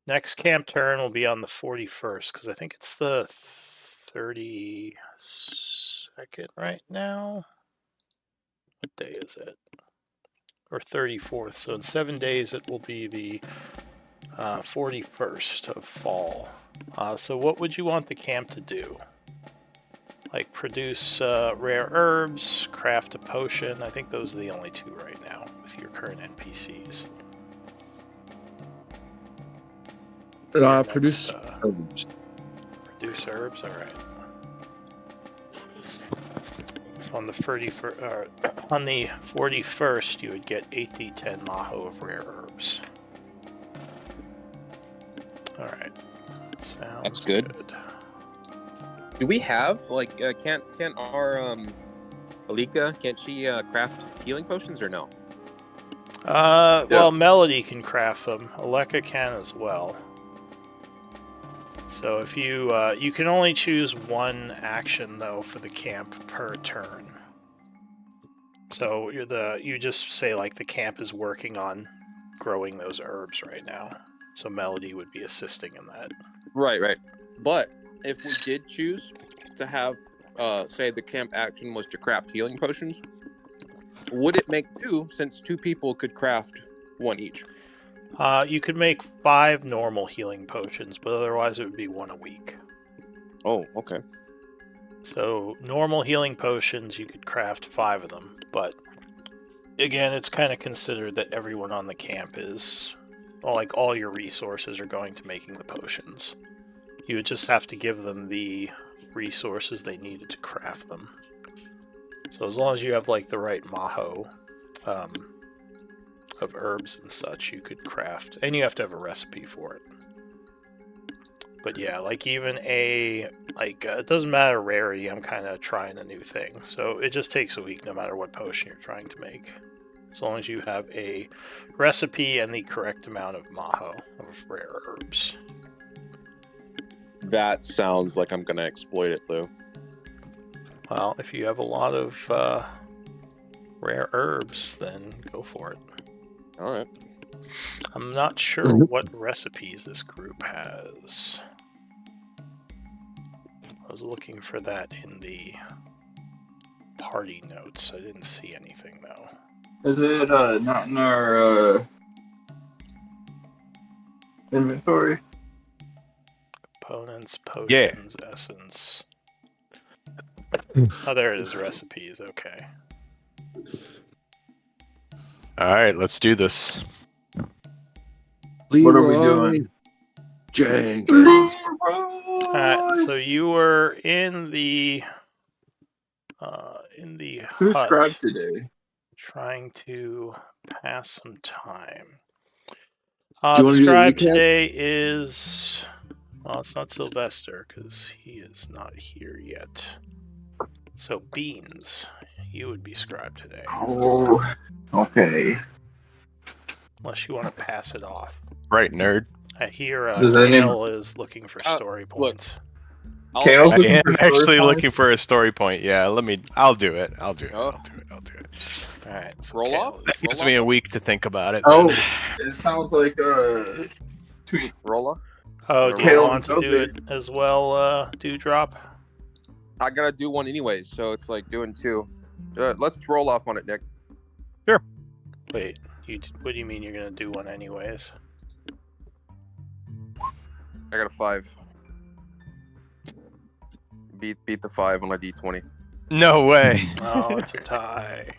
Next camp turn will be on the 41st, because I think it's the 32nd right now. What day is it? Or 34th. So in 7 days, it will be the 41st of fall. So what would you want the camp to do? Like produce rare herbs, craft a potion. I think those are the only two right now with your current NPCs. Produce herbs. Produce herbs, all right. So on the 41st, you would get 8d10 Maho of rare herbs. All right. Sounds That's good. Do we have can't our Alika, can't she craft healing potions or no? Well, Melody can craft them. Aleka can as well. So if you you can only choose one action though for the camp per turn. So you just say like the camp is working on growing those herbs right now. So Melody would be assisting in that. Right. But if we did choose to have, say, the camp action was to craft healing potions, would it make two, since two people could craft one each? You could make 5 normal healing potions, but otherwise it would be 1 a week. Oh, okay. So normal healing potions, you could craft 5 of them, but again, it's kind of considered that everyone on the camp is, like all your resources are going to making the potions. You would just have to give them the resources they needed to craft them. So as long as you have like the right Maho of herbs and such, you could craft, and you have to have a recipe for it. But yeah, like even it doesn't matter rarity, I'm kind of trying a new thing. So it just takes a week no matter what potion you're trying to make. As long as you have a recipe and the correct amount of Maho of rare herbs. That sounds like I'm going to exploit it, Lou. Well, if you have a lot of rare herbs, then go for it. All right. I'm not sure what recipes this group has. I was looking for that in the party notes. I didn't see anything, though. Is it not in our inventory? Components, potions, essence. Oh, there it is, recipes, okay. Alright, let's do this. What are we doing? Jenkins. So you were in the Who hut scribed today? trying to pass some time. Do you The wanna do the scribe recap? today is... Well, it's not Sylvester, because he is not here yet. So, Beans, you would be scribe today. Oh, okay. Unless you want to pass it off. Right, nerd. I hear Does that Kale is looking for story points. Kale's I looking am for story actually points? looking for a story point. Yeah, I'll do it. I'll do it. Alright, so Roll Kale off? is... That gives me a week to think about it. Oh, then. it sounds like tweet. Roll off? Oh, do you Kale want to and do it as well, Dewdrop? I got to do one anyways, so it's like doing two. Let's roll off on it, Nick. Sure. Wait, what do you mean you're going to do one anyways? I got a 5. Beat the 5 on a d20. No way. Oh, it's a tie.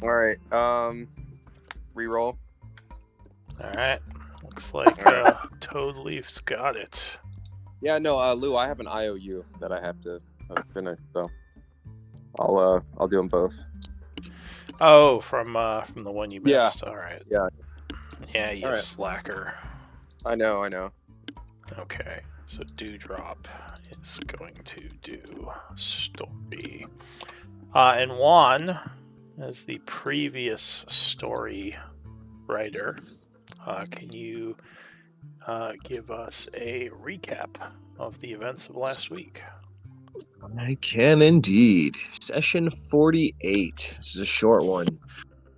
All right. Reroll. Alright. Looks like Toadleaf's got it. Yeah, no, Lou, I have an IOU that I have to finish, so I'll do them both. Oh, from the one you missed. Yeah. Alright. Yeah. Yeah, you Alright. slacker. I know. Okay, so Dewdrop is going to do story. And Juan, as the previous story writer, can you give us a recap of the events of last week? I can indeed. Session 48. This is a short one.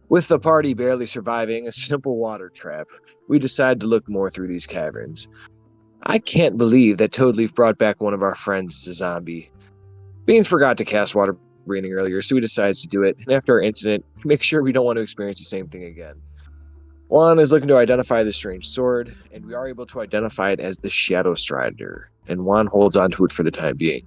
With the party barely surviving a simple water trap, we decide to look more through these caverns. I can't believe that Toadleaf brought back one of our friends as a zombie. Beans forgot to cast water breathing earlier, so he decides to do it, and after our incident, make sure we don't want to experience the same thing again. Juan is looking to identify the strange sword, and we are able to identify it as the Shadow Strider, and Juan holds on to it for the time being.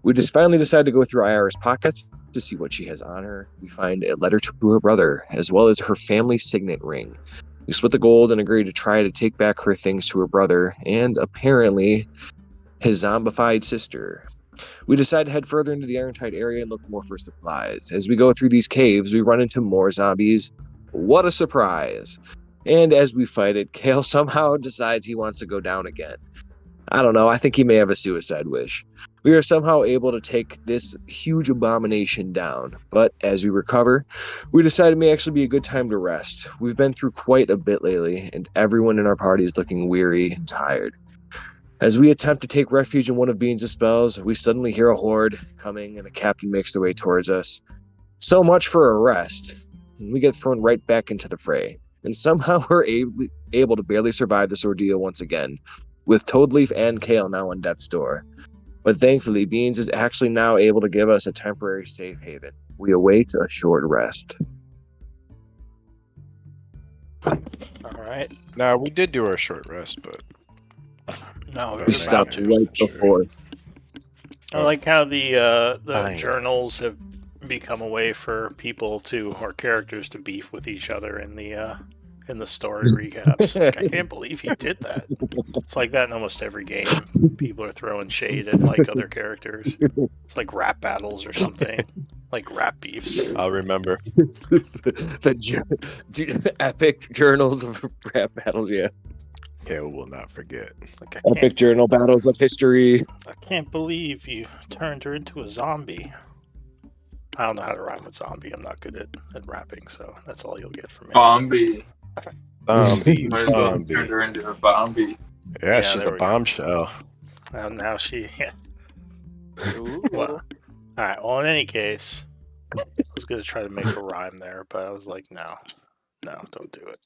We just finally decide to go through Ira's pockets to see what she has on her. We find a letter to her brother, as well as her family signet ring. We split the gold and agree to try to take back her things to her brother, and apparently his zombified sister. We decide to head further into the Irontide area and look more for supplies. As we go through these caves, we run into more zombies. What a surprise! And as we fight it, Kale somehow decides he wants to go down again. I don't know, I think he may have a suicide wish. We are somehow able to take this huge abomination down, but as we recover, we decide it may actually be a good time to rest. We've been through quite a bit lately, and everyone in our party is looking weary and tired. As we attempt to take refuge in one of Beans' spells, we suddenly hear a horde coming, and a captain makes their way towards us. So much for a rest, and we get thrown right back into the fray, and somehow we're able to barely survive this ordeal once again, with Toadleaf and Kale now on death's door. But thankfully, Beans is actually now able to give us a temporary safe haven. We await a short rest. All right. Now, we did do our short rest, but No, We we're We about stopped to. right before. I like how the Fine. journals have become a way for people to or characters to beef with each other in the story recaps. Like, I can't believe he did that. It's like that in almost every game. People are throwing shade at like other characters. It's like rap battles or something, like rap beefs. I'll remember. the epic journals of rap battles, yeah. Kale will not forget. Like Epic journal battles of history. I can't believe you turned her into a zombie. I don't know how to rhyme with zombie. I'm not good at rapping, so that's all you'll get from me. Bombi. Zombie, Might as well zombie. turn her into a Bombi. Yeah, she's there a we go. bombshell. Now she. Yeah. Ooh. Well, all right. Well, in any case, I was gonna try to make a rhyme there, but I was like, no, don't do it.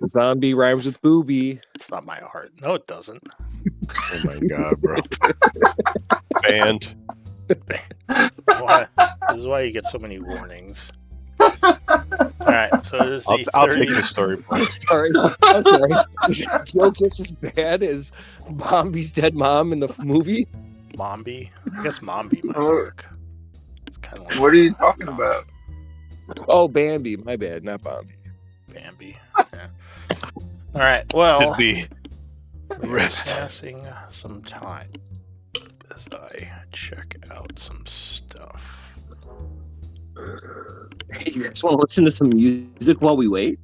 Zombie rhymes with booby. It's not my art. No, it doesn't. Oh my god, bro. Banned. Why? This is why you get so many warnings. All right. So it is the I'll 30. take the story point. Sorry. I'm sorry. Is that joke just as bad as Bombi's dead mom in the movie? Mombi. I guess Mombi might Oh. work. It's kind of like What are you talking about? Oh, Bambi. My bad, not Bombi. Bambi. Yeah. All right. Well, The we're rest. passing some time as I check out some stuff. Hey, you guys want to listen to some music while we wait?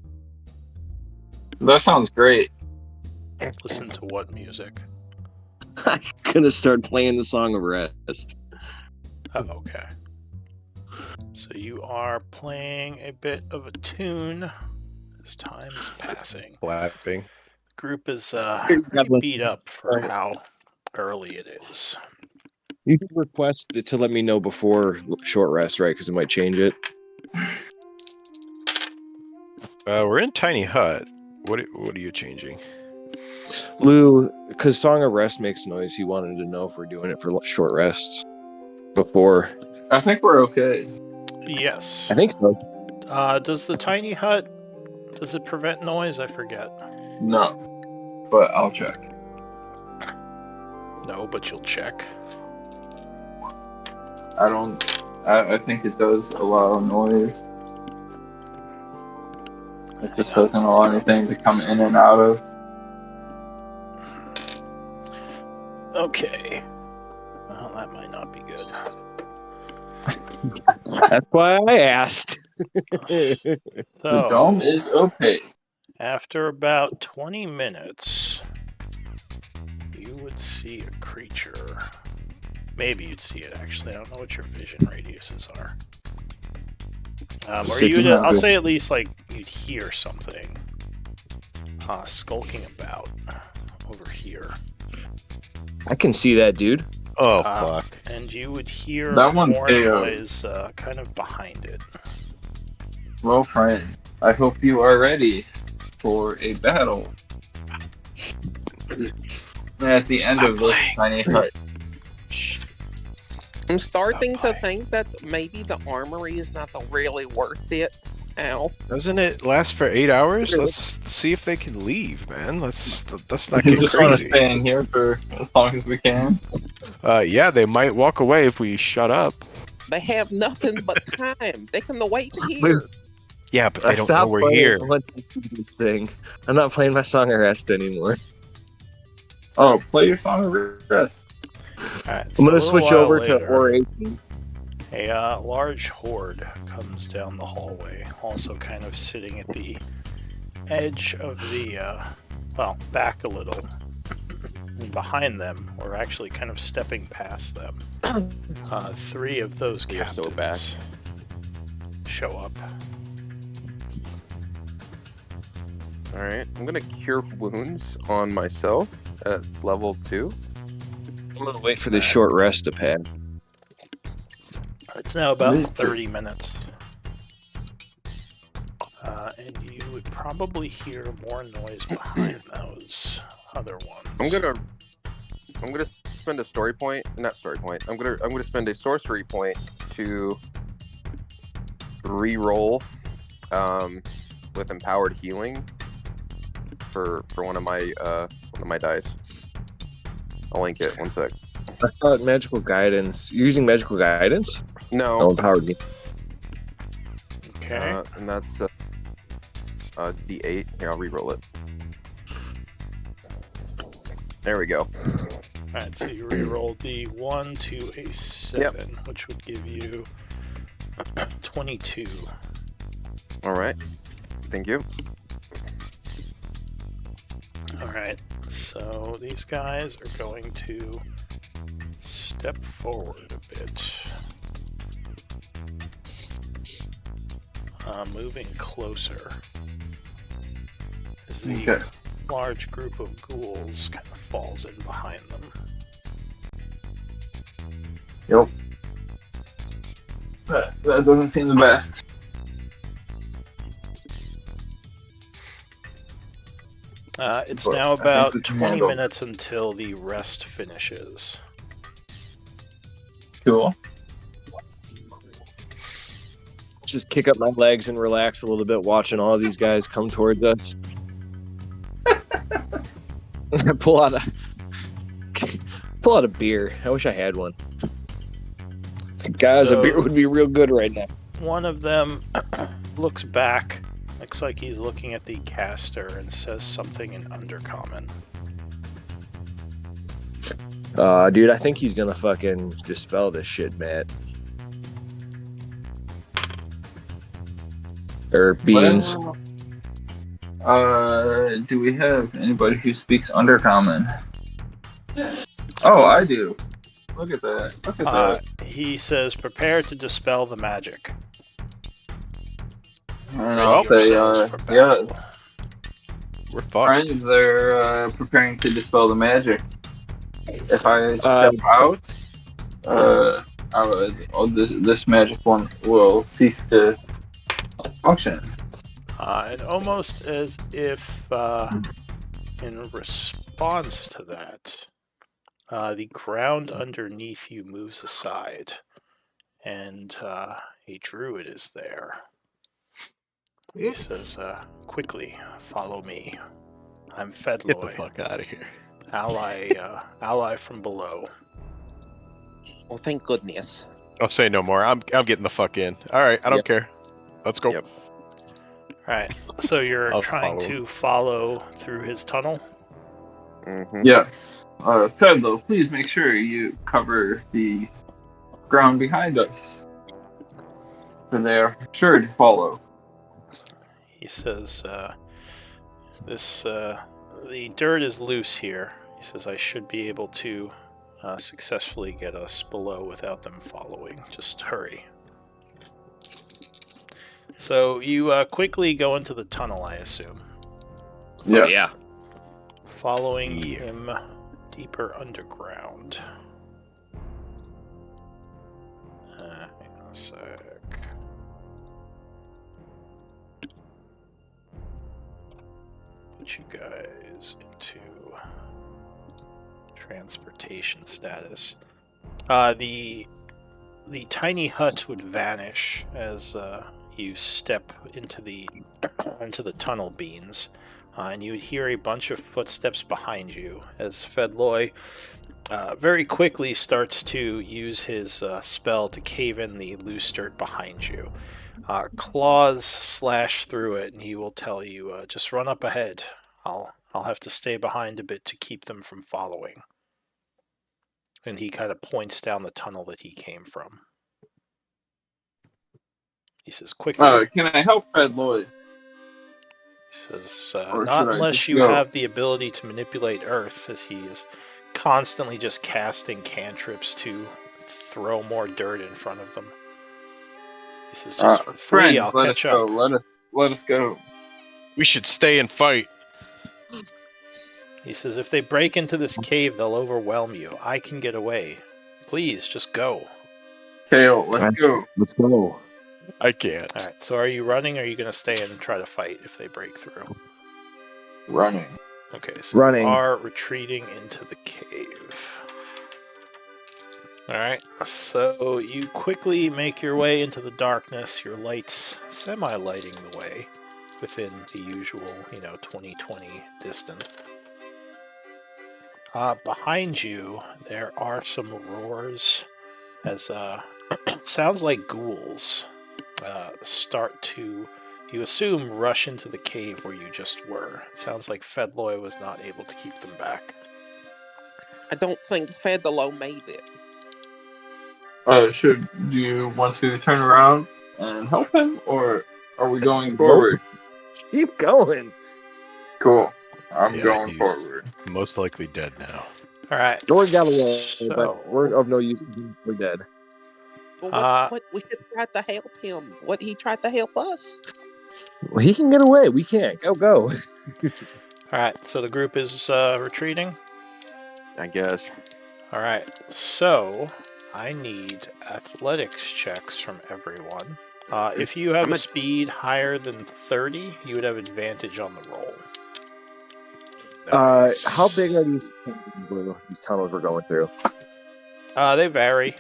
That sounds great. Listen to what music? I'm gonna start playing the Song of Rest. Oh, okay. So you are playing a bit of a tune as time is passing. Clapping. Group is God pretty bless beat up for how early it is. You can request it to let me know before short rest, right? Because it might change it. We're in Tiny Hut. What are you changing? Lou, because Song of Rest makes noise, he wanted to know if we're doing it for short rests before. I think we're okay. Yes. I think so. Does the tiny hut, does it prevent noise? I forget. No. But I'll check. No, but you'll check. I think it does allow noise. It just doesn't allow anything to come in and out of. Okay. Well, that might not be good. That's why I asked. The So, dome is opaque. after about 20 minutes, you would see a creature. Maybe you'd see it, actually. I don't know what your vision radiuses are. Or I'll say at least, like, you'd hear something skulking about over here. I can see that, dude. Oh, fuck. And you would hear That one's more AO. noise kind of behind it. Well, friend, I hope you are ready for a battle. At the end Stop of this playing. tiny hut. Shh. I'm starting to playing. think that maybe the armory is not really worth it. Ow. Doesn't it last for 8 hours? Really? Let's see if they can leave, man. Let's not You get just want to crazy. stay in here for as long as we can. Yeah, they might walk away if we shut up. They have nothing but time. They can wait here. Yeah, but I they don't know stopped we're playing here. once I see this thing. I'm not playing my Song of Rest anymore. Oh, play your Song of Rest. Alright, I'm so gonna a little switch while over to later, Or 18. a large horde comes down the hallway, also kind of sitting at the edge of the, well, back a little. And behind them, or actually kind of stepping past them, 3 of those We are captains so back. show up. Alright, I'm gonna cure wounds on myself at level 2. I'm gonna wait for this short rest to pass. It's now about Me too. 30 minutes. And you would probably hear more noise behind those other ones. I'm gonna spend a story point, not story point. I'm gonna spend a sorcery point to re-roll with empowered healing for one of my dice. I'll link it. One sec. I thought magical guidance. You're using magical guidance? No, Oh, empowered me. Okay. and that's D8. Here, I'll re-roll it. There we go. Alright, so you reroll the 1 to a 7, which would give you 22. All right. Thank you. Alright, so these guys are going to step forward a bit. Moving closer. As the Okay. large group of ghouls kind of falls in behind them. Yep. That doesn't seem the best. It's But now I think about we can 20 handle it. minutes until the rest finishes. Cool. Just kick up my legs and relax a little bit watching all these guys come towards us. pull out a beer. I wish I had one. Guys, So- a beer would be real good right now. One of them looks back, looks like he's looking at the caster, and says something in Undercommon. Dude, I think he's gonna fucking dispel this shit, Matt. Or beans. Well, do we have anybody who speaks Undercommon? Oh, I do. Look at that. Look at that. He says, prepare to dispel the magic. And I'll Ready say, yourselves for yeah, battle. We're fucked. friends, they're preparing to dispel the magic. If I step out, this magic one will cease to function. And almost as if in response to that, the ground underneath you moves aside, and a druid is there. He says, quickly, follow me. I'm Get the Fedloy, fuck out of here. ally from below. Well, thank goodness. I'll say no more. I'm getting the fuck in. All right, I don't Yep. care. Let's go. Yep. Alright, so you're I'll trying follow. to follow through his tunnel? Mm-hmm. Yes. Fedlo, please make sure you cover the ground behind us. For they are sure to follow. He says, the dirt is loose here. He says, I should be able to successfully get us below without them following. Just hurry. So you quickly go into the tunnel, I assume, Yeah. Yeah. following Yeah. him deeper underground. Hang on a sec. put you guys into transportation status. The tiny hut would vanish as you step into the tunnel beams, and you would hear a bunch of footsteps behind you as Fedloy very quickly starts to use his spell to cave in the loose dirt behind you. Claws slash through it, and he will tell you, "Just run up ahead. I'll have to stay behind a bit to keep them from following." And he kind of points down the tunnel that he came from. He says, "Quickly." Can I help Fred Lloyd? He says, Or "Not should I unless just you go? have the ability to manipulate Earth," as he is constantly just casting cantrips to throw more dirt in front of them. He says, "Just flee, Friends, I'll let us catch go. up." Let us go. We should stay and fight. He says, "If they break into this cave, they'll overwhelm you. I can get away. Please, just go." Kale, let's go. Let's go. I can't. All right, so are you running, or are you going to stay and try to fight if they break through? Running. Okay, so Running. you are retreating into the cave. Alright, so you quickly make your way into the darkness, your lights semi-lighting the way within the usual, 20/20 distance. Behind you, there are some roars as it sounds like ghouls start to, you assume, rush into the cave where you just were. It sounds like Fedloy was not able to keep them back. I don't think Fedalo made it. Do you want to turn around and help him, or are we going forward? Keep going. Cool. I'm Yeah, going he's forward. most likely dead now. Alright, George got away, so... but we're of no use to him. We're dead. Well, what? We should try to help him. What? He tried to help us. Well, he can get away. We can't. Go. Alright, so the group is retreating. I guess. Alright, so I need athletics checks from everyone. If you have a speed higher than 30, you would have advantage on the roll. Nice. How big are these tunnels we're going through? They vary.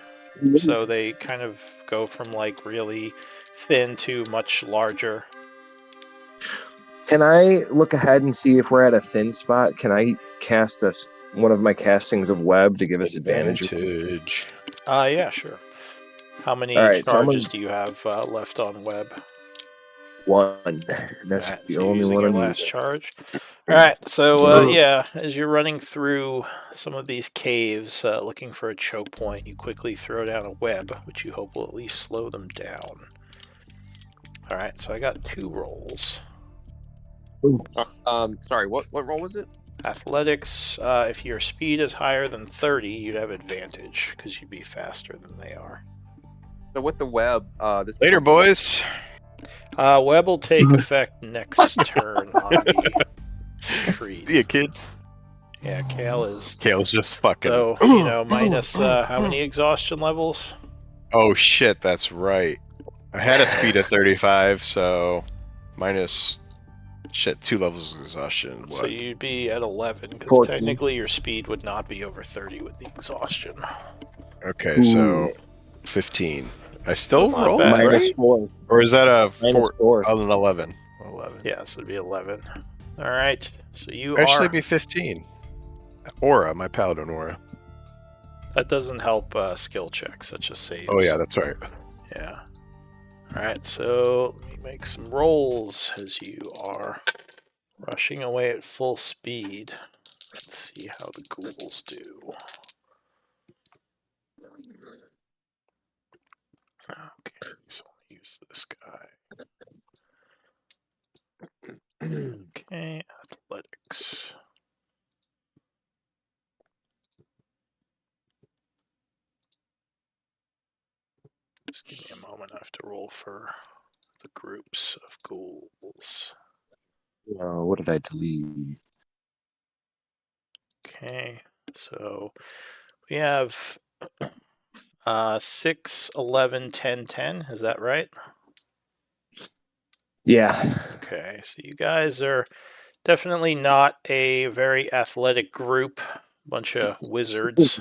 So they kind of go from like really thin to much larger. Can I look ahead and see if we're at a thin spot? Can I cast one of my castings of web to give us advantage? Yeah, sure. How many All right, charges do you have left on web? One. That's Alright, the so only using one your I'm last using. charge. Alright, so yeah, as you're running through some of these caves looking for a choke point, you quickly throw down a web, which you hope will at least slow them down. Alright, so I got 2 rolls. Sorry, what roll was it? Athletics, if your speed is higher than 30, you'd have advantage, because you'd be faster than they are. So with the web, this Later, boys. Web will take effect next turn on the retreat. See ya, kids. Yeah, Kale's just fucking. So, minus how many exhaustion levels? Oh shit, that's right. I had a speed of 35, so minus 2 levels of exhaustion. What? So you'd be at 11, because 14. technically your speed would not be over 30 with the exhaustion. Okay, so 15. I still not roll, bad. Minus right? 4. Or is that a Minus 4. an 11? 11. Yeah, so it'd be 11. All right, so you Actually, are... be 15. Aura, my paladin aura. That doesn't help skill checks, that just saves. Oh yeah, that's right. Yeah. All right, so let me make some rolls as you are rushing away at full speed. Let's see how the ghouls do. Okay, so I'll use this guy. Okay, athletics. Just give me a moment. I have to roll for the groups of ghouls. What did I delete? Okay, so we have 6, 11, 10, 10. Is that right? Yeah. Okay, so you guys are Definitely not a very athletic group. Bunch of wizards.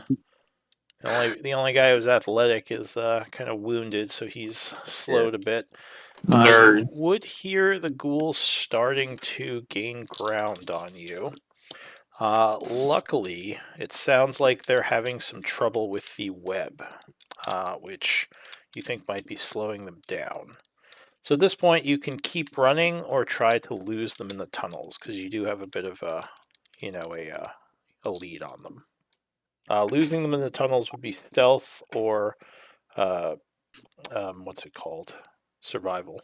The only guy who's athletic is kind of wounded, so he's slowed a bit. You Nerds. would hear the ghouls starting to gain ground on you. Luckily, it sounds like they're having some trouble with the web, which you think might be slowing them down. So at this point, you can keep running or try to lose them in the tunnels, because you do have a bit of a lead on them. Losing them in the tunnels would be stealth or what's it called? Survival.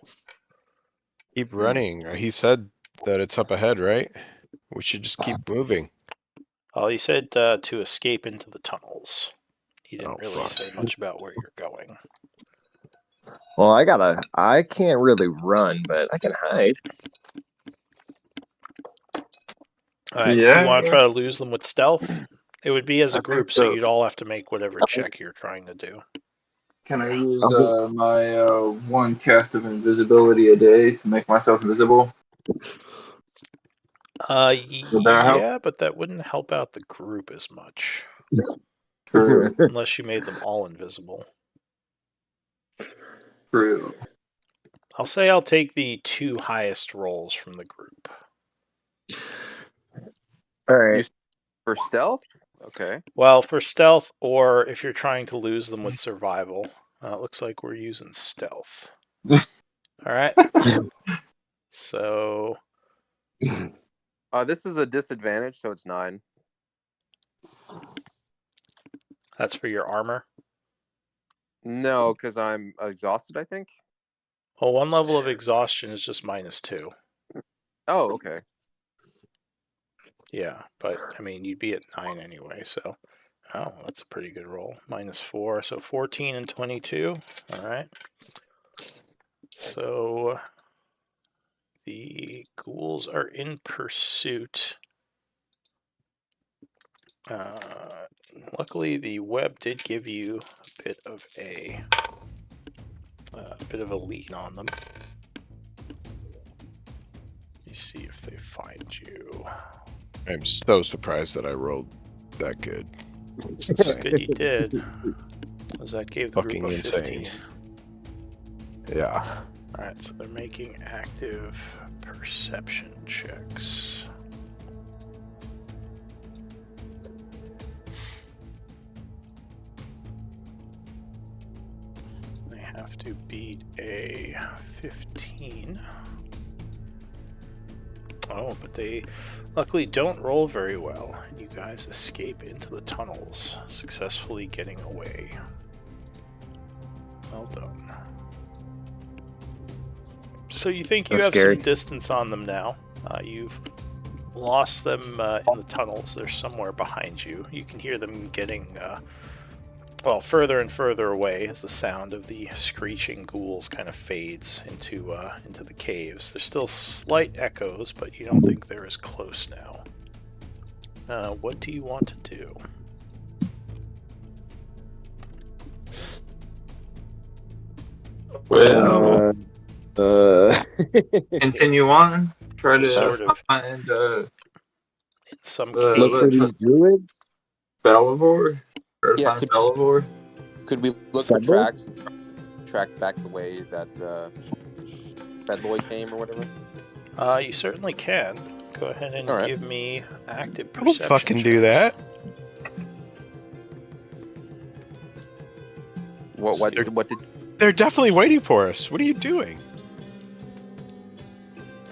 Keep running. He said that it's up ahead, right? We should just keep moving. Well, he said to escape into the tunnels. He didn't really fuck. say much about where you're going. Well, I can't really run, but I can hide. All right, do Yeah. you want to try to lose them with stealth? It would be as a I think group, so so. you'd all have to make whatever check you're trying to do. Can I use my one cast of invisibility a day to make myself invisible? Would that help? Yeah, but that wouldn't help out the group as much. True. Unless you made them all invisible. True. I'll say I'll take the 2 highest rolls from the group. All right. For stealth? Okay. Well, for stealth, or if you're trying to lose them with survival, it looks like we're using stealth. All right. So This is a disadvantage, so it's 9. that's for your armor. No, because I'm exhausted, I think. Well, 1 level of exhaustion is just -2. Oh, okay. Yeah, but I mean, you'd be at 9 anyway, so. Oh, that's a pretty good roll. -4, so 14 and 22. All right. So the ghouls are in pursuit. Luckily, the web did give you a bit of a lead on them. Let me see if they find you. I'm so surprised that I rolled that good. It's good you did. Because that gave the Fucking group a insane. 15. Yeah. Alright, so they're making active perception checks. They have to beat a 15. Oh, but they luckily don't roll very well, and you guys escape into the tunnels, successfully getting away. Well done. So you think you That's have scary. some distance on them now. You've lost them in the tunnels. They're somewhere behind you. You can hear them getting further and further away as the sound of the screeching ghouls kind of fades into the caves. There's still slight echoes, but you don't think they're as close now. What do you want to do? Well, Uh, continue on. Try to Sort of. find In some look for cave. these druids. Belivore. Try to Yeah, find Belivore. Could we look for Fedloy? tracks? Track back the way that Fedloy came or whatever? You certainly can. Go ahead and All right. give me active I'll perception. fucking do checks. that. What did... They're definitely waiting for us. What are you doing?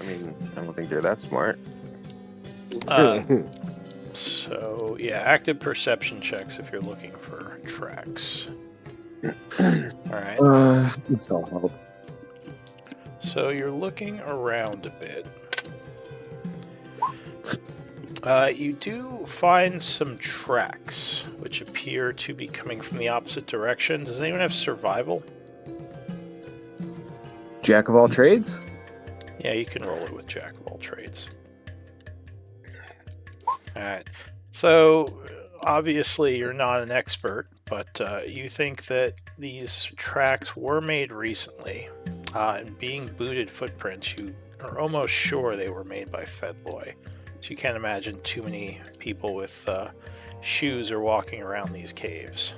I mean, I don't think they're that smart. So, yeah, active perception checks if you're looking for tracks. Alright, It's all help. so you're looking around a bit. You do find some tracks, which appear to be coming from the opposite direction. Does anyone have survival? Jack of all trades. Yeah, you can roll it with Jack of all trades. Alright, so obviously you're not an expert, but you think that these tracks were made recently, and being booted footprints, you are almost sure they were made by Fedloy. So you can't imagine too many people with shoes are walking around these caves.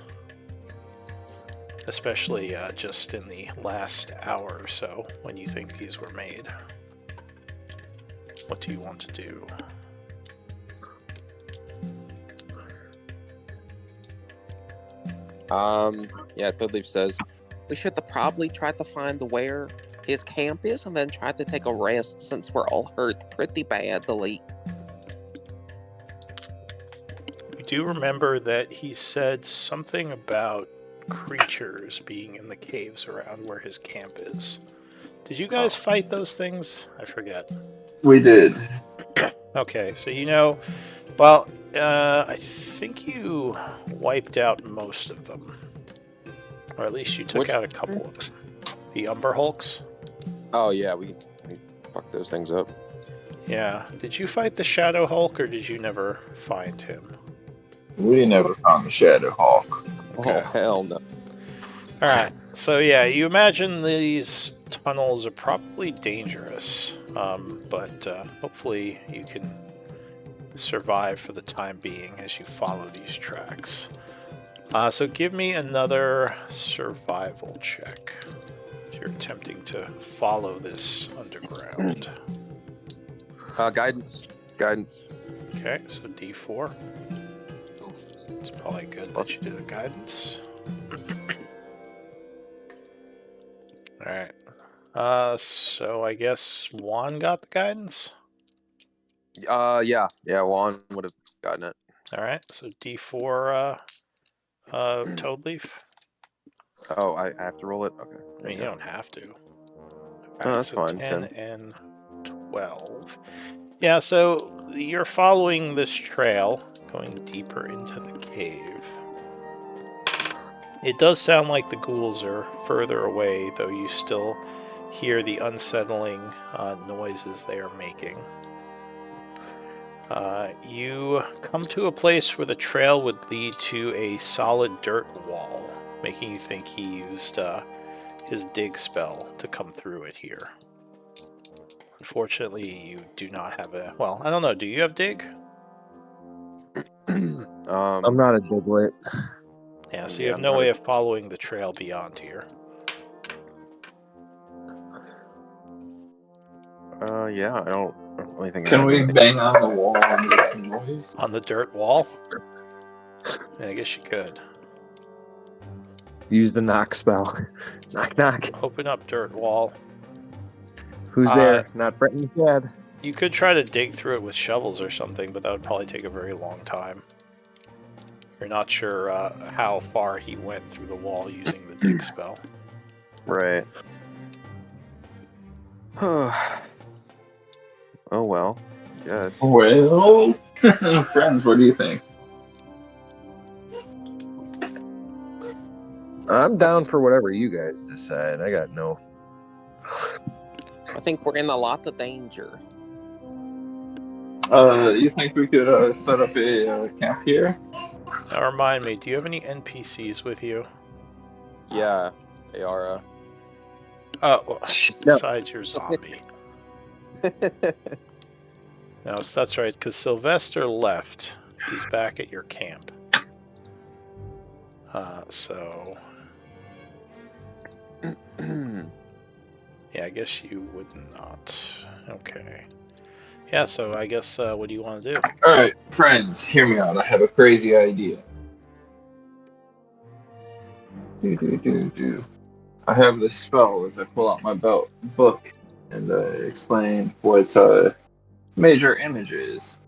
Especially just in the last hour or so when you think these were made. What do you want to do? Yeah, Toadleaf says we should probably try to find where his camp is and then try to take a rest since we're all hurt pretty badly. You do remember that he said something about creatures being in the caves around where his camp is. Did you guys fight those things? I forget. We did. Okay, so you know, well, I think you wiped out most of them. Or at least you took out a couple of them. The Umber Hulks? Oh, yeah, we fucked those things up. Yeah. Did you fight the Shadow Hulk, or did you never find him? We never found the Shadow Hawk. Okay. Oh, hell no. Alright, so yeah, you imagine these tunnels are probably dangerous, but hopefully you can survive for the time being as you follow these tracks. So give me another survival check. You're attempting to follow this underground. Guidance. Okay, so D4. It's probably good that you did a guidance. Alright. So I guess Juan got the guidance? Yeah, Juan would have gotten it. Alright, so D4 Toadleaf. Oh, I have to roll it? Okay. I mean, you don't have to. No, that's so fine. 10 and 12. Yeah, so you're following this trail, going deeper into the cave. It does sound like the ghouls are further away, though you still hear the unsettling noises they are making. You come to a place where the trail would lead to a solid dirt wall, making you think he used his dig spell to come through it here. Unfortunately, you do not have a... Well, I don't know. Do you have dig? I'm not a diglet. Yeah, so you have no way of following the trail beyond here. Yeah, I don't really think. Can we bang on the wall and make some noise? On the dirt wall? Yeah, I guess you could. Use the knock spell. Knock, knock. Open up dirt wall. Who's there? Not Brenton's dad. You could try to dig through it with shovels or something, but that would probably take a very long time. You're not sure how far he went through the wall using the dig spell. Right. Oh well. Yes. Well, friends, what do you think? I'm down for whatever you guys decide. I got no. I think we're in a lot of danger. You think we could set up a camp here? Now remind me, do you have any NPCs with you? Yeah, they are. Oh, well, besides your zombie. No, so that's right, because Sylvester left. He's back at your camp. So... Yeah, I guess you would not. Okay. Yeah, so I guess, what do you want to do? Alright, friends, hear me out. I have a crazy idea. I have this spell as I pull out my book and explain what major image is.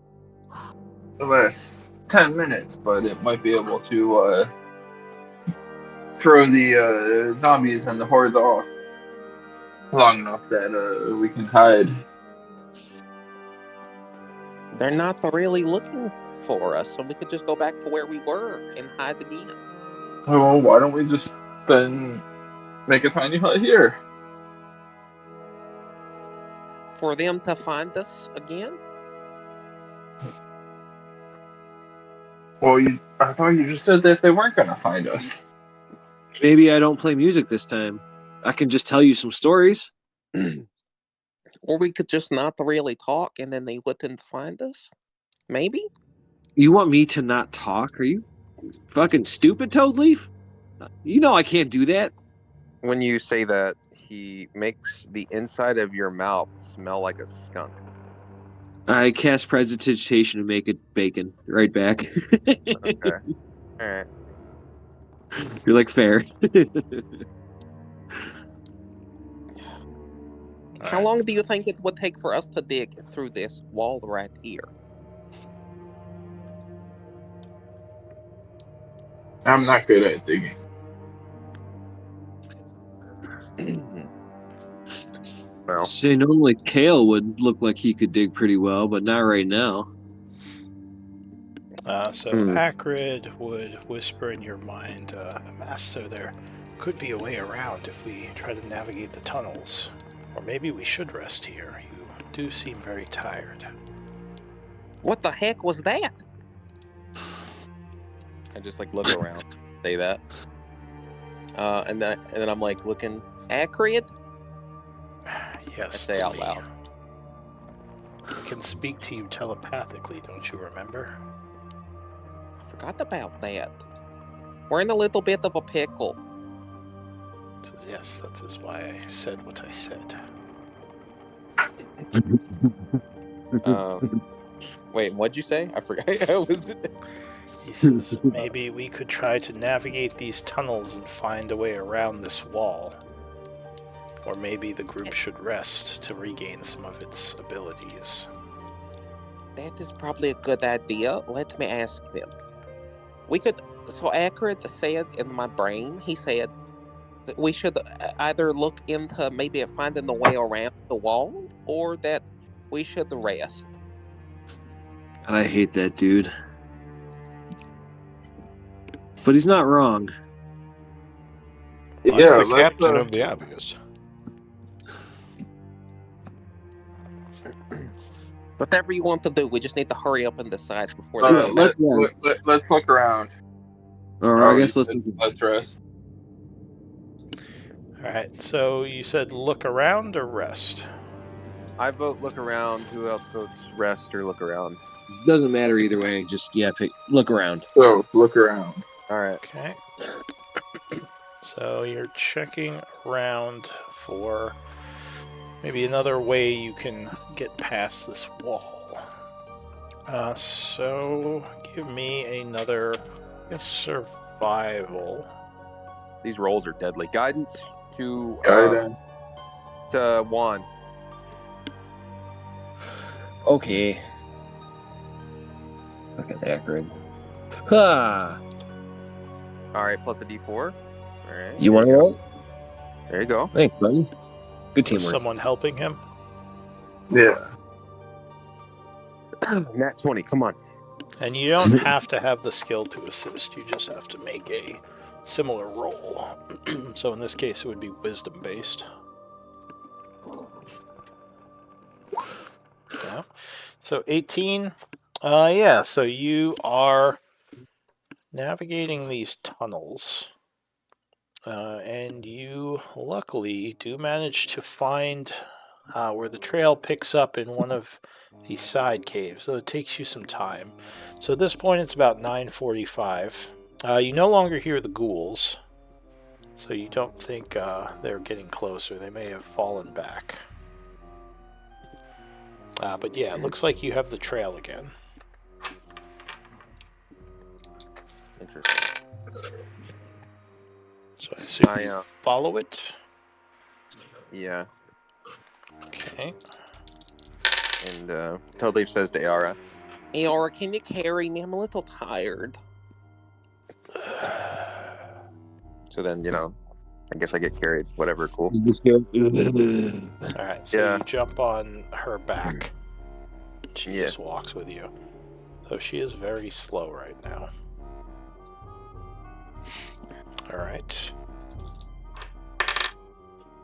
It lasts 10 minutes, but it might be able to throw the zombies and the hordes off long enough that we can hide. They're not really looking for us, so we could just go back to where we were and hide again. Oh, why don't we just then make a tiny hut here? For them to find us again? Well, I thought you just said that they weren't going to find us. Maybe I don't play music this time. I can just tell you some stories. Or we could just not really talk and then they wouldn't find us? Maybe? You want me to not talk? Are you fucking stupid, Toadleaf? You know I can't do that. When you say that, he makes the inside of your mouth smell like a skunk. I cast Prestidigitation to make it bacon. Right back. Okay. Alright. You're like, fair. How long do you think it would take for us to dig through this wall right here? I'm not good at digging. Well, Say, normally Kale would look like he could dig pretty well, but not right now. So Acrid would whisper in your mind, Master, there could be a way around if we try to navigate the tunnels. Or maybe we should rest here. You do seem very tired. what the heck was that? I just like look around, say that. And then I'm like looking, Acrid? Yes, I say it's out me. loud. I can speak to you telepathically, don't you remember? I forgot about that. We're in a little bit of a pickle. Says, yes, that is why I said what I said. Wait, what'd you say? I forgot. He says, maybe we could try to navigate these tunnels and find a way around this wall. Or maybe the group should rest to regain some of its abilities. That is probably a good idea. Let me ask them. We could. So Acrid said in my brain, he said that we should either look into maybe finding a way around the wall, or that we should rest. I hate that dude. But he's not wrong. I'm Yeah, the let's captain of the obvious. Whatever you want to do, we just need to hurry up and decide before they come back. let's look around. Or I guess Let's rest. Alright, so you said look around or rest? I vote look around. Who else votes rest or look around? doesn't matter either way. Just look around. So look around. All right. Okay. So you're checking around for maybe another way you can get past this wall. So give me another, I guess, survival. These rolls are deadly. Guidance to Guidance. to Juan. Okay. Fucking Acrid. Ha! All right, plus a D4. All right. You want to roll? There you go. Thanks, buddy. Good Was teamwork. someone helping him? Yeah. Nat 20. Come on. And you don't have to have the skill to assist. You just have to make a similar roll. So in this case, it would be wisdom based. Yeah. So 18. Yeah. So you are navigating these tunnels, and you luckily do manage to find where the trail picks up in one of these side caves. So it takes you some time. So at this point, it's about 9:45. You no longer hear the ghouls, so you don't think they're getting closer. They may have fallen back. But yeah, it looks like you have the trail again. Interesting. So I assume you follow it. Yeah. Okay. And Toadleaf says to Ayara, Ayara, can you carry me? I'm a little tired. So then, I guess I get carried. Whatever, cool. Alright, so you jump on her back. She just walks with you. So she is very slow right now. Alright.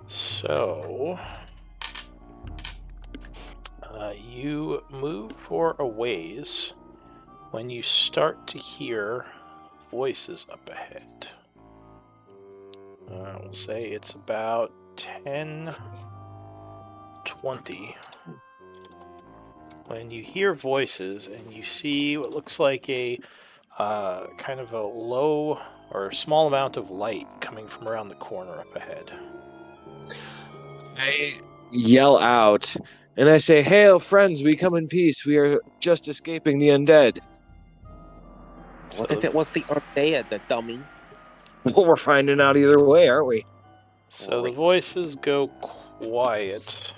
So you move for a ways when you start to hear voices up ahead. We'll say it's about 10 20. When you hear voices and you see what looks like a kind of a low or small amount of light coming from around the corner up ahead. I yell out, and I say, "Hail, friends, we come in peace. We are just escaping the undead." What if it was the undead, the dummy? Well, we're finding out either way, aren't we? So the voices go quiet.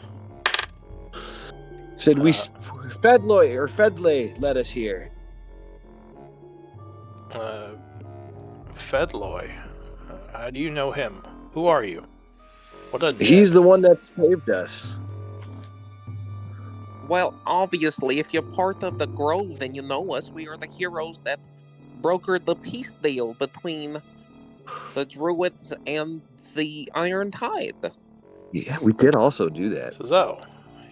Said Fedley led us here. Fedloy. How do you know him? Who are you? What a He's the one that saved us. Well, obviously, if you're part of the Grove, then you know us. We are the heroes that brokered the peace deal between the Druids and the Iron Tide. Yeah, we did also do that. So,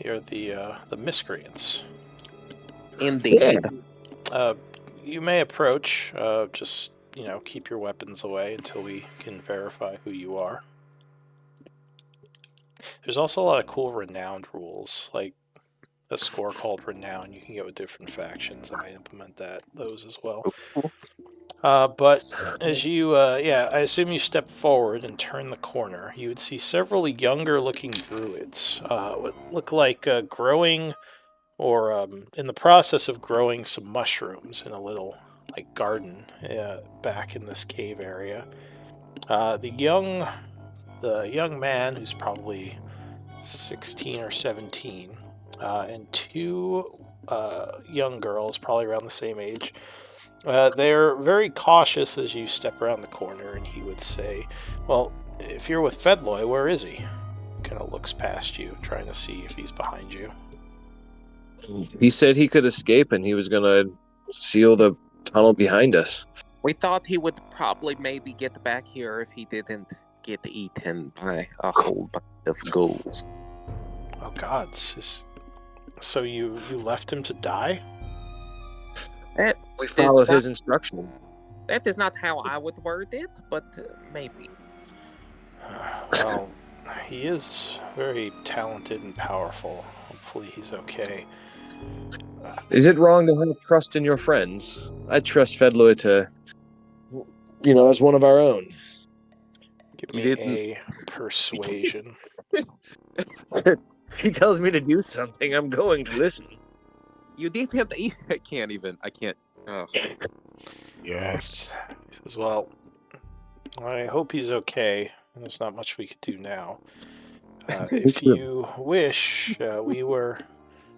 you're the Miscreants. Indeed. Yeah. You may approach. Just keep your weapons away until we can verify who you are. There's also a lot of cool renowned rules, like a score called Renown you can get with different factions. I might implement those as well. But as you, I assume you step forward and turn the corner, you would see several younger looking druids, what look like growing or in the process of growing some mushrooms in a little garden back in this cave area. The young man, who's probably 16 or 17, and two young girls, probably around the same age. They're very cautious as you step around the corner, and he would say, "Well, if you're with Fedloy, where is he?" Kind of looks past you, trying to see if he's behind you. He said he could escape, and he was going to seal the tunnel behind us. We thought he would probably maybe get back here if he didn't get eaten by a whole bunch of ghouls. Oh God! So you left him to die? We followed his instruction. That is not how I would word it, but maybe. Well, he is very talented and powerful. Hopefully he's okay. Is it wrong to have trust in your friends? I trust Fedloy to, as one of our own. Give me a persuasion. He tells me to do something, I'm going to listen. You did have to. I can't. Oh. Yes. He says, "Well, I hope he's okay. There's not much we could do now. If you wish, we were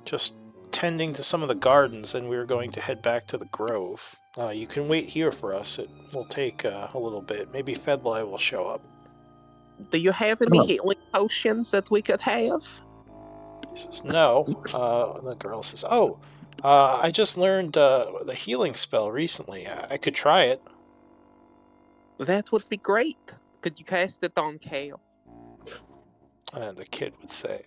just tending to some of the gardens, and we were going to head back to the Grove. You can wait here for us. It will take a little bit. Maybe Fedloy will show up." Do you have any healing potions that we could have? He says, "No." The girl says, "Oh, I just learned the healing spell recently. I could try it." That would be great. Could you cast it on Kale? And the kid would say,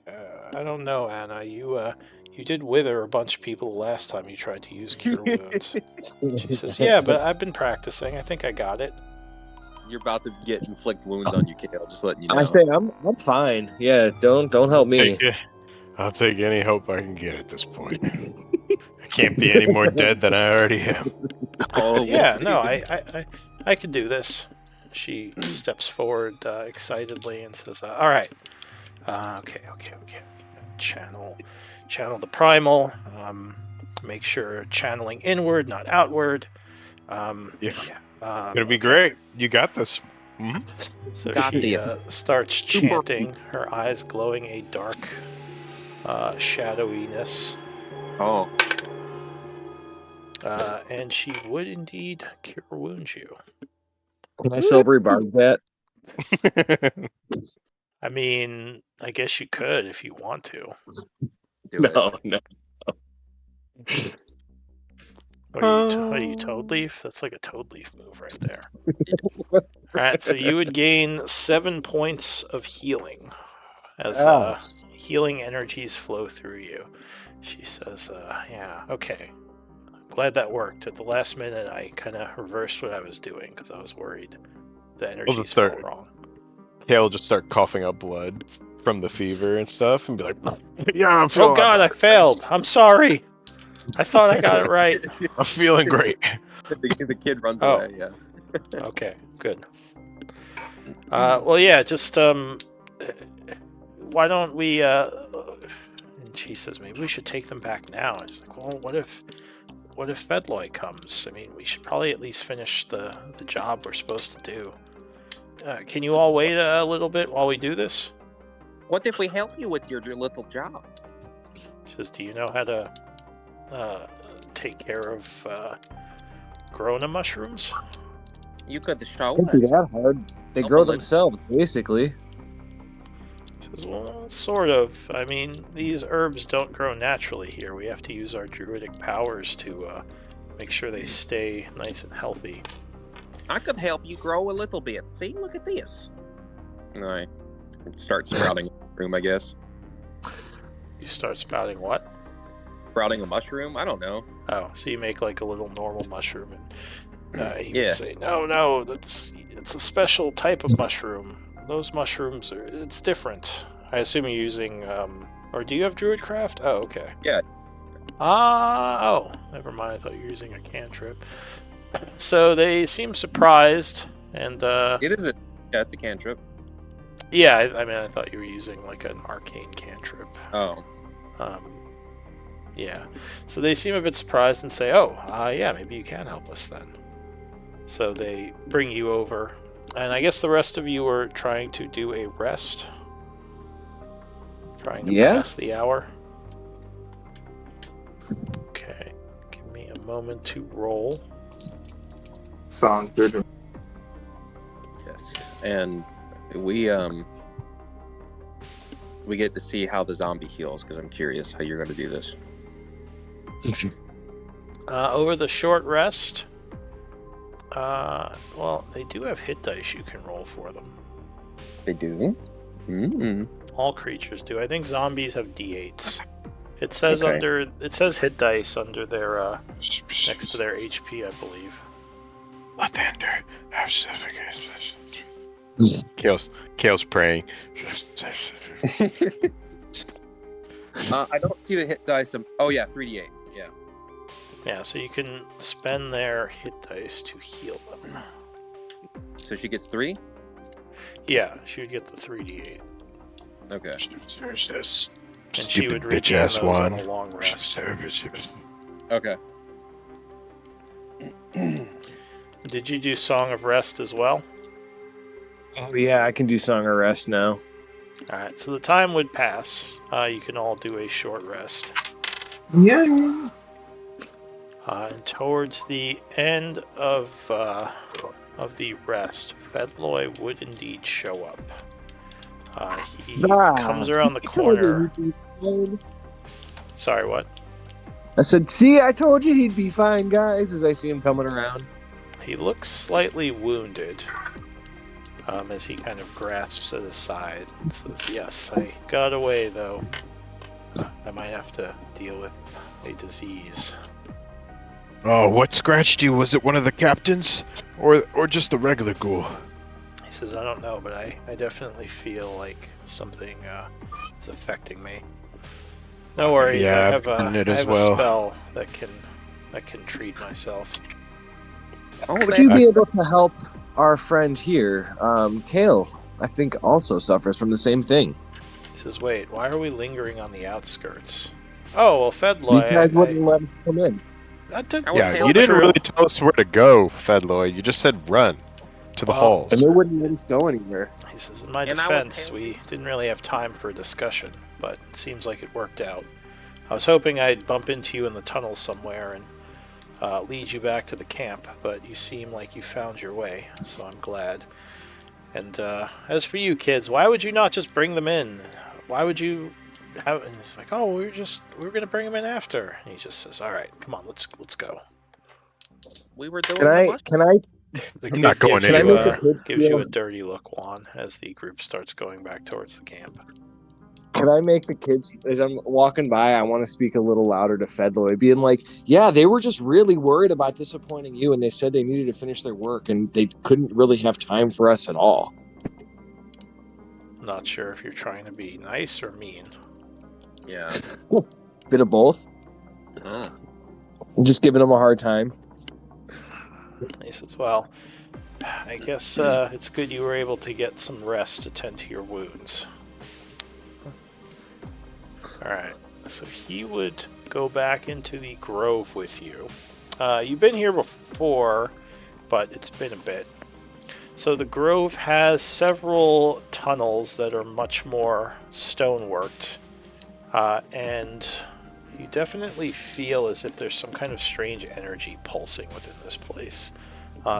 "I don't know, Anna. You did wither a bunch of people the last time you tried to use Cure Wounds." She says, "Yeah, but I've been practicing. I think I got it." You're about to inflict wounds on you, Kale. Just letting you know. I say I'm fine. Yeah, don't help me. I'll take any hope I can get at this point. I can't be any more dead than I already am. Oh Yeah, no, I can do this. She steps forward excitedly and says, "All right, okay. Channel the primal. Make sure channeling inward, not outward. It'll be great. You got this. Mm-hmm. So Got she this. starts chanting, her eyes glowing a dark shadowiness. Oh. And she would indeed cure wound you. Can I silvery barb that? I mean, I guess you could if you want to. Do it. No. What are you, Toad Leaf? That's like a Toad Leaf move right there. Alright, so you would gain 7 points of healing as healing energies flow through you. She says, yeah, okay. Glad that worked. At the last minute, I kind of reversed what I was doing because I was worried the energies felt wrong. Kale will just start coughing up blood from the fever and stuff, and be like, "Yeah, I'm Oh feeling. God, I failed. I'm sorry. I thought I got it right. I'm feeling great." The kid runs Oh. away. Yeah. Okay, good. Well, yeah, just why don't we? And she says maybe we should take them back now. And it's like, well, what if Fedloy comes? I mean, we should probably at least finish the job we're supposed to do. Can you all wait a little bit while we do this? What if we help you with your little job? She says, do you know how to take care of Corona mushrooms? You could show Can't be us. that hard. They Help grow a little. themselves, basically. She says, well, sort of. I mean, these herbs don't grow naturally here. We have to use our druidic powers to make sure they stay nice and healthy. I could help you grow a little bit. See, look at this. And I start sprouting a mushroom, I guess. You start spouting what? Sprouting a mushroom? I don't know. Oh, so you make like a little normal mushroom, and he Yeah. would say, "No, it's a special type of mushroom. Those mushrooms it's different." I assume you're using, or do you have Druidcraft? Oh, okay. Yeah. Oh, never mind. I thought you were using a cantrip. So they seem surprised, and It is it's a cantrip. yeah, I mean, I thought you were using like an arcane cantrip. Oh. Yeah. So they seem a bit surprised and say, "Oh, yeah, maybe you can help us then." So they bring you over, and I guess the rest of you are trying to do a rest, trying to pass the hour. Okay, give me a moment to roll. Sounds good. Yes. And we get to see how the zombie heals because I'm curious how you're going to do this. Over the short rest, well, they do have hit dice you can roll for them. They do? Mm-hmm. All creatures do. I think zombies have d8s. It says Okay. it says hit dice under their next to their HP, I believe. Kale's praying. I don't see the hit dice. Oh, yeah, 3d8. Yeah. Yeah, so you can spend their hit dice to heal them. So she gets 3? Yeah, she would get the 3d8. Okay. And she would bitch regain ass those one. on a long rest. Okay. Did you do Song of Rest as well? Oh yeah, I can do Song of Rest now. Alright, so the time would pass. You can all do a short rest. Yeah. And towards the end of the rest, Fedloy would indeed show up. He comes around the corner. Sorry, what? I said, see, I told you he'd be fine, guys, as I see him coming around. He looks slightly wounded as he kind of grasps at his side and says, yes, I got away, though. I might have to deal with a disease. Oh, what scratched you? Was it one of the captains? Or just the regular ghoul? He says, I don't know, but I definitely feel like something is affecting me. No worries, Yeah, I have it a as well. spell that can treat myself. Oh, Would you be able to help our friend here? Kale, I think, also suffers from the same thing. He says, wait, why are we lingering on the outskirts? Oh, well, These Fedloy, guys wouldn't let us come in. Yeah, you didn't really tell us where to go, Fedloy. You just said run to the halls. And they wouldn't let us go anywhere. He says, in my And I was defense, we didn't really have time for a discussion, but it seems like it worked out. I was hoping I'd bump into you in the tunnel somewhere and lead you back to the camp, but you seem like you found your way, so I'm glad. And as for you kids, why would you not just bring them in? Why would you have... And he's like, oh, we were going to bring them in after. And he just says, all right, come on, let's go. We were doing Can I The I'm not kid going gives anywhere. gives you a dirty look, Juan, as the group starts going back towards the camp. Can I make the kids, as I'm walking by, I want to speak a little louder to Fedloy, being like, yeah, they were just really worried about disappointing you, and they said they needed to finish their work, and they couldn't really have time for us at all. not sure if you're trying to be nice or mean. Yeah. Bit of both. Oh. I'm just giving him a hard time. He says, well, I guess it's good you were able to get some rest to tend to your wounds. Alright, so he would go back into the grove with you. You've been here before, but it's been a bit. So the grove has several tunnels that are much more stoneworked, and you definitely feel as if there's some kind of strange energy pulsing within this place.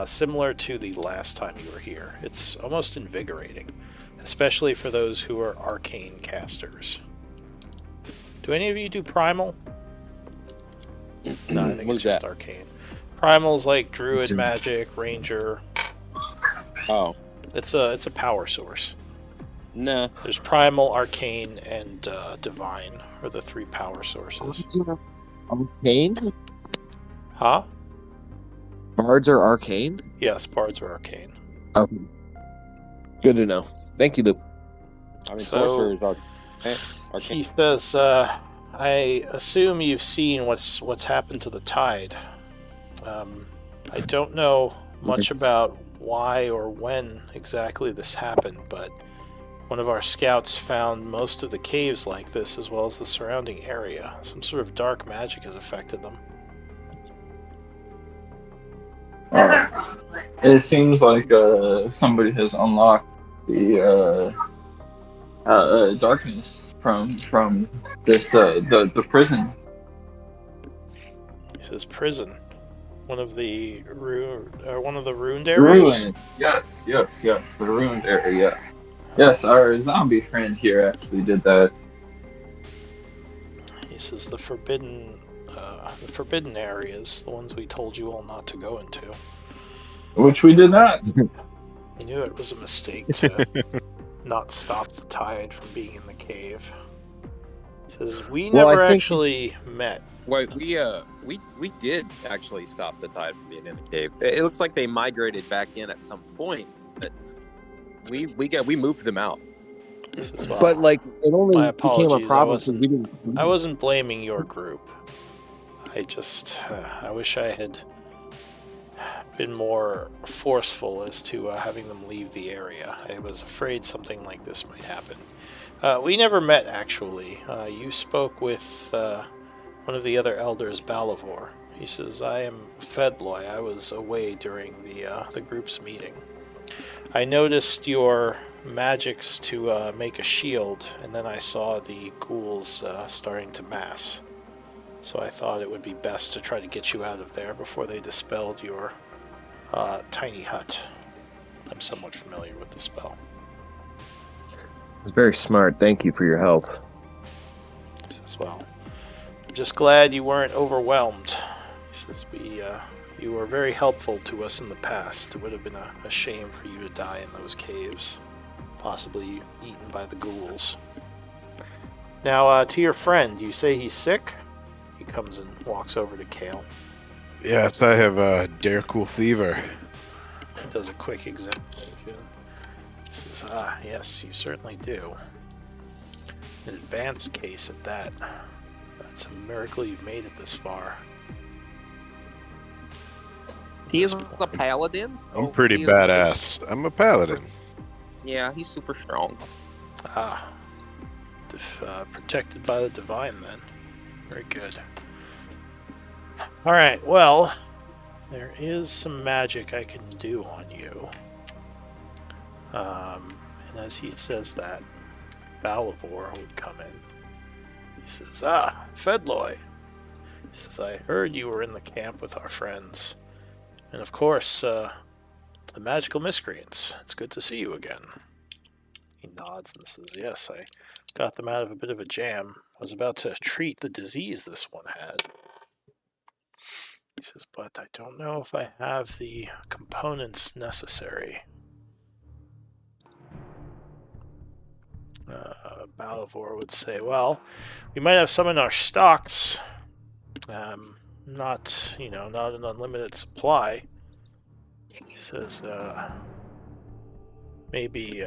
Similar to the last time you were here. It's almost invigorating, especially for those who are arcane casters. Do any of you do Primal? No, I think What it's is just that? Arcane. Primal's like Druid Magic, Ranger. Oh. It's a power source. Nah. There's Primal, Arcane, and Divine are the 3 power sources. Arcane? Huh? Bards are arcane? Yes, Bards are Arcane. Okay. Good to know. Thank you, Luke. I mean, So- sorcerers are arcane. He says, I assume you've seen what's happened to the tide. I don't know much about why or when exactly this happened, but one of our scouts found most of the caves like this, as well as the surrounding area. Some sort of dark magic has affected them. It seems like somebody has unlocked the darkness from this the prison. He says, prison. One of the ruined areas? Ruined. Yes, the ruined area. Yes, our zombie friend here actually did that. He says the forbidden areas, the ones we told you all not to go into. Which we did not. I knew it was a mistake to not stop the tide from being in the cave. He says we Well, I never think- actually met. Wait, we did actually stop the tide from being in the cave. It looks like they migrated back in at some point, but we moved them out. He says, well, But like, it only my became a apologies, problem because we didn't. I wasn't blaming your group. I just I wish I had been more forceful as to having them leave the area. I was afraid something like this might happen. We never met, actually. You spoke with one of the other elders, Balavor. He says, I am Fedloy. I was away during the group's meeting. I noticed your magics to make a shield, and then I saw the ghouls starting to mass. So I thought it would be best to try to get you out of there before they dispelled your tiny hut. I'm somewhat familiar with the spell. It was very smart. Thank you for your help. He says, well, I'm just glad you weren't overwhelmed. He says, you were very helpful to us in the past. It would have been a shame for you to die in those caves, possibly eaten by the ghouls. Now, to your friend, you say he's sick? He comes and walks over to Kale. Yes, I have a Darecool fever. He does a quick examination. He says, yes, you certainly do. An advanced case at that. That's a miracle you've made it this far. He is a paladin. I'm so pretty he is- badass. I'm a paladin. Yeah, he's super strong. Protected by the divine, then. Very good. Alright, well, there is some magic I can do on you. And as he says that, Balavor would come in. He says, Fedloy. He says, I heard you were in the camp with our friends. And of course, the magical miscreants. It's good to see you again. He nods and says, yes, I got them out of a bit of a jam. I was about to treat the disease this one had. He says, but I don't know if I have the components necessary. Balavor would say, well, we might have some in our stocks. Not an unlimited supply. He says, maybe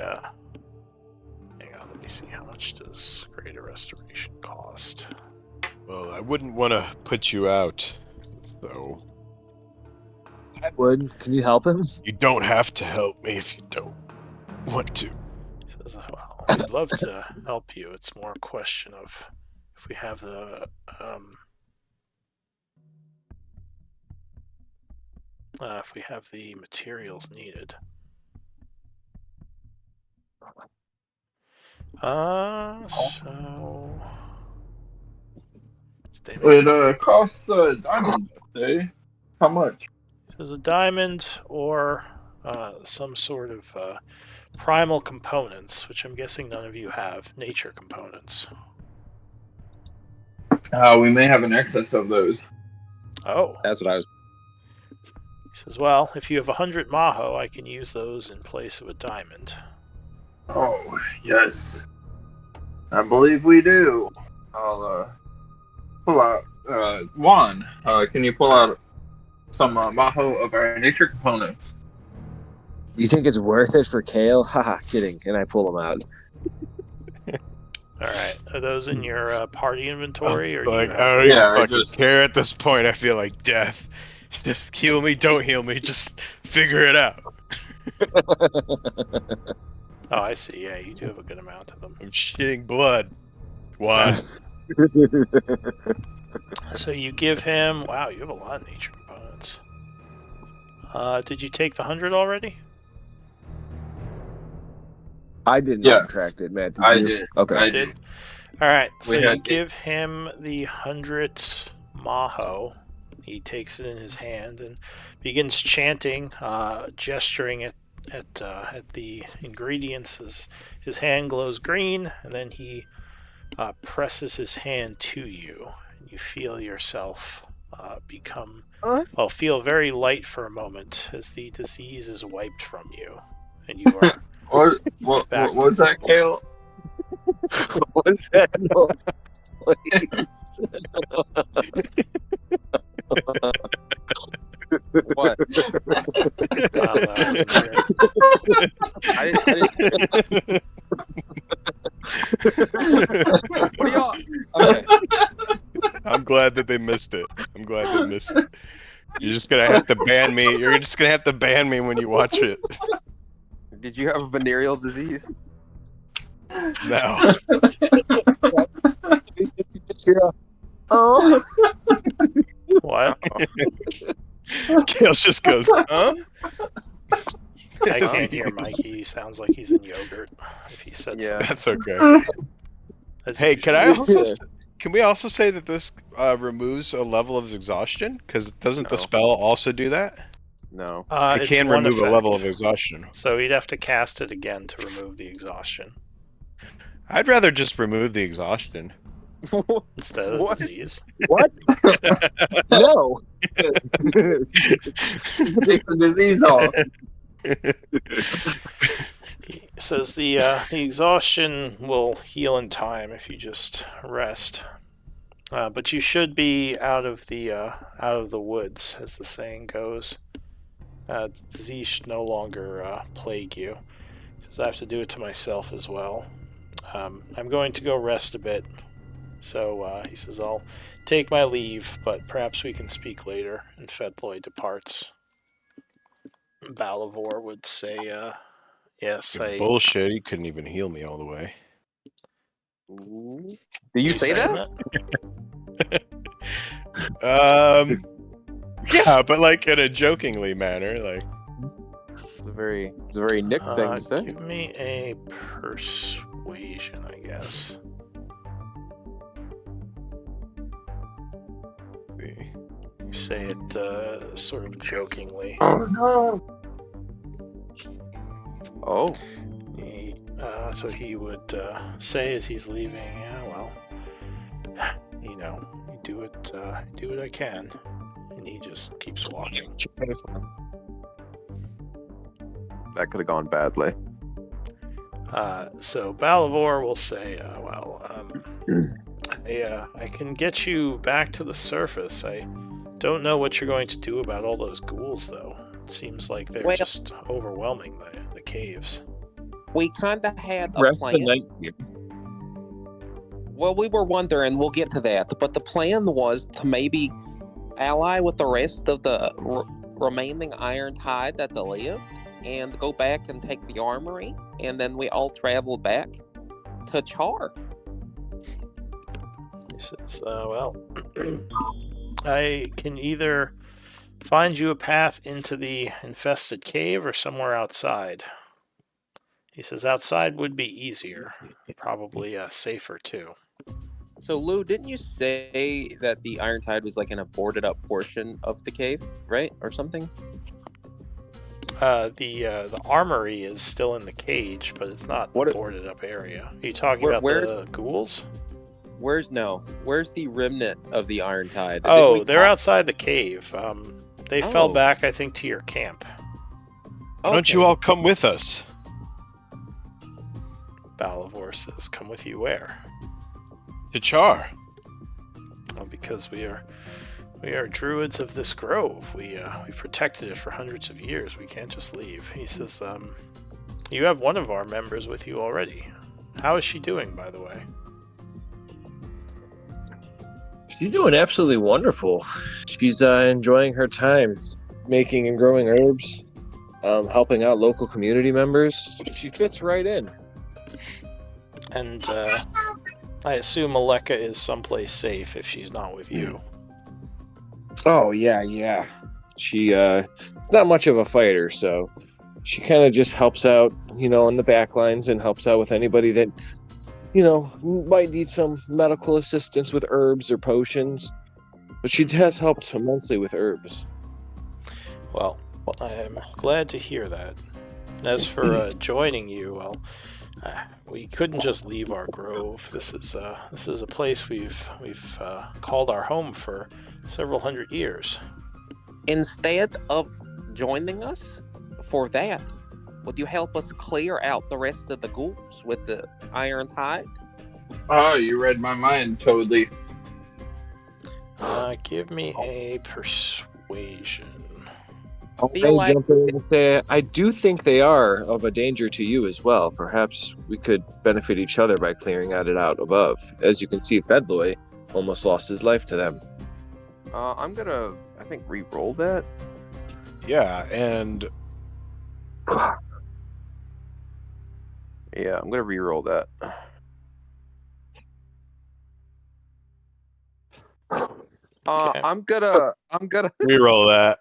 me see, how much does Greater Restoration cost? Well, I wouldn't want to put you out, so I would. Can you help him? you don't have to help me if you don't want to. He says, well, we'd love to help you. It's more a question of if we have the materials needed. So It costs a diamond, eh? How much? Says a diamond or some sort of primal components, which I'm guessing none of you have. Nature components. We may have an excess of those. Oh. That's what I was. He says, well, if you have 100 Maho, I can use those in place of a diamond. Oh, yes. I believe we do. I'll pull out. Juan, can you pull out some Maho of our nature components? You think it's worth it for Kale? Haha, kidding. And I pull them out. All right. Are those in your party inventory? Or Like, you I have... don't even Yeah, I fucking just- care at this point. I feel like death. Heal me, don't heal me. Just figure it out. Oh, I see. Yeah, you do have a good amount of them. I'm shitting blood. Why? So you give him... Wow, you have a lot of nature components. Did you take the 100 already? I didn't Yes. subtract it, Matt. Did I you? did. Okay. I did. did. All right. So We you had- give him the 100 Maho. He takes it in his hand and begins chanting, gesturing at the ingredients as his hand glows green, and then he presses his hand to you. And you feel yourself feel very light for a moment as the disease is wiped from you, and you are What Back was to that, Kale? What's that noise? What? I don't know. I didn't hear it. What are y'all? Okay. I'm glad that they missed it. I'm glad they missed it. You're just gonna have to ban me. You're just gonna have to ban me when you watch it. Did you have a venereal disease? No. You just hear a, oh. What? Kale just goes, huh? I can't hear Mikey. He sounds like he's in yogurt. If he said Yeah. something. That's okay. As Hey, usual. can we also say that this removes a level of exhaustion? Because doesn't the No. spell also do that? No. It It's can one remove a level of effect. exhaustion. So you'd have to cast it again to remove the exhaustion I'd rather just remove the exhaustion. instead of the What? disease. What? No. Take the disease off. He says the exhaustion will heal in time if you just rest. But you should be out of the woods, as the saying goes. The disease should no longer plague you. He says I have to do it to myself as well. I'm going to go rest a bit. So he says I'll take my leave, but perhaps we can speak later. And Fedloy departs. Balavor would say, yes, Bullshit, he couldn't even heal me all the way. Do you say saying that? Yeah, but like in a jokingly manner, like. It's a very Nick thing to say. Give me a persuasion, I guess. You say it sort of jokingly. Oh no! Oh. So he would say as he's leaving, yeah, well, you know, do what I can. And he just keeps walking. That could have gone badly. So Balavor will say, I can get you back to the surface. I don't know what you're going to do about all those ghouls, though. It seems like they're just overwhelming the caves. We kind of had a Rest the plan. night here. Well, we were wondering, we'll get to that, but the plan was to maybe ally with the rest of the remaining Iron Tide that lived and go back and take the armory, and then we all travel back to Chaur. He says, well, I can either find you a path into the infested cave or somewhere outside. He says outside would be easier, probably safer too. So, Lou, didn't you say that the Iron Tide was like an boarded up portion of the cave, right? Or something? The armory is still in the cage, but it's not a boarded up area. Are you talking about the ghouls? Where's the remnant of the Iron Tide? Oh, they're outside the cave. They fell back, I think, to your camp. Why don't you all come with us? Balivor says, come with you where? To Chaur. Well, because we are druids of this grove. We protected it for hundreds of years. We can't just leave. He says, you have one of our members with you already. How is she doing, by the way? She's doing absolutely wonderful. She's enjoying her time making and growing herbs, helping out local community members. She fits right in. And I assume Aleka is someplace safe if she's not with you. Oh, yeah. She not much of a fighter, so she kind of just helps out, in the back lines and helps out with anybody that, might need some medical assistance with herbs or potions. But she has helped immensely with herbs. Well, I'm glad to hear that. As for joining you, well, we couldn't just leave our grove. This is a place we've called our home for several hundred years. Instead of joining us for that, would you help us clear out the rest of the ghouls with the Iron Tide? Oh, you read my mind, totally. Give me a persuasion. I do think they are of a danger to you as well. Perhaps we could benefit each other by clearing it out above. As you can see, Fedloy almost lost his life to them. I'm gonna, I think, re-roll that. Yeah, and yeah, I'm gonna re-roll that. Okay. I'm gonna re-roll that.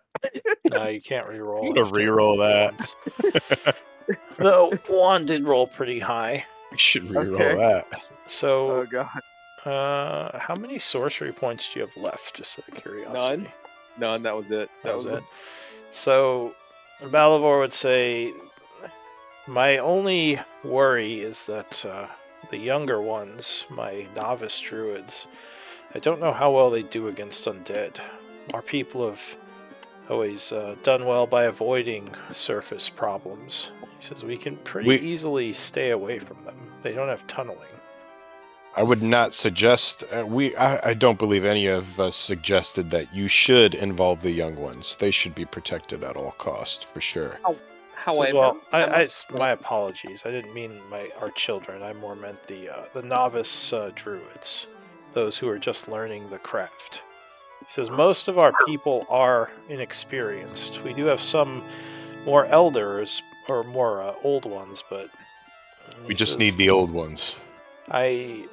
No, you can't re-roll. I'm gonna re-roll that. Though Juan did roll pretty high. We should re-roll that. So, oh god, how many sorcery points do you have left? Just out of curiosity. None. That was it. That was it. So, Balivor would say, my only worry is that the younger ones, my novice druids, I don't know how well they do against undead. Our people have always done well by avoiding surface problems. He says we can pretty easily stay away from them. They don't have tunneling. I would not suggest. I don't believe any of us suggested that you should involve the young ones. They should be protected at all costs, for sure. However, well, my apologies. I didn't mean our children. I more meant the novice druids, those who are just learning the craft. He says most of our people are inexperienced. We do have some more elders or more old ones, but we just need the old ones. I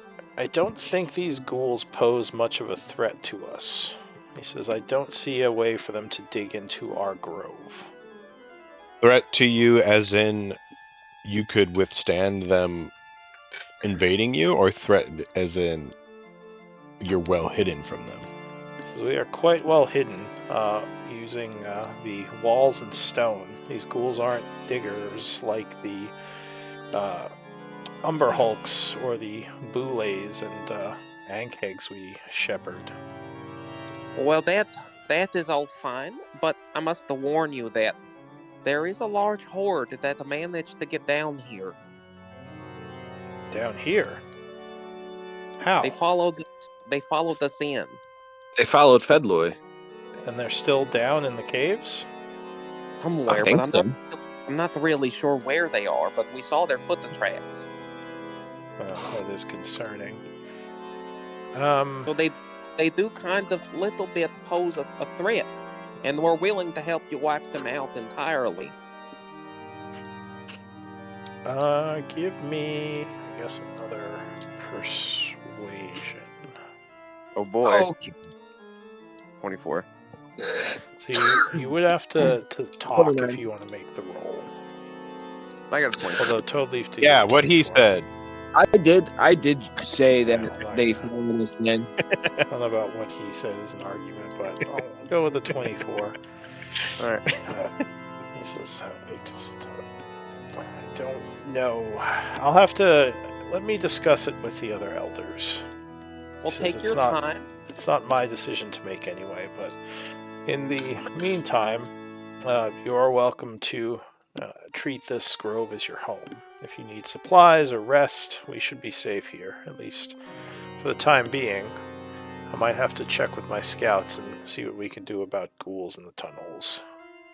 don't think these ghouls pose much of a threat to us. He says I don't see a way for them to dig into our grove. Threat to you as in you could withstand them invading you, or threat as in you're well hidden from them? We are quite well hidden, using the walls and stone. These ghouls aren't diggers like the Umber Hulks or the Boulays and Ankhegs we shepherd. Well, that is all fine, but I must warn you that there is a large horde that managed to get down here. Down here? How? They followed us in. They followed Fedloy. And they're still down in the caves? Somewhere, but I'm not really sure where they are, but we saw their foot tracks. Well, that is concerning. So they do kind of little bit pose a threat, and we're willing to help you wipe them out entirely. Give me, I guess, another persuasion. Oh boy, Okay. 24. So you would have to talk 29. if you want to make the roll. I got a 24. Although Toad Leaf did Yeah, get what he 24. said. I did say that I'm not they gonna- found us then. I don't know about what he said as an argument, but I'll go with the 24. All right. He says, I don't know. I'll have to, let me discuss it with the other elders. Well, Says take your time. It's not my decision to make anyway, but in the meantime, you are welcome to treat this grove as your home. If you need supplies or rest, we should be safe here, at least for the time being. I might have to check with my scouts and see what we can do about ghouls in the tunnels.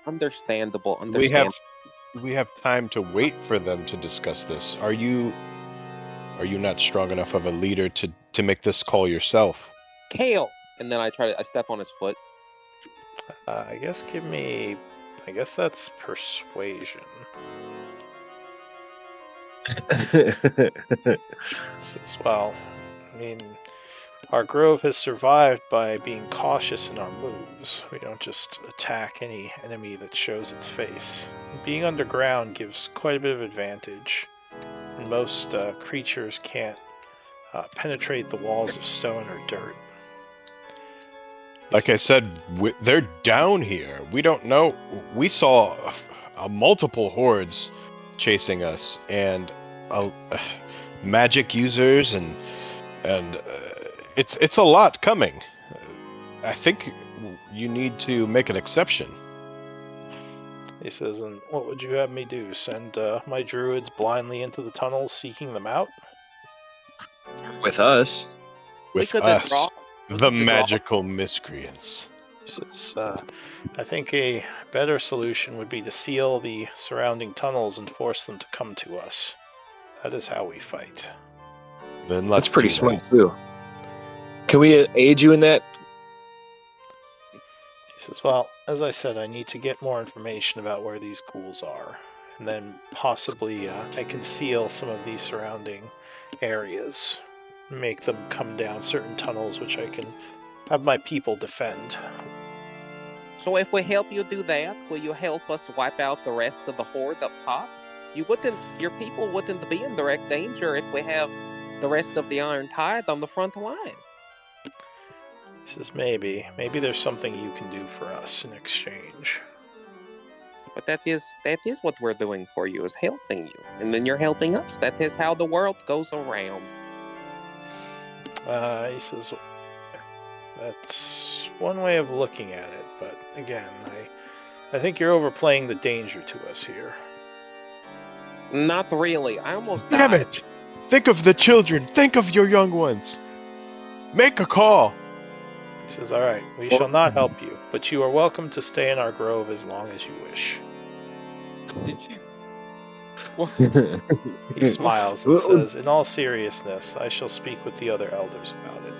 Understandable. We have time to wait for them to discuss this. Are you not strong enough of a leader to make this call yourself? Kale, and then I step on his foot. I guess I guess that's persuasion. Says, well, I mean, our grove has survived by being cautious in our moves. We don't just attack any enemy that shows its face. Being underground gives quite a bit of advantage. Most creatures can't penetrate the walls of stone or dirt. Like I said, they're down here. We don't know. We saw multiple hordes chasing us, and magic users, and it's a lot coming. I think you need to make an exception. He says, and what would you have me do? Send my druids blindly into the tunnels seeking them out? With us. With could us, draw- we the could draw- magical miscreants. He says, I think a better solution would be to seal the surrounding tunnels and force them to come to us. That is how we fight. Then let's That's pretty do smart that. too. Can we aid you in that? He says, well, as I said, I need to get more information about where these ghouls are. And then possibly I can seal some of these surrounding areas. Make them come down certain tunnels, which I can have my people defend. So if we help you do that, will you help us wipe out the rest of the horde up top? Your people wouldn't be in direct danger if we have the rest of the Iron Tide on the front line. He says, maybe there's something you can do for us in exchange. But that is what we're doing for you, is helping you. And then you're helping us. That is how the world goes around. He says, that's one way of looking at it, but again, I think you're overplaying the danger to us here. Not really. I almost Damn died. it! Think of the children. Think of your young ones. Make a call. He says, all right, we shall not help you, but you are welcome to stay in our grove as long as you wish. Did you? He smiles and says, in all seriousness, I shall speak with the other elders about it.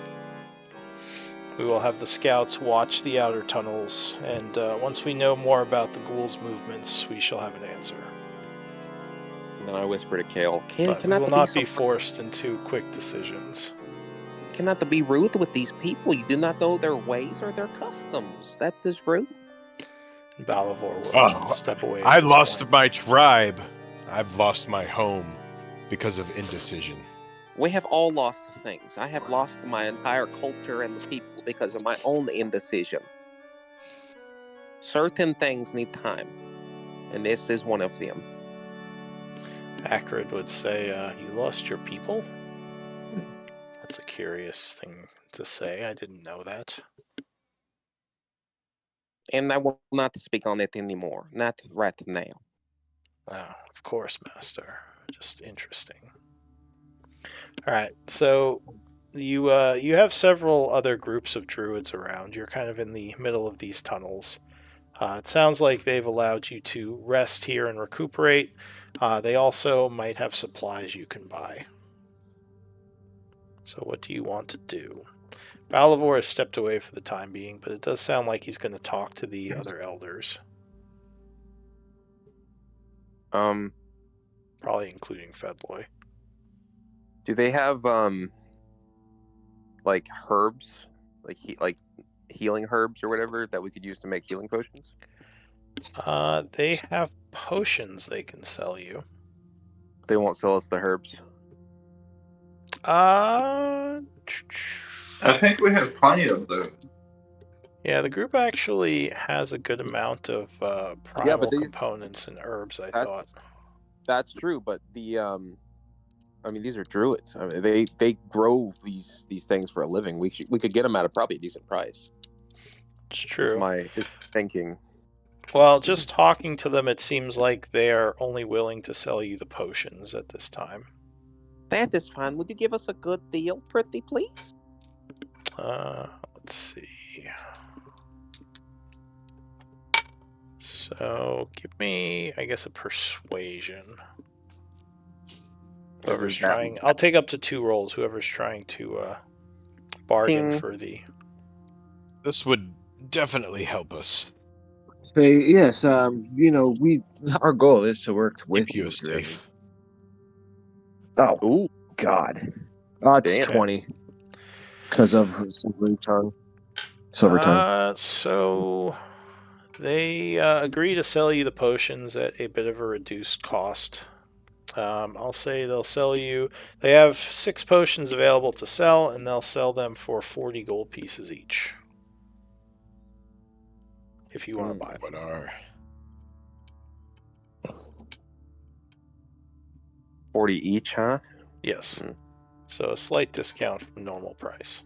We will have the scouts watch the outer tunnels, and once we know more about the ghouls' movements, we shall have an answer. And then I whisper to Kale, Kale, But we will not be forced into quick decisions. Cannot be rude with these people. You do not know their ways or their customs. That is rude. Balavor will step away. I lost my tribe. I've lost my home because of indecision. We have all lost things. I have lost my entire culture and the people because of my own indecision. Certain things need time, and this is one of them. Acrid would say, you lost your people? That's a curious thing to say. I didn't know that. And I will not speak on it anymore. Not right now. Oh, of course, Master. Just interesting. All right, so you have several other groups of druids around. You're kind of in the middle of these tunnels. It sounds like they've allowed you to rest here and recuperate. They also might have supplies you can buy. So what do you want to do? Balivor has stepped away for the time being, but it does sound like he's going to talk to the other elders. Probably including Fedloy. Do they have like herbs, like healing herbs or whatever that we could use to make healing potions? They have potions they can sell you. They won't sell us the herbs. Uh, I think we have plenty of those. yeah, the group actually has a good amount of primal components and herbs, I thought. That's true, but the I mean, these are druids. I mean, they grow these things for a living. We could get them at a probably decent price. It's true. Is thinking. Well, just talking to them, it seems like they are only willing to sell you the potions at this time. That is fine. Would you give us a good deal, pretty please? Let's see. So, give me, I guess, a persuasion. Whoever's trying, I'll take up to 2 rolls. Whoever's trying to bargain for the. This would definitely help us. Say yes. Our goal is to work with Keep you you. safe. Oh, ooh, God. It's 20 because of Silver Tongue. So they agree to sell you the potions at a bit of a reduced cost. I'll say they'll sell you. They have 6 potions available to sell, and they'll sell them for 40 gold pieces each. If you want to buy them. What are 40 each, huh? Yes. So a slight discount from normal price.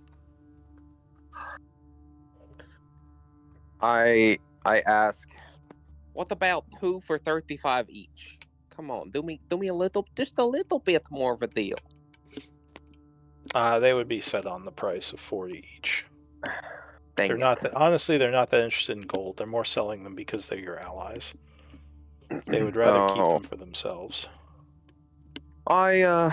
I ask, what about 2 for 35 each? Come on, do me just a little bit more of a deal. They would be set on the price of 40 each. They're not that interested in gold. They're more selling them because they're your allies. They would rather keep them for themselves. I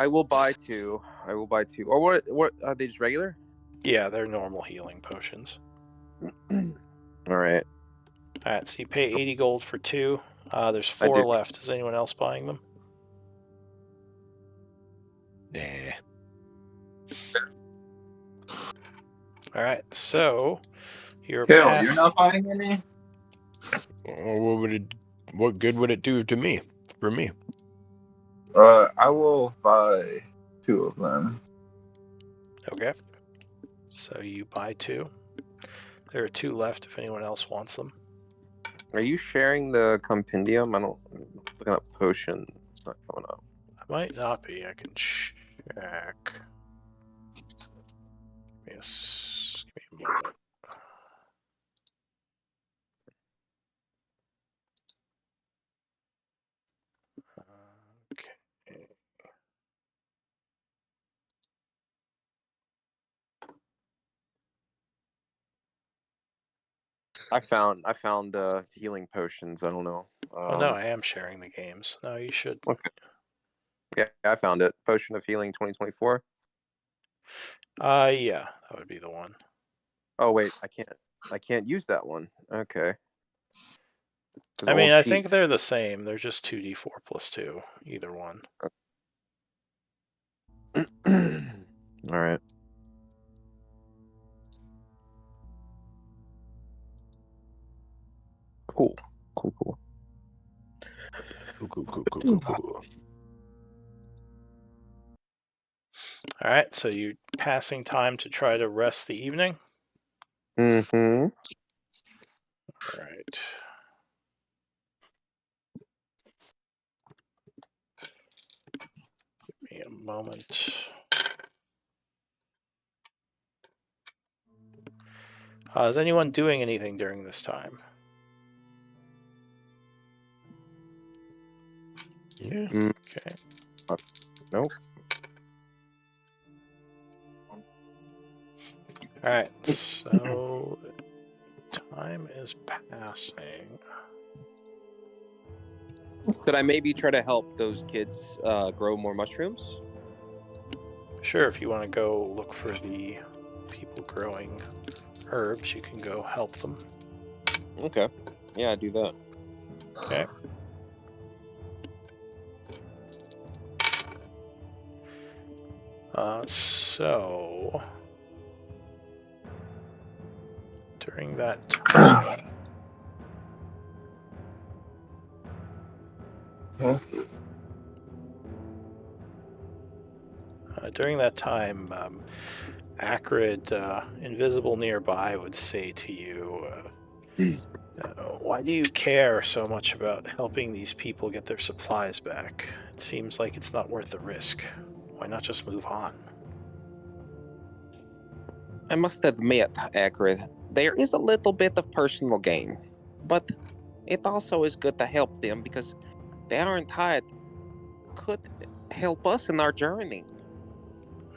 will buy 2. Or what are they, just regular? Yeah, they're normal healing potions. All right. Alright, so you pay 80 gold for 2. There's 4 left. Is anyone else buying them? Nah. Alright, so you're Kale, you're not buying any? What good would it do to me? For me? I will buy 2 of them. Okay. So you buy 2. There are 2 left if anyone else wants them. Are you sharing the compendium? Looking up potion. It's not coming up. I might not be. I can check. Yes. Give me a moment. Okay. I found healing potions. I don't know. Oh no, I am sharing the games. No, you should. Okay. Yeah, I found it. Potion of Healing 2024. Yeah, that would be the one. Oh wait, I can't use that one. Okay. I mean, I think they're the same. They're just 2d4 plus 2, either one. All right. Cool. Cool. All right, so you're passing time to try to rest the evening? Mm-hmm. All right. Give me a moment. Is anyone doing anything during this time? Yeah. Okay. Nope. All right, so time is passing. Could I maybe try to help those kids grow more mushrooms? Sure, if you want to go look for the people growing herbs, you can go help them. Okay. Yeah, I do that. Okay. So during that time, That's good. Acrid, invisible nearby, would say to you, why do you care so much about helping these people get their supplies back? It seems like it's not worth the risk. Why not just move on? I must admit, Acrid, there is a little bit of personal gain, but it also is good to help them because the Iron Tide could help us in our journey.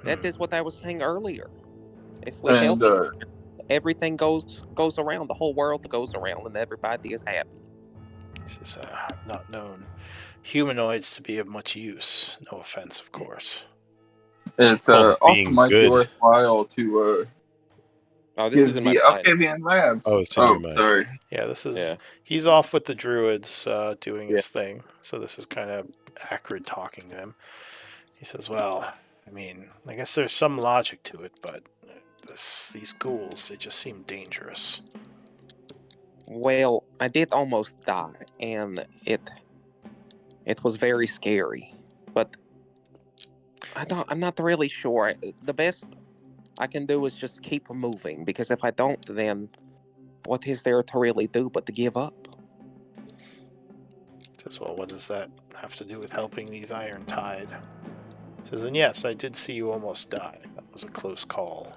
That is what I was saying earlier. If we And help each other, everything goes around, the whole world goes around, and everybody is happy. He says, I've not known humanoids to be of much use. No offense, of course. it Called also being might be good. worthwhile to Oh, this is give in my the mind. Octavian Labs. Oh, it's in your Oh, mind. sorry. Yeah, this is... Yeah. He's off with the druids doing Yeah. his thing. So this is kind of Acrid talking to him. He says, well, I mean, I guess there's some logic to it, but these ghouls, they just seem dangerous. Well, I did almost die, and it was very scary. But I'm not really sure. The best I can do is just keep moving, because if I don't, then what is there to really do but to give up? He says, well, what does that have to do with helping these Iron Tide? He says, and yes, I did see you almost die. That was a close call.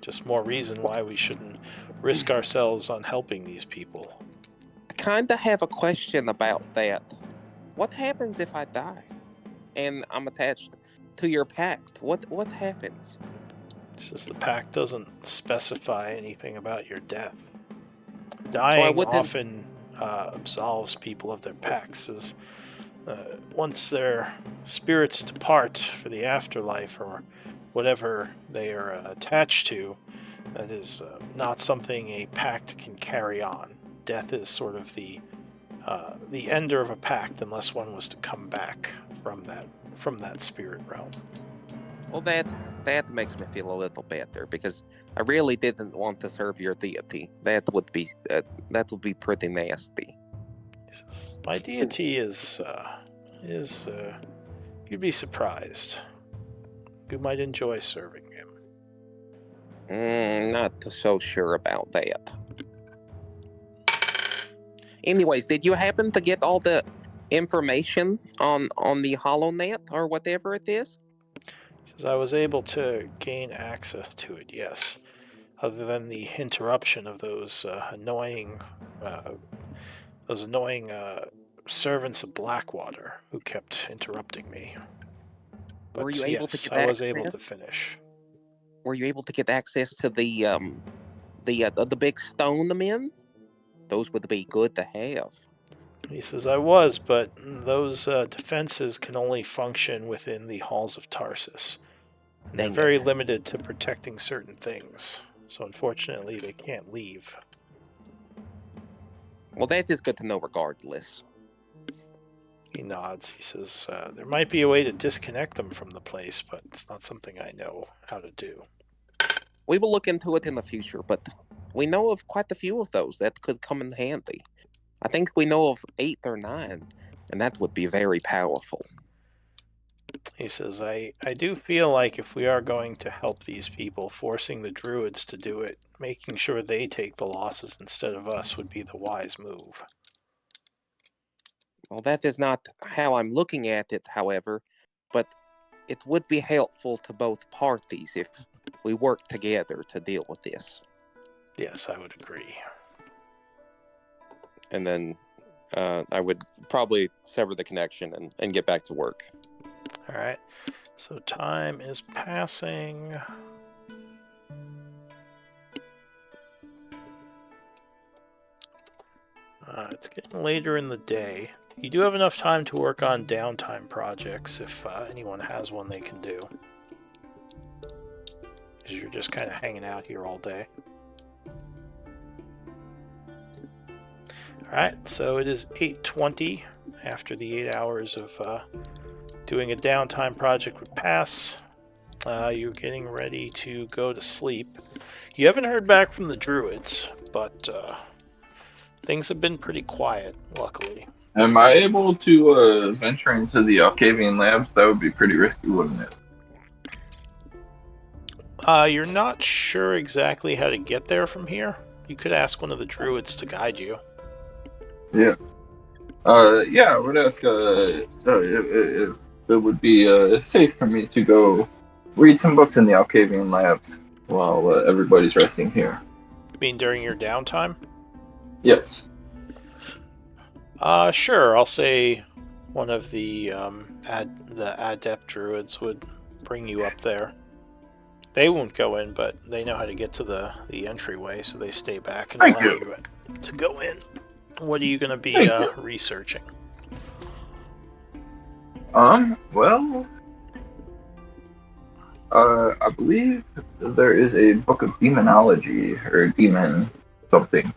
Just more reason why we shouldn't risk ourselves on helping these people. I kinda have a question about that. What happens if I die and I'm attached to your pact? What happens? He says the pact doesn't specify anything about your death. So I Dying wouldn't. often absolves people of their pacts, as once their spirits depart for the afterlife or whatever they are attached to, that is not something a pact can carry on. Death is sort of the ender of a pact, unless one was to come back from that spirit realm. Well, that makes me feel a little better, because I really didn't want to serve your deity. That would be pretty nasty. He says, my deity is you'd be surprised. You might enjoy serving him. Not so sure about that. Anyways, did you happen to get all the information on the HoloNet or whatever it is? He says, I was able to gain access to it, yes. Other than the interruption of those annoying servants of Blackwater who kept interrupting me. But Were you able to yes, get I was access? able to finish. Were you able to get access to the big stone men? Those would be good to have. He says, I was, but those defenses can only function within the halls of Tarsus. And they're Dang very it. limited to protecting certain things. So unfortunately, they can't leave. Well, that is good to know regardless. He nods. He says, there might be a way to disconnect them from the place, but it's not something I know how to do. We will look into it in the future, but we know of quite a few of those that could come in handy. I think we know of 8 or 9, and that would be very powerful. He says, I do feel like if we are going to help these people, forcing the druids to do it, making sure they take the losses instead of us would be the wise move. Well, that is not how I'm looking at it, however, but it would be helpful to both parties if we work together to deal with this. Yes, I would agree. And then I would probably sever the connection and get back to work. All right. So time is passing. It's getting later in the day. You do have enough time to work on downtime projects if anyone has one they can do. because you're just kind of hanging out here all day. Alright, so it is 8:20 after the 8 hours of doing a downtime project would pass. You're getting ready to go to sleep. You haven't heard back from the druids, but things have been pretty quiet, luckily. Am I able to venture into the Alcavian labs? That would be pretty risky, wouldn't it? You're not sure exactly how to get there from here. You could ask one of the druids to guide you. Yeah. Yeah, I would ask if it would be safe for me to go read some books in the Alcavian labs while everybody's resting here. You mean during your downtime? Yes. Sure. I'll say one of the adept druids would bring you up there. They won't go in, but they know how to get to the entryway, so they stay back and Thank allow you. you to go in. What are you going to be Thank you. researching? Well, I believe there is a book of demonology or demon something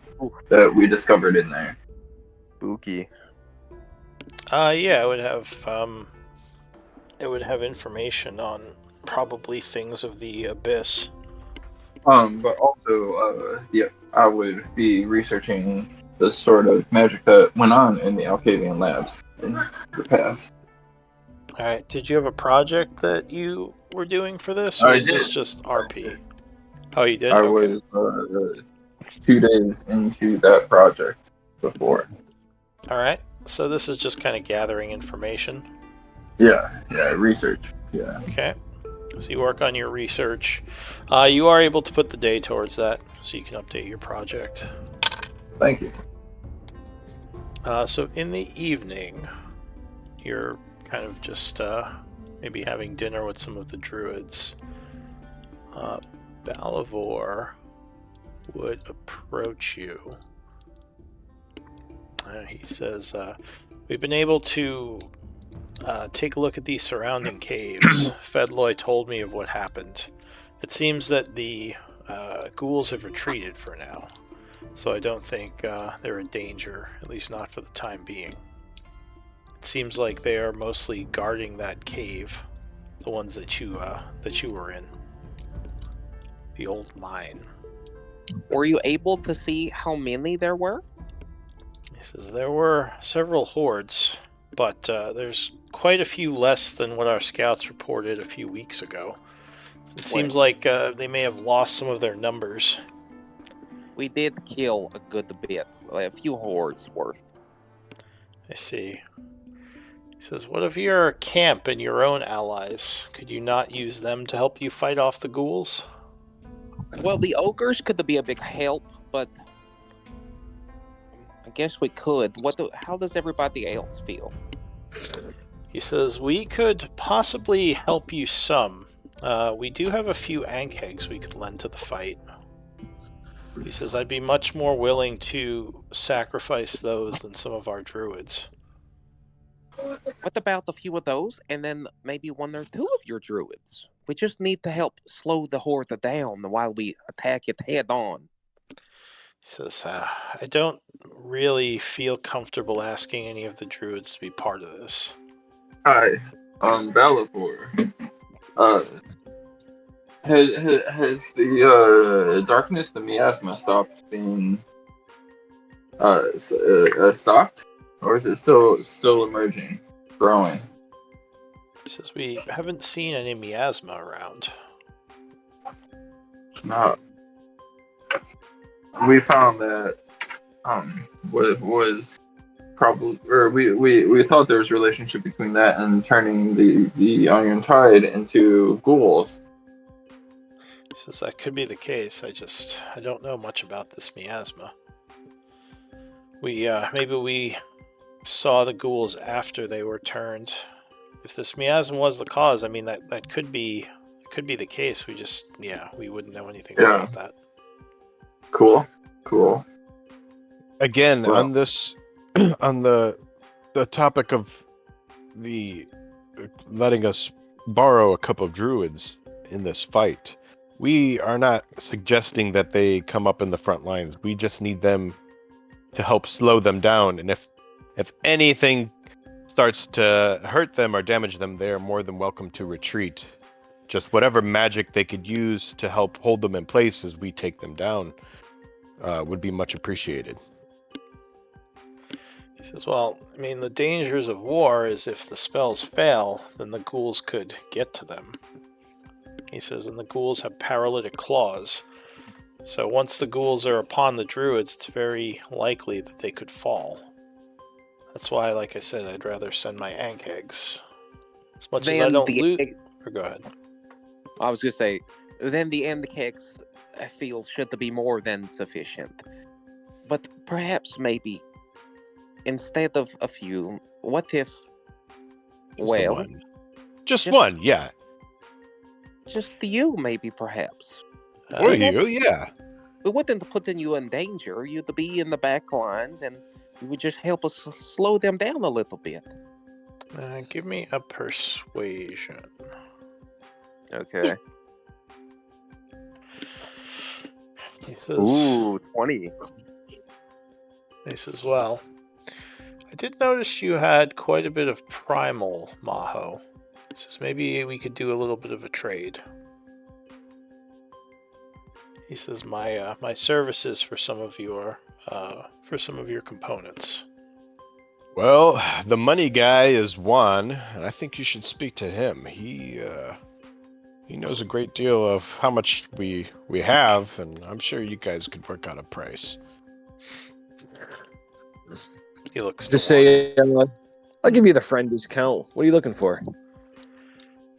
that we discovered in there. Spooky. Yeah, it would have information on probably things of the abyss. But also, yeah, I would be researching the sort of magic that went on in the Alcavian labs in the past. All right. Did you have a project that you were doing for this, or I is this did. just RP? Oh, you did. I Okay. was 2 days into that project before. All right. So this is just kind of gathering information. Yeah, research. Yeah. Okay. So you work on your research. You are able to put the day towards that, so you can update your project. Thank you. So in the evening, you're kind of just maybe having dinner with some of the druids. Balivor would approach you. He says, we've been able to take a look at these surrounding caves. Fedloy told me of what happened. It seems that the ghouls have retreated for now, so I don't think they're in danger, at least not for the time being. It seems like they are mostly guarding that cave, the ones that you were in, the old mine. Were you able to see how many there were? He says there were several hordes, but there's quite a few less than what our scouts reported a few weeks ago. It seems like they may have lost some of their numbers. We did kill a good bit, like a few hordes worth. I see. He says, what of your camp and your own allies? Could you not use them to help you fight off the ghouls? Well, the ogres could be a big help, but I guess we could. How does everybody else feel? He says, we could possibly help you some. We do have a few ankegs we could lend to the fight. He says, I'd be much more willing to sacrifice those than some of our druids. What about a few of those, and then maybe one or two of your druids? We just need to help slow the horde down while we attack it head on. He says, I don't really feel comfortable asking any of the druids to be part of this. Hi, Balivor. Has the darkness, the miasma, stopped being stopped, or is it still emerging, growing? He says, we haven't seen any miasma around. No. We found that what was probably, or we thought there was a relationship between that and turning the Iron Tide into ghouls. He says that could be the case. I don't know much about this miasma. Maybe we saw the ghouls after they were turned. If this miasma was the cause, I mean that could be the case. We wouldn't know anything about that. Cool. Again, Well, on this, on the topic of the letting us borrow a couple of druids in this fight, We are not suggesting that they come up in the front lines. We just need them to help slow them down. And if anything starts to hurt them or damage them, they are more than welcome to retreat. Just whatever magic they could use to help hold them in place as we take them down would be much appreciated. He says, well, I mean, the dangers of war is if the spells fail, then the ghouls could get to them. He says, and the ghouls have paralytic claws. So once the ghouls are upon the druids, it's very likely that they could fall. That's why, like I said, I'd rather send my Ankhegs. As much as I don't loot... Or go ahead. I was just say, then the Ankhegs I feel should be more than sufficient. But perhaps maybe, instead of a few, what if... Just one. Just one, yeah. Just you, maybe, perhaps. Or you, yeah. We wouldn't put you in danger. You'd be in the back lines, and you would just help us slow them down a little bit. Give me a persuasion. Okay. He says... Ooh, 20. He says, well, I did notice you had quite a bit of primal Maho. He says, maybe we could do a little bit of a trade. He says, my services for some of your components. Well, the money guy is one, and I think you should speak to him. He knows a great deal of how much we have, and I'm sure you guys could work out a price. He looks. Just say, I'll give you the friend discount. What are you looking for?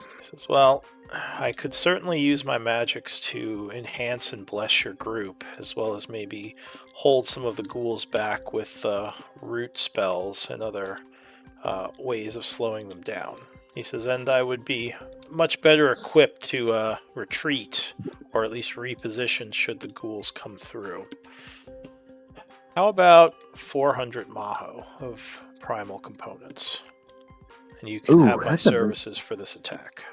He says, well, I could certainly use my magics to enhance and bless your group, as well as maybe hold some of the ghouls back with root spells and other ways of slowing them down. He says, and I would be much better equipped to retreat, or at least reposition should the ghouls come through. How about 400 Maho of primal components? And you can have my services for this attack.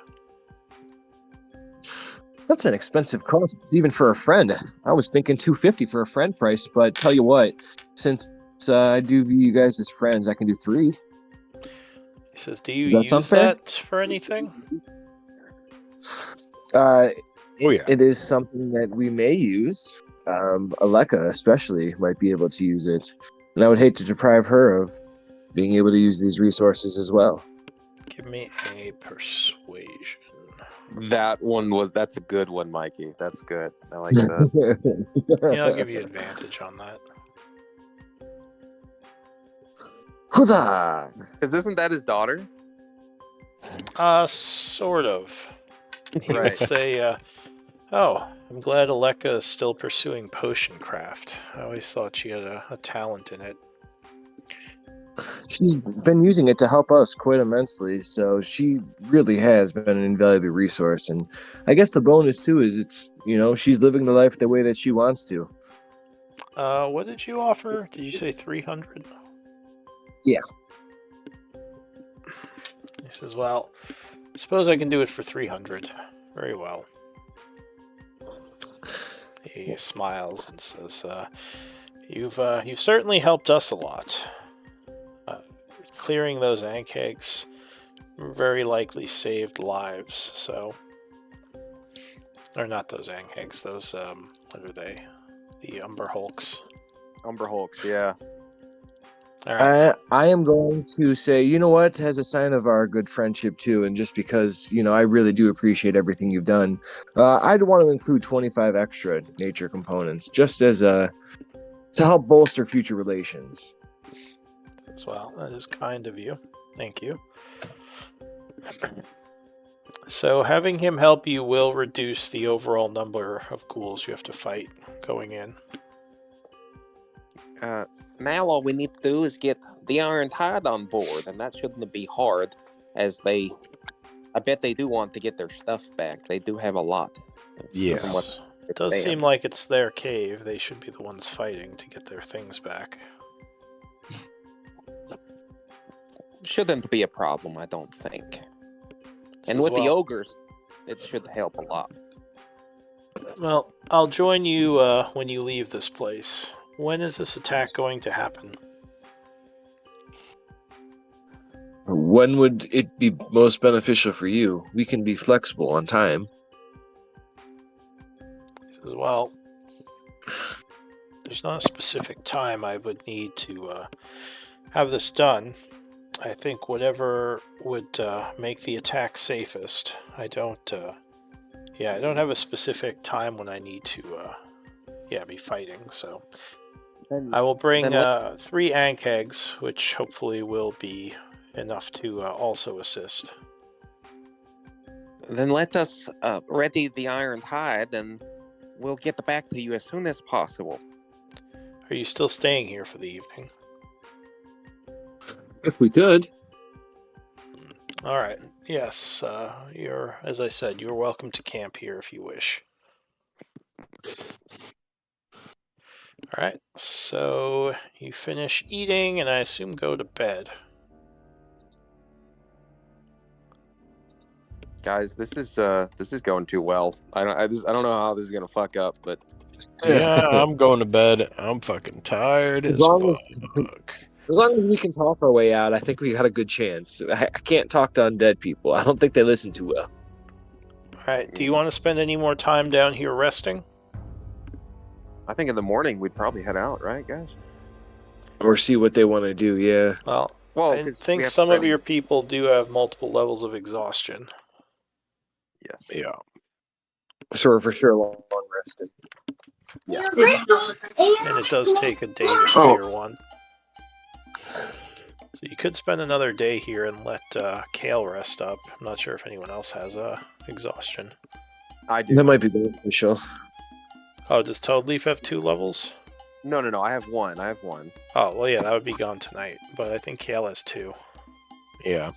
That's an expensive cost, even for a friend. I was thinking 250 for a friend price, but tell you what, since I do view you guys as friends, I can do 3. He says, do you use that for anything? Oh, yeah. It is something that we may use. Aleka especially might be able to use it. And I would hate to deprive her of being able to use these resources as well. Give me a persuasion. That's a good one, Mikey. That's good. I like that. Yeah, I'll give you advantage on that. Huzzah! Because isn't that his daughter? Sort of. He would say, oh, I'm glad Aleka is still pursuing potion craft. I always thought she had a talent in it. She's been using it to help us quite immensely, so she really has been an invaluable resource. And I guess the bonus, too, is it's, she's living the life the way that she wants to. What did you offer? Did you say 300? Yeah. He says, well, I suppose I can do it for 300. Very well. He smiles and says, you've certainly helped us a lot. Clearing those Ankhegs very likely saved lives, so... Or not those Ankhegs, those, what are they? The Umber Hulks. Umber Hulks, yeah. All right. I am going to say, you know what, as a sign of our good friendship, too, and just because, I really do appreciate everything you've done, I'd want to include 25 extra nature components, just as to help bolster future relations. As well, that is kind of you. Thank you. So having him help you will reduce the overall number of ghouls you have to fight going in. Now all we need to do is get the Iron Tide on board, and that shouldn't be hard, as I bet they do want to get their stuff back. They do have a lot. Yes. It does seem like it's their cave. They should be the ones fighting to get their things back. Shouldn't be a problem, I don't think. And with the ogres, it should help a lot. Well, I'll join you when you leave this place. When is this attack going to happen? When would it be most beneficial for you? We can be flexible on time. He says, well, there's not a specific time I would need to have this done. I think whatever would make the attack safest. I don't have a specific time when I need to be fighting, so I will bring 3 Ankh eggs, which hopefully will be enough to also assist. Then let us ready the Iron Tide, and we'll get back to you as soon as possible. Are you still staying here for the evening? If we could. All right. Yes, as I said, you're welcome to camp here if you wish. All right. So you finish eating, and I assume go to bed. Guys, this is going too well. I don't know how this is gonna fuck up, but Yeah, I'm going to bed. I'm fucking tired As as long as- fuck. As long as we can talk our way out, I think we got a good chance. I can't talk to undead people. I don't think they listen too well. All right. Do you want to spend any more time down here resting? I think in the morning we'd probably head out, right, guys? Or see what they want to do, yeah. Well, Well, I 'cause we think have some of ready- your people do have multiple levels of exhaustion. Yes. Yeah. So we're for sure long rested. Yeah. And it does take a day to clear one. So you could spend another day here and let Kale rest up. I'm not sure if anyone else has exhaustion. I do. That might be beneficial. Oh, does Toadleaf have 2 levels? No. I have one. Oh, well, yeah, that would be gone tonight. But I think Kale has 2. Yeah.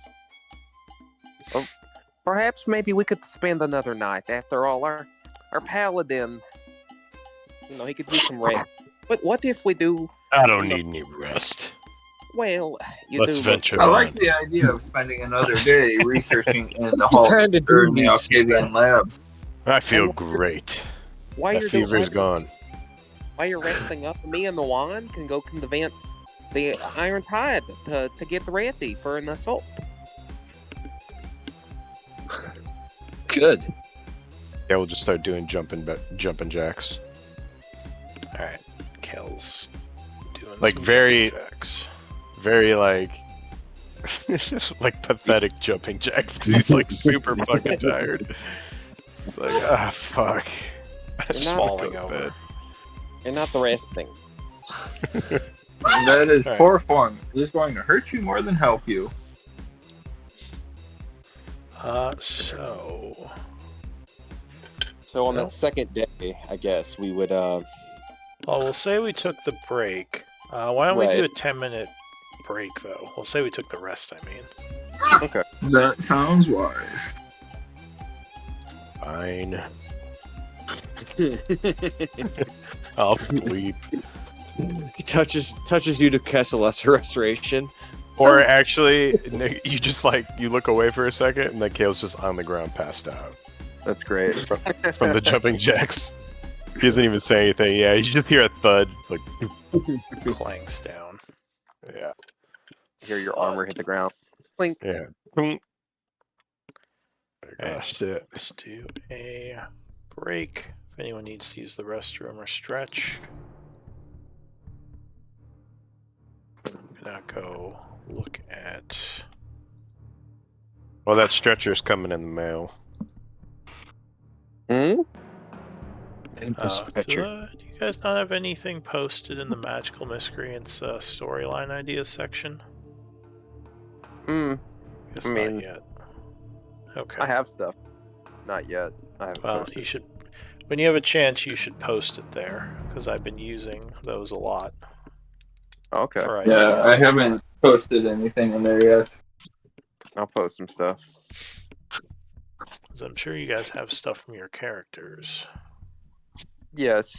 Perhaps maybe we could spend another night. After all, our paladin, he could use some rest. But what if we do? I don't need any rest. Well, you Let's do. venture I on. like the idea of spending another day researching in the hall Trying to or do in the these- Alcavian labs. I feel And- great. While My you're fever's gone. While you're resting up, me and the wand can go convince the Iron Tide to get ready for an assault. Good. Yeah, we'll just start doing jumping jacks. All right. Kale's doing Like some very- jumping jacks. Very like pathetic jumping jacks because he's like super fucking tired. It's like fuck. I just not wanna falling go to over. bed. You're not the resting. That is Right. poor form. It is going to hurt you more than help you. So So on Well- that second day, I guess we would. well, we'll say we took the break. Why don't we do a Right. 10-minute break, though? We'll say we took the rest, I mean. Okay. That sounds wise. Fine. I'll sleep. He touches you to cast a lesser restoration. Or actually, Nick, you just you look away for a second, and then Kale's just on the ground, passed out That's great. from the jumping jacks. He doesn't even say anything. Yeah, you just hear a thud. Like, Clanks down. yeah, Hear your armor hit the ground. Clink. yeah. Boom. Okay. Ah, shit. Let's do a break. If anyone needs to use the restroom or stretch. I'm gonna go look at... Well, that stretcher's coming in the mail. Hmm? And do you guys not have anything posted in the Magical Miscreants storyline ideas section? Hmm. Guess I mean, not yet. Okay. I have stuff. Not yet. I haven't Well, posted. you should... When you have a chance, you should post it there, because I've been using those a lot. Okay. for Yeah, I ideas. haven't posted anything in there yet. I'll post some stuff. 'Cause I'm sure you guys have stuff from your characters. Yes.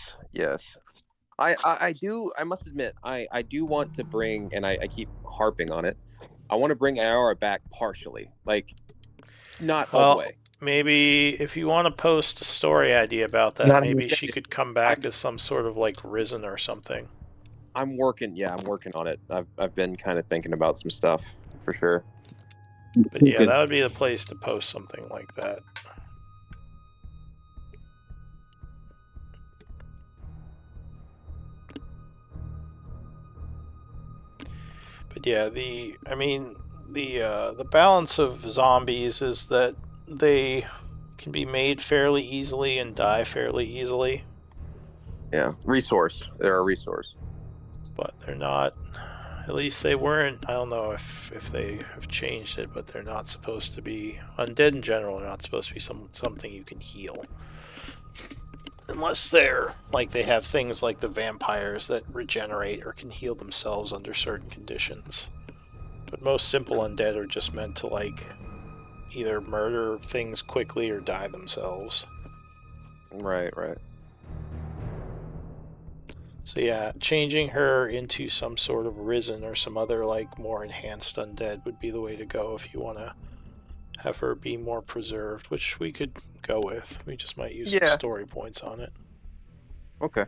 I do. I must admit, I do want to bring, and I keep harping on it. I want to bring Aora back partially, like not all Well, the way. maybe if you want to post a story idea about that, Not maybe she could come back as some sort of like risen or something. I'm working on it. I've been kind of thinking about some stuff for sure. But yeah, that would be the place to post something like that. But yeah, the balance of zombies is that they can be made fairly easily and die fairly easily. Yeah, they're a resource. But they're not. At least they weren't. I don't know if they have changed it, but they're not supposed to be undead in general. Are not supposed to be something you can heal, unless they're like they have things like the vampires that regenerate or can heal themselves under certain conditions. But most simple undead are just meant to like either murder things quickly or die themselves. Right. So yeah, changing her into some sort of risen or some other like more enhanced undead would be the way to go if you want to have her be more preserved, which we could go with. We just might use some story points on it. Okay.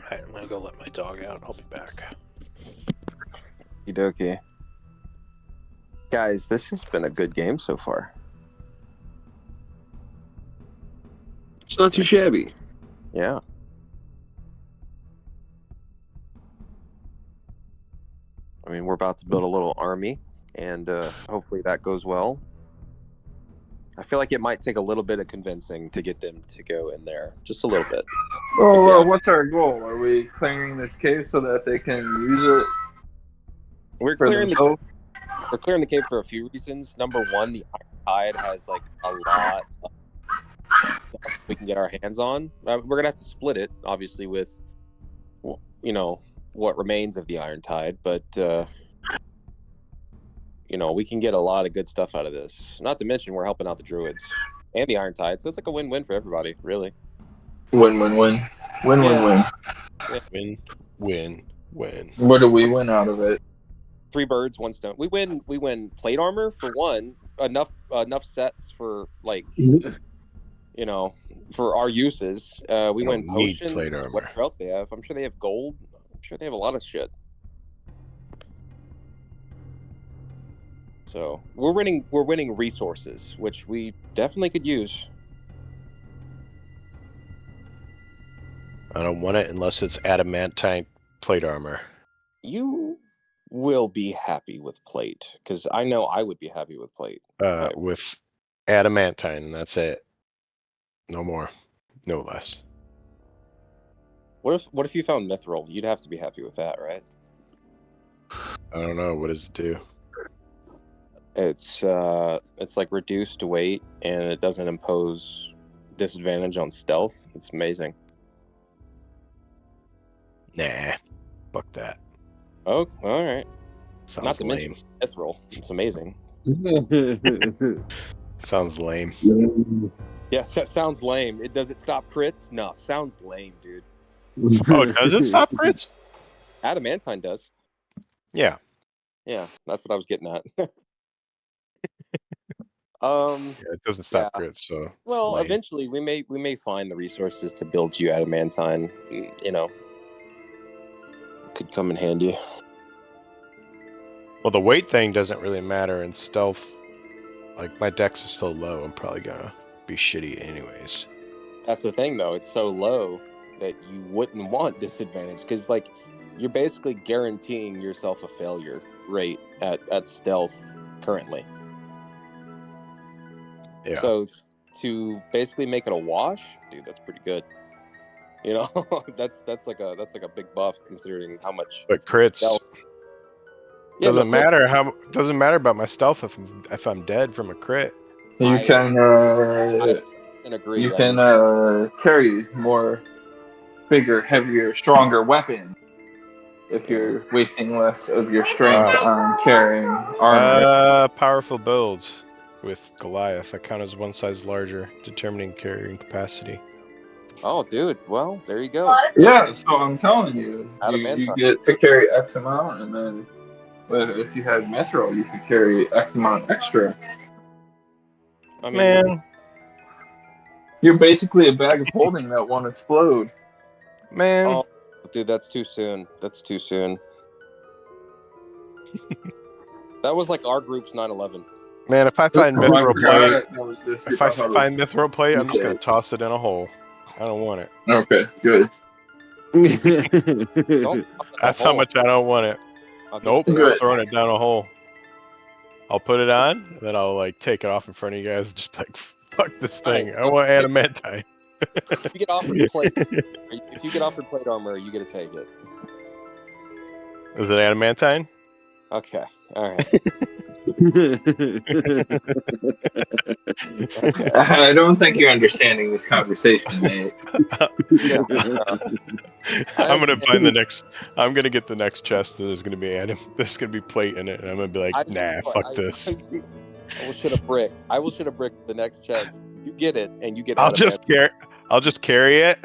Alright, I'm gonna go let my dog out. I'll be back. Okie dokie. Guys, this has been a good game so far. It's not too shabby. Yeah. I mean, we're about to build a little army, and hopefully that goes well. I feel like it might take a little bit of convincing to get them to go in there. Just a little bit. Well, Yeah. what's our goal? Are we clearing this cave so that they can use it We're for clearing themselves? We're clearing the cave for a few reasons. Number one, the Iron Tide has like a lot of stuff we can get our hands on. We're gonna have to split it, obviously, with what remains of the Iron Tide, but we can get a lot of good stuff out of this. Not to mention we're helping out the druids and the Iron Tide, so it's like a win-win for everybody, really. Win-win-win. Win-win-win. Yeah. Win. What do we win out of it? 3 birds, 1 stone. We win plate armor for one, enough sets for like for our uses. We You win don't need potions, plate armor. whatever else they have. I'm sure they have gold. I'm sure they have a lot of shit. So we're winning resources, which we definitely could use. I don't want it unless it's adamantine plate armor. You will be happy with plate, because I know I would be happy with plate. With adamantine, that's it. No more, no less. What if you found mithril? You'd have to be happy with that, right? I don't know. What does it do? It's like reduced weight, and it doesn't impose disadvantage on stealth. It's amazing. Nah, fuck that. Oh, all right. Sounds Not to lame. mention mithril. It's amazing. Sounds lame. Yes, that sounds lame. Does it stop crits? No, sounds lame, dude. Oh, does it stop crits? Adamantine does. Yeah. Yeah, that's what I was getting at. Yeah, it doesn't stop crits, so. Well, lame. eventually we may find the resources to build you adamantine. Could come in handy. Well, the weight thing doesn't really matter in stealth. Like, my dex is so low, I'm probably gonna be shitty anyways. That's the thing, though. It's so low that you wouldn't want disadvantage, because, like, you're basically guaranteeing yourself a failure rate at stealth currently. Yeah. So to basically make it a wash, dude, that's pretty good. That's like a big buff considering how much. But crits Crits. doesn't matter about my stealth if I'm dead from a crit. You can agree. You can carry more bigger, heavier, stronger weapon. if you're wasting less of your strength on carrying armor. Powerful builds with Goliath. I count as one size larger, determining carrying capacity. Oh, dude. Well, there you go. Yeah, so I'm telling you, you Adamantine. get to carry X amount, and then if you had Metro, you could carry X amount extra. I mean, Man, You're basically a bag of holding that won't explode. man. oh, dude, that's too soon. That's too soon. That was like our group's 9/11. Man, if I find Oh, I Mithril plate, forgot that was this. if I find Mithril plate, I'm just gonna Okay. toss it in a hole. I don't want it. Okay, good. Don't That's how much I don't want it. I'll get Nope, the I'm Good. throwing it down a hole. I'll put it on, and then I'll like take it off in front of you guys, just like fuck this thing. Alright, I so want adamantine. if you get offered plate, if you get offered plate armor, you get to take it. Is it adamantine? Okay. All right. Okay. I don't think you're understanding this conversation, Nate. Yeah. I'm gonna find the next. I'm gonna get the next chest. There's gonna be There's gonna be plate in it, and I'm gonna be like, nah, fuck this. I will shit a brick. I will shit a brick the next chest. You get it, and you get I'll adamant. just carry it,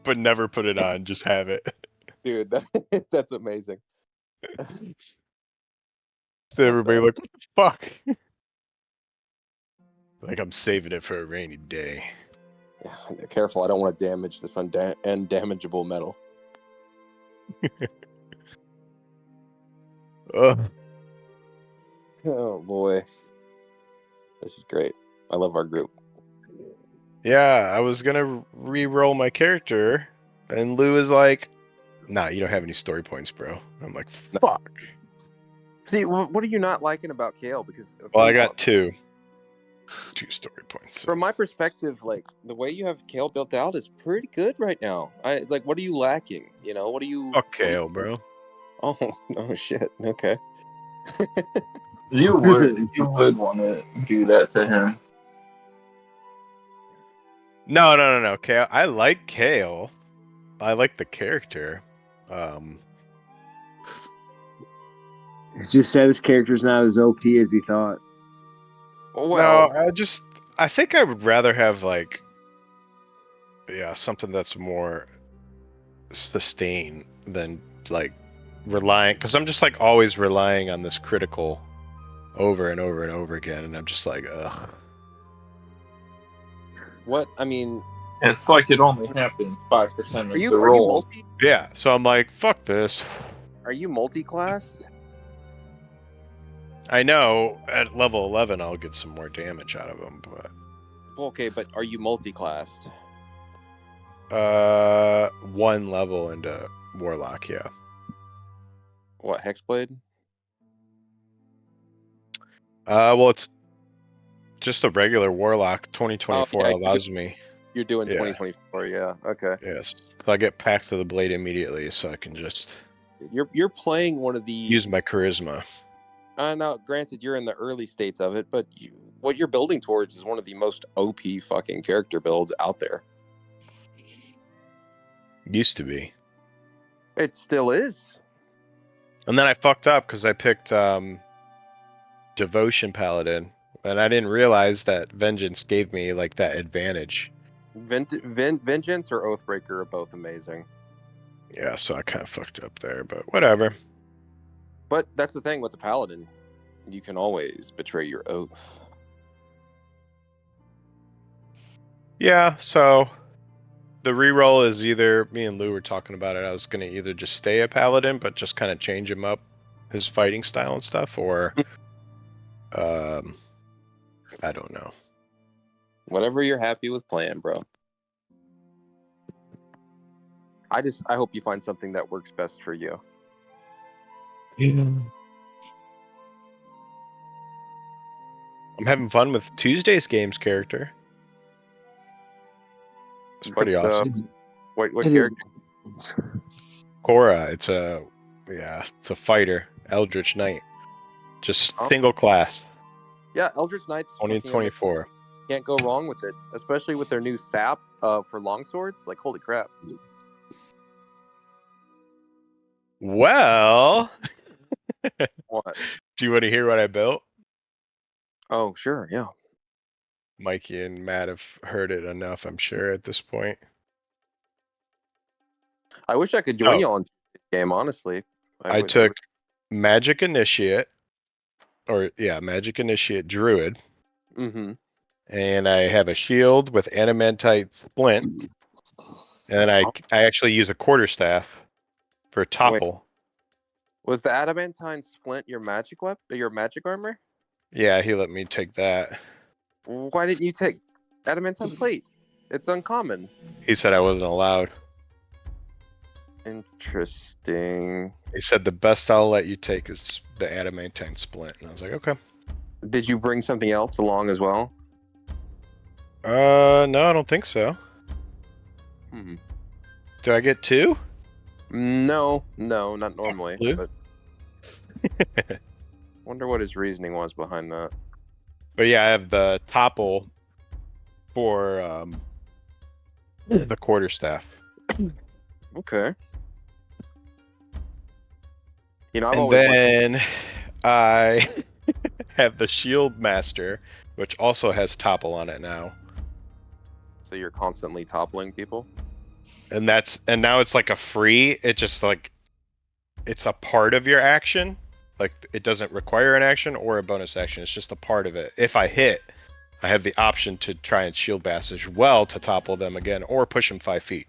but never put it on. Just have it. Dude, that's amazing. So everybody like, what the fuck? Like I'm saving it for a rainy day. Yeah, careful. I don't want to damage this undamageable metal. Ugh. Oh boy, this is great. I love our group. Yeah, I was gonna re-roll my character, and Lou is like, "Nah, you don't have any story points, bro." I'm like, "Fuck." See, what are you not liking about Kale? Because Well, I got two story points. So. From my perspective, like the way you have Kale built out is pretty good right now. It's like, what are you lacking? You know, what are you? Fuck Kale, bro. Oh shit. Okay. You would want to do that to him. No. Kale. I like Kale. I like the character. It's just that his character's not as OP as he thought. Well, No, I think I would rather have like, yeah, something that's more sustained than like relying, because I'm just like always relying on this critical over and over and over again, and I'm just like, ugh. what I mean, It's like it only happens 5% of the rolls. Yeah, so I'm like, fuck this. Are you multi-classed? I know at level 11 I'll get some more damage out of them, but Okay, but are you multi-classed? one level into Warlock, yeah. What, Hexblade? Well, it's just a regular Warlock. 2024 allows me. You're doing Yeah. 2024, yeah. Okay. Yes, so I get Pact of the Blade immediately, so I can just You're playing one of the use my charisma. now, granted, you're in the early states of it, but what you're building towards is one of the most OP fucking character builds out there. Used to be. It still is. And then I fucked up because I picked Devotion Paladin, and I didn't realize that Vengeance gave me like that advantage. Vengeance or Oathbreaker are both amazing. Yeah, so I kind of fucked up there, but whatever. But that's the thing with the Paladin. You can always betray your oath. Yeah, so the reroll is either, me and Lou were talking about it, I was going to either just stay a Paladin, but just kind of change him up, his fighting style and stuff, or I don't know. Whatever you're happy with playing, bro. I hope you find something that works best for you. Yeah. I'm having fun with Tuesday's games character. It's pretty awesome. What character? Cora, it's a fighter, Eldritch Knight. Just single class. Yeah, Eldritch Knight's 2024. Can't go wrong with it, especially with their new sap for longswords. Like, holy crap. Well, What? do you want to hear what I built? Oh, sure, yeah. Mikey and Matt have heard it enough, I'm sure, at this point. I wish I could join Oh. y'all in this game, honestly. I took Magic Initiate, Magic Initiate Druid, Mm-hmm. and I have a shield with Adamantite Splint, and then I actually use a quarterstaff for topple. Was the adamantine splint your magic weapon? Your magic armor? Yeah, he let me take that. Why didn't you take adamantine plate? It's uncommon. He said I wasn't allowed. Interesting. He said the best I'll let you take is the Adamantine Splint, and I was like, okay. Did you bring something else along as well? No, I don't think so. Hmm. Do I get 2? No, not normally. Blue? But wonder what his reasoning was behind that. But yeah, I have the topple for the quarterstaff. Okay. You know, I've And always wanted. then I have the Shield Master, which also has topple on it now. So you're constantly toppling people? And now it's like a free, it just like it's a part of your action. Like it doesn't require an action or a bonus action. It's just a part of it. If I hit, I have the option to try and shield bash as well to topple them again or push them 5 feet.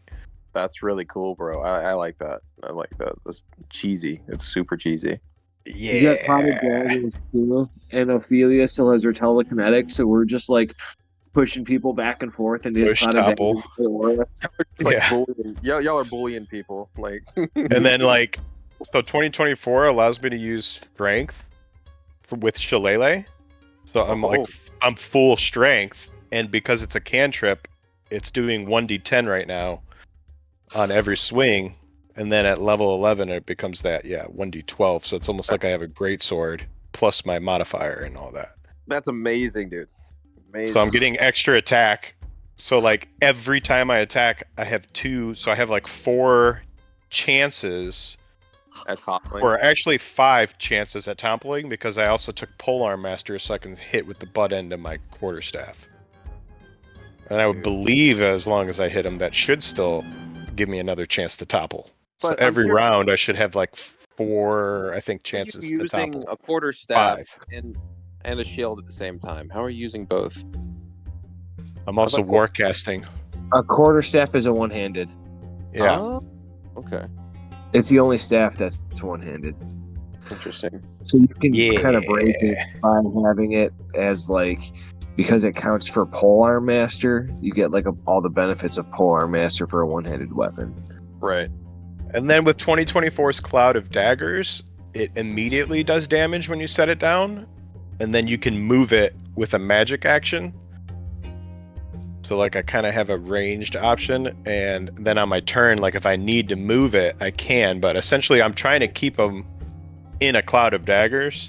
That's really cool, bro. I like that. I like that. That's cheesy. It's super cheesy. Yeah. You got Tommy Dragons too, and Ophelia still has her telekinetic, so we're just like pushing people back and forth into his Push cloud of topple. aura. It's like Yeah. bullying. Y'all are bullying people. Like And then like, so 2024 allows me to use strength with Shillelagh. So I'm full strength, and because it's a cantrip, it's doing 1d10 right now on every swing, and then at level 11 it becomes that 1d12. So it's almost like I have a great sword plus my modifier and all that. That's amazing, dude. Amazing. So I'm getting extra attack. So like every time I attack, I have 2. So I have like 4 chances. At toppling. Or actually 5 chances at toppling because I also took Polearm Master so I can hit with the butt end of my quarterstaff. And I would believe as long as I hit him, that should still give me another chance to topple. But so every round I should have like 4, I think, chances you to using topple. a quarterstaff 5. and a shield at the same time. How are you using both? I'm also warcasting. A quarterstaff is a one-handed. Yeah. Oh, okay. It's the only staff that's one-handed. Interesting. So you can kind of break it by having it as like, because it counts for Polearm Master, you get like all the benefits of Polearm Master for a one-handed weapon. Right. And then with 2024's Cloud of Daggers, it immediately does damage when you set it down, and then you can move it with a magic action. So like I kind of have a ranged option, and then on my turn, like if I need to move it, I can, but essentially I'm trying to keep them in a Cloud of Daggers.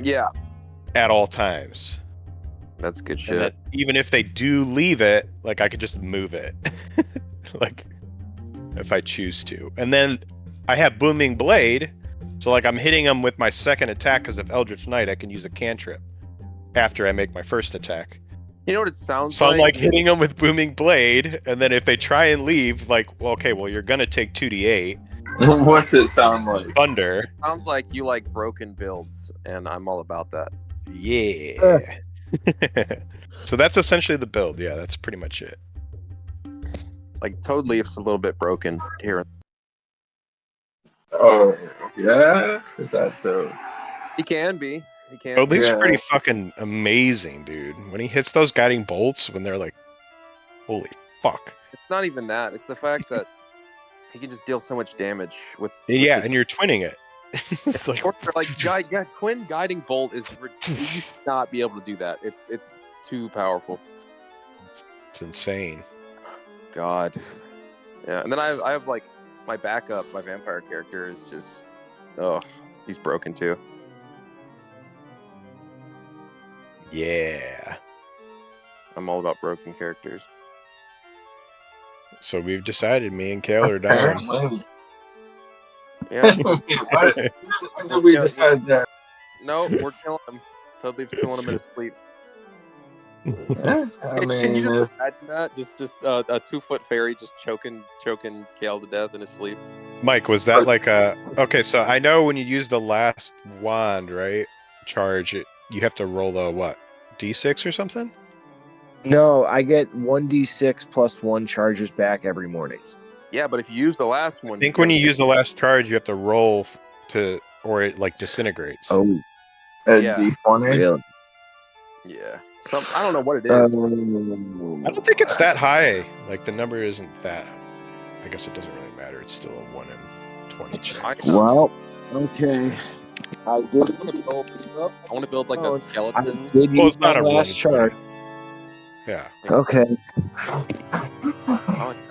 Yeah. At all times. That's good shit. And that even if they do leave it, like I could just move it. Like if I choose to. And then I have Booming Blade, so like I'm hitting them with my second attack because of Eldritch Knight, I can use a cantrip after I make my first attack. You know what it sounds so like? I'm like hitting them with Booming Blade, and then if they try and leave, like, well, okay, well, you're gonna take 2d8. What's it sound like? Thunder. Sounds like you like broken builds, and I'm all about that. Yeah. So that's essentially the build. Yeah, that's pretty much it. Like Toad Leaf's a little bit broken here. Oh, yeah? Is that so? He can be. He can. Toad Leaf's Yeah. pretty fucking amazing, dude. When he hits those guiding bolts, when they're like, holy fuck. It's not even that. It's the fact that he can just deal so much damage with. Yeah, and you're twinning it. Twin guiding bolt is you should not be able to do that. It's too powerful. It's insane. God. Yeah, and then I have like my backup, my vampire character is just he's broken too. Yeah. I'm all about broken characters. So we've decided me and Kale are down. Yeah, Yeah. Why did we decide that? No, we're killing him. Toadleaf's killing him in his sleep. I Can you mean, just imagine that? Just a 2-foot fairy just choking Kale to death in his sleep. Mike, was that like a... Okay, so I know when you use the last wand, right? Charge, you have to roll a what? D6 or something? No, I get 1d6 plus 1 charges back every morning. Yeah, but if you use the last one, I think when you use the last charge, you have to roll to... Or it like disintegrates. Oh, a Yeah. D20. really? Yeah. I don't know what it is. I don't think it's that high. Like, the number isn't that... I guess it doesn't really matter. It's still a 1 in 20 chance. Well, okay. I did. I want to build like a skeleton. I did Well, use it's not my a 1 in last 20. charge. Yeah. Okay.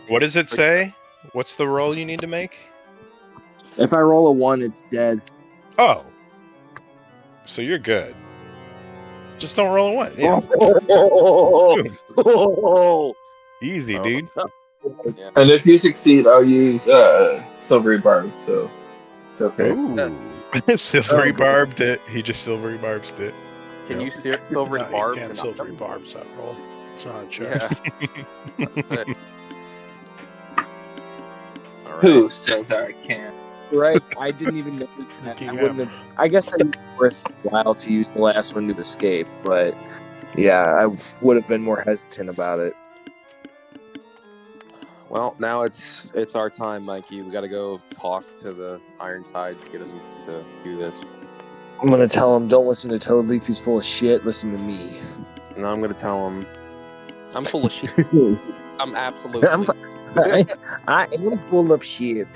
What does it say? What's the roll you need to make? If I roll a 1, it's dead. Oh. So you're good. Just don't roll a 1. Yeah. Easy, Oh. dude. Yeah. And if you succeed, I'll use silvery barb, so it's okay. Ooh. Silvery barbed it. He just silvery barbs it. Can Yep. you silver No, barbs? you can't and silvery items? barbs that roll. It's not a joke. Yeah. That's it. All right. Who says I can't? Right, I didn't even notice that. You I have- wouldn't have. I guess it's worthwhile to use the last one to escape, but yeah, I would have been more hesitant about it. Well, now it's our time, Mikey. We got to go talk to the Iron Tide to get him to do this. I'm gonna tell him, don't listen to Toadleaf. He's full of shit. Listen to me. And I'm gonna tell him I'm full of shit. I'm absolutely. I am full of shit.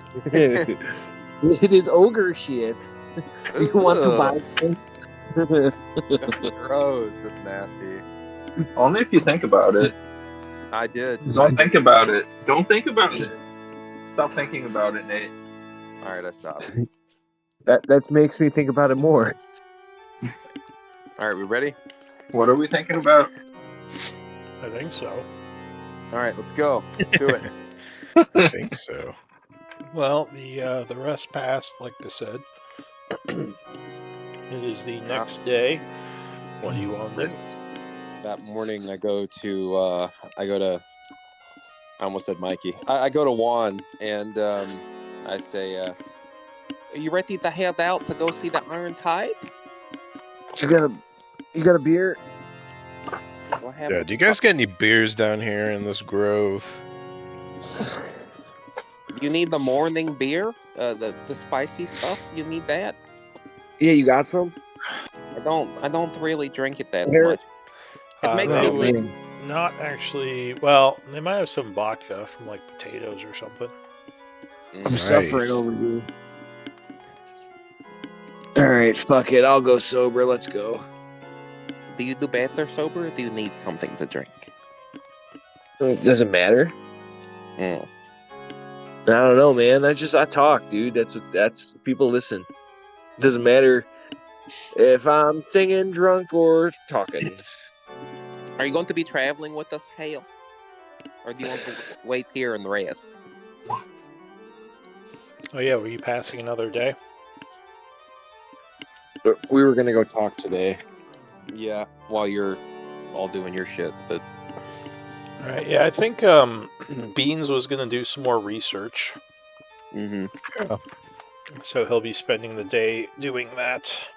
It is ogre shit. Do you want to buy some? Gross. That's nasty. Only if you think about it. I did. Don't think about it. Don't think about it. Stop thinking about it, Nate. All right, I stopped. That makes me think about it more. All right, we ready? What are we thinking about? I think so. All right, let's go. Let's do it. I think so. Well, the rest passed, like I said. It is the next day. What do you want to do? That morning, I go to. I almost said Mikey. I go to Juan and I say, "Are you ready to head out to go see the Iron Tide?" You got a beer? What Yeah, happened? do you guys get any beers down here in this grove? You need the morning beer, the spicy stuff. You need that. Yeah, you got some? I don't really drink it that Here. much. It makes they me would think. not actually. Well, they might have some vodka from like potatoes or something. I'm Mm, suffering over you. Alright, fuck it. I'll go sober. Let's go. Do you do better sober, or do you need something to drink? It doesn't matter. Mm. I don't know, man. I talk, dude. That's people listen. Doesn't matter if I'm singing, drunk, or talking. Are you going to be traveling with us, Kale? Or do you want to wait here and rest? Oh yeah, were you passing another day? We were gonna go talk today. Yeah, while you're all doing your shit, but All right. Yeah, I think Beans was going to do some more research, so he'll be spending the day doing that.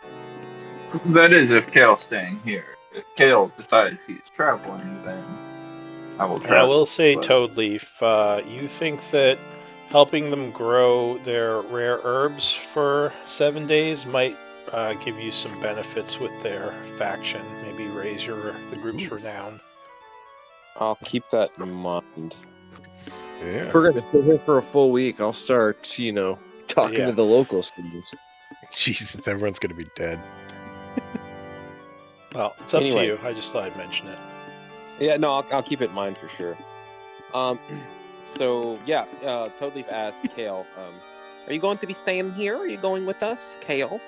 That is if Kale's staying here. If Kale decides he's traveling, then I will And I travel. will say, but- Toadleaf, you think that helping them grow their rare herbs for 7 days might give you some benefits with their faction. Maybe raise the group's renown. I'll keep that in mind. Yeah. If we're gonna stay here for a full week, I'll start, talking Yeah. to the local students. Jesus, everyone's gonna be dead. Well, it's up Anyway. to you. I just thought I'd mention it. Yeah, no, I'll keep it in mind for sure. So yeah, Toadleaf asked Kale, "Are you going to be staying here? Are you going with us, Kale?"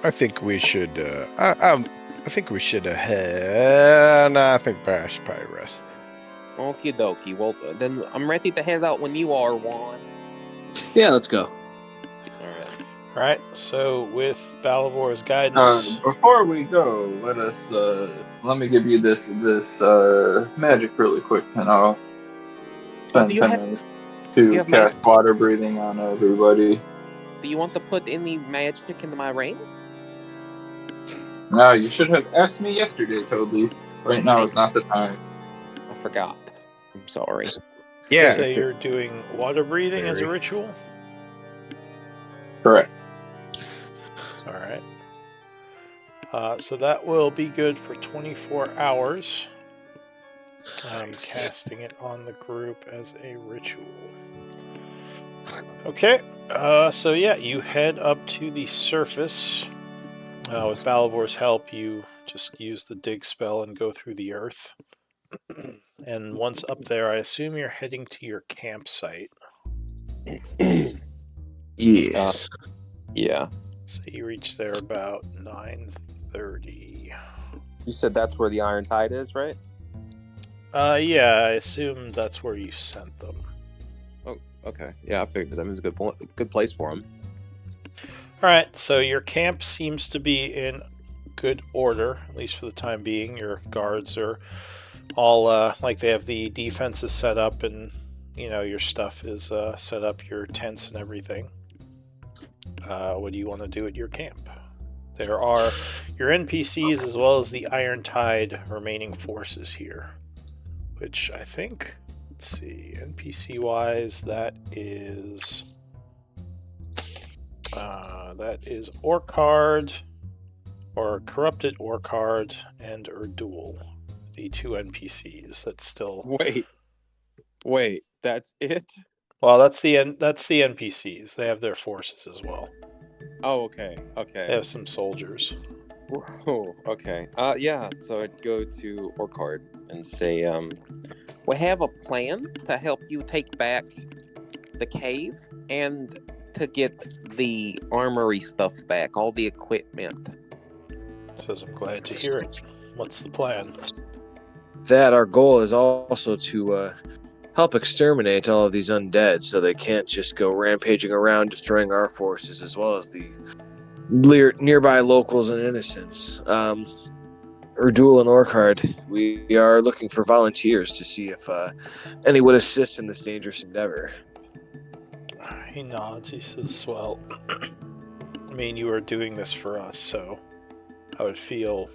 I think we should. I think we should head. Nah, I think I should probably rest. Okie dokie. Well, then I'm ready to head out when you are, Juan. Yeah, let's go. Alright. All right. So with Balavor's guidance, Before we go, let me give you this magic really quick, and I'll Oh, do spend you 10 have minutes do you to have cast magic? water breathing on everybody. Do you want to put any magic into my ring? Now, you should have asked me yesterday, Toadly. Right now Dang is not it. the time. I forgot. I'm sorry. you say you're doing water breathing as a Very. ritual. Correct. All right. So that will be good for 24 hours. I'm casting it on the group as a ritual. Okay. So yeah, you head up to the surface. With Balavor's help, you just use the dig spell and go through the earth. And once up there, I assume you're heading to your campsite. Yes. Yeah. So you reach there about 9:30. You said that's where the Iron Tide is, right? Yeah, I assume that's where you sent them. Oh, okay. Yeah, I figured that was a good place for them. All right, so your camp seems to be in good order, at least for the time being. Your guards are all like they have the defenses set up, and your stuff is set up, your tents and everything. What do you want to do at your camp? There are your NPCs as well as the Iron Tide remaining forces here, which I think, let's see, NPC wise, that is Orcard, or Corrupted Orcard, and Erdul, the two NPCs that still. Wait, that's it? Well, that's the NPCs. They have their forces as well. Oh, okay. They have some soldiers. Oh, okay. Yeah. So I'd go to Orcard and say, we have a plan to help you take back the cave and to get the armory stuff back, all the equipment. Says, I'm glad to hear it. What's the plan? That our goal is also to help exterminate all of these undead so they can't just go rampaging around destroying our forces as well as the nearby locals and innocents. Erdul and Orcard, we are looking for volunteers to see if any would assist in this dangerous endeavor. He nods. He says, well, I mean, you are doing this for us, so I would feel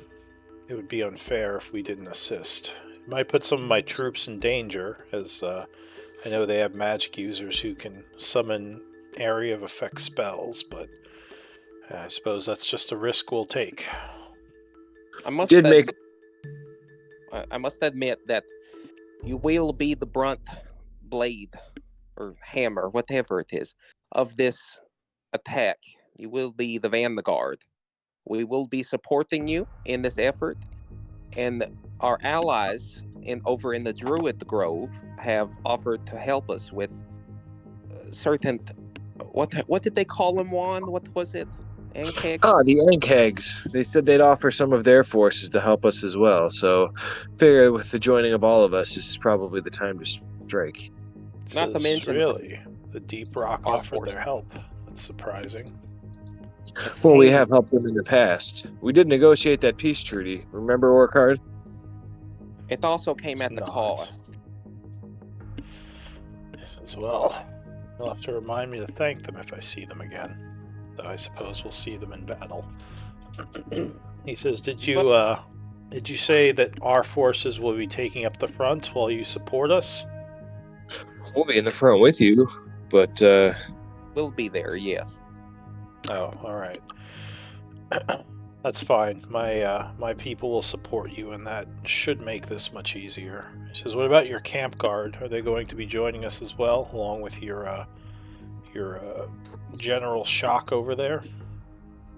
it would be unfair if we didn't assist. It might put some of my troops in danger, as I know they have magic users who can summon area of effect spells, but I suppose that's just a risk we'll take. I must admit that you will be the brunt blade or hammer, whatever it is, of this attack. You will be the vanguard. We will be supporting you in this effort, and our allies over in the Druid Grove have offered to help us with certain. What did they call them, Juan? What was it? Ankeg? Ah, the Ankegs. They said they'd offer some of their forces to help us as well. So, figure with the joining of all of us, this is probably the time to strike. Not to mention really, the Deep Rock offered their help. That's surprising. Well, we have helped them in the past. We did negotiate that peace treaty. Remember, Orcard? It also came at the cost. As well, you'll have to remind me to thank them if I see them again. Though I suppose we'll see them in battle. He says, did you say that our forces will be taking up the front while you support us? We'll be in the front with you, but we'll be there, yes. Oh, all right. That's fine. My people will support you, and that should make this much easier. He says, what about your camp guard? Are they going to be joining us as well, along with your General Shock over there?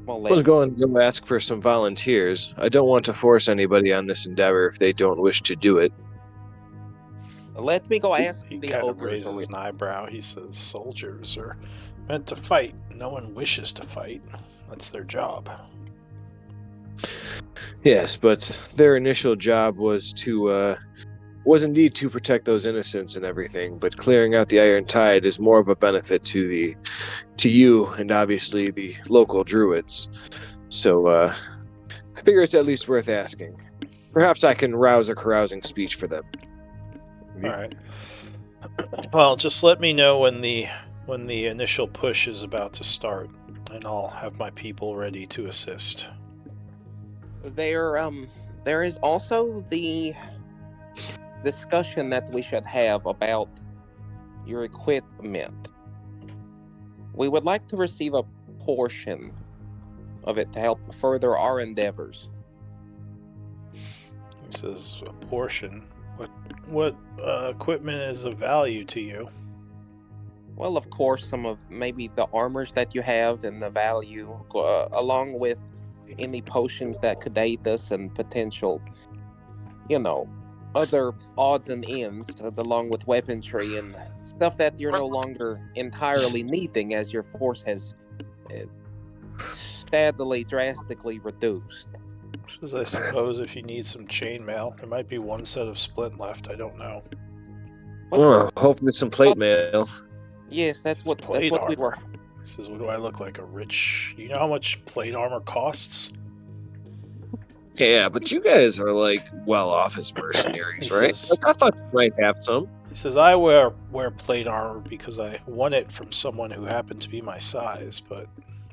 Well, I was going to go ask for some volunteers. I don't want to force anybody on this endeavor if they don't wish to do it. Let me go ask he the kind of ogres. Raises an eyebrow. He says, soldiers are meant to fight. No one wishes to fight. That's their job. Yes, but their initial job was to was indeed to protect those innocents and everything, but clearing out the Iron Tide is more of a benefit to you and obviously the local druids. So I figure it's at least worth asking. Perhaps I can rouse a carousing speech for them. All right. Well, just let me know when the initial push is about to start, and I'll have my people ready to assist. There is also the discussion that we should have about your equipment. We would like to receive a portion of it to help further our endeavors. He says a portion. What equipment is of value to you? Well, of course, some of maybe the armors that you have and the value, along with any potions that could aid us and potential, other odds and ends, along with weaponry and stuff that you're no longer entirely needing as your force has steadily, drastically reduced. As I suppose if you need some chainmail, there might be one set of splint left. I don't know. Hopefully some plate mail. Yes, that's what we were. He says, "What do I look like? A rich? You know how much plate armor costs?" Yeah, but you guys are like well off as mercenaries, right? I thought you might have some. He says, "I wear plate armor because I won it from someone who happened to be my size, but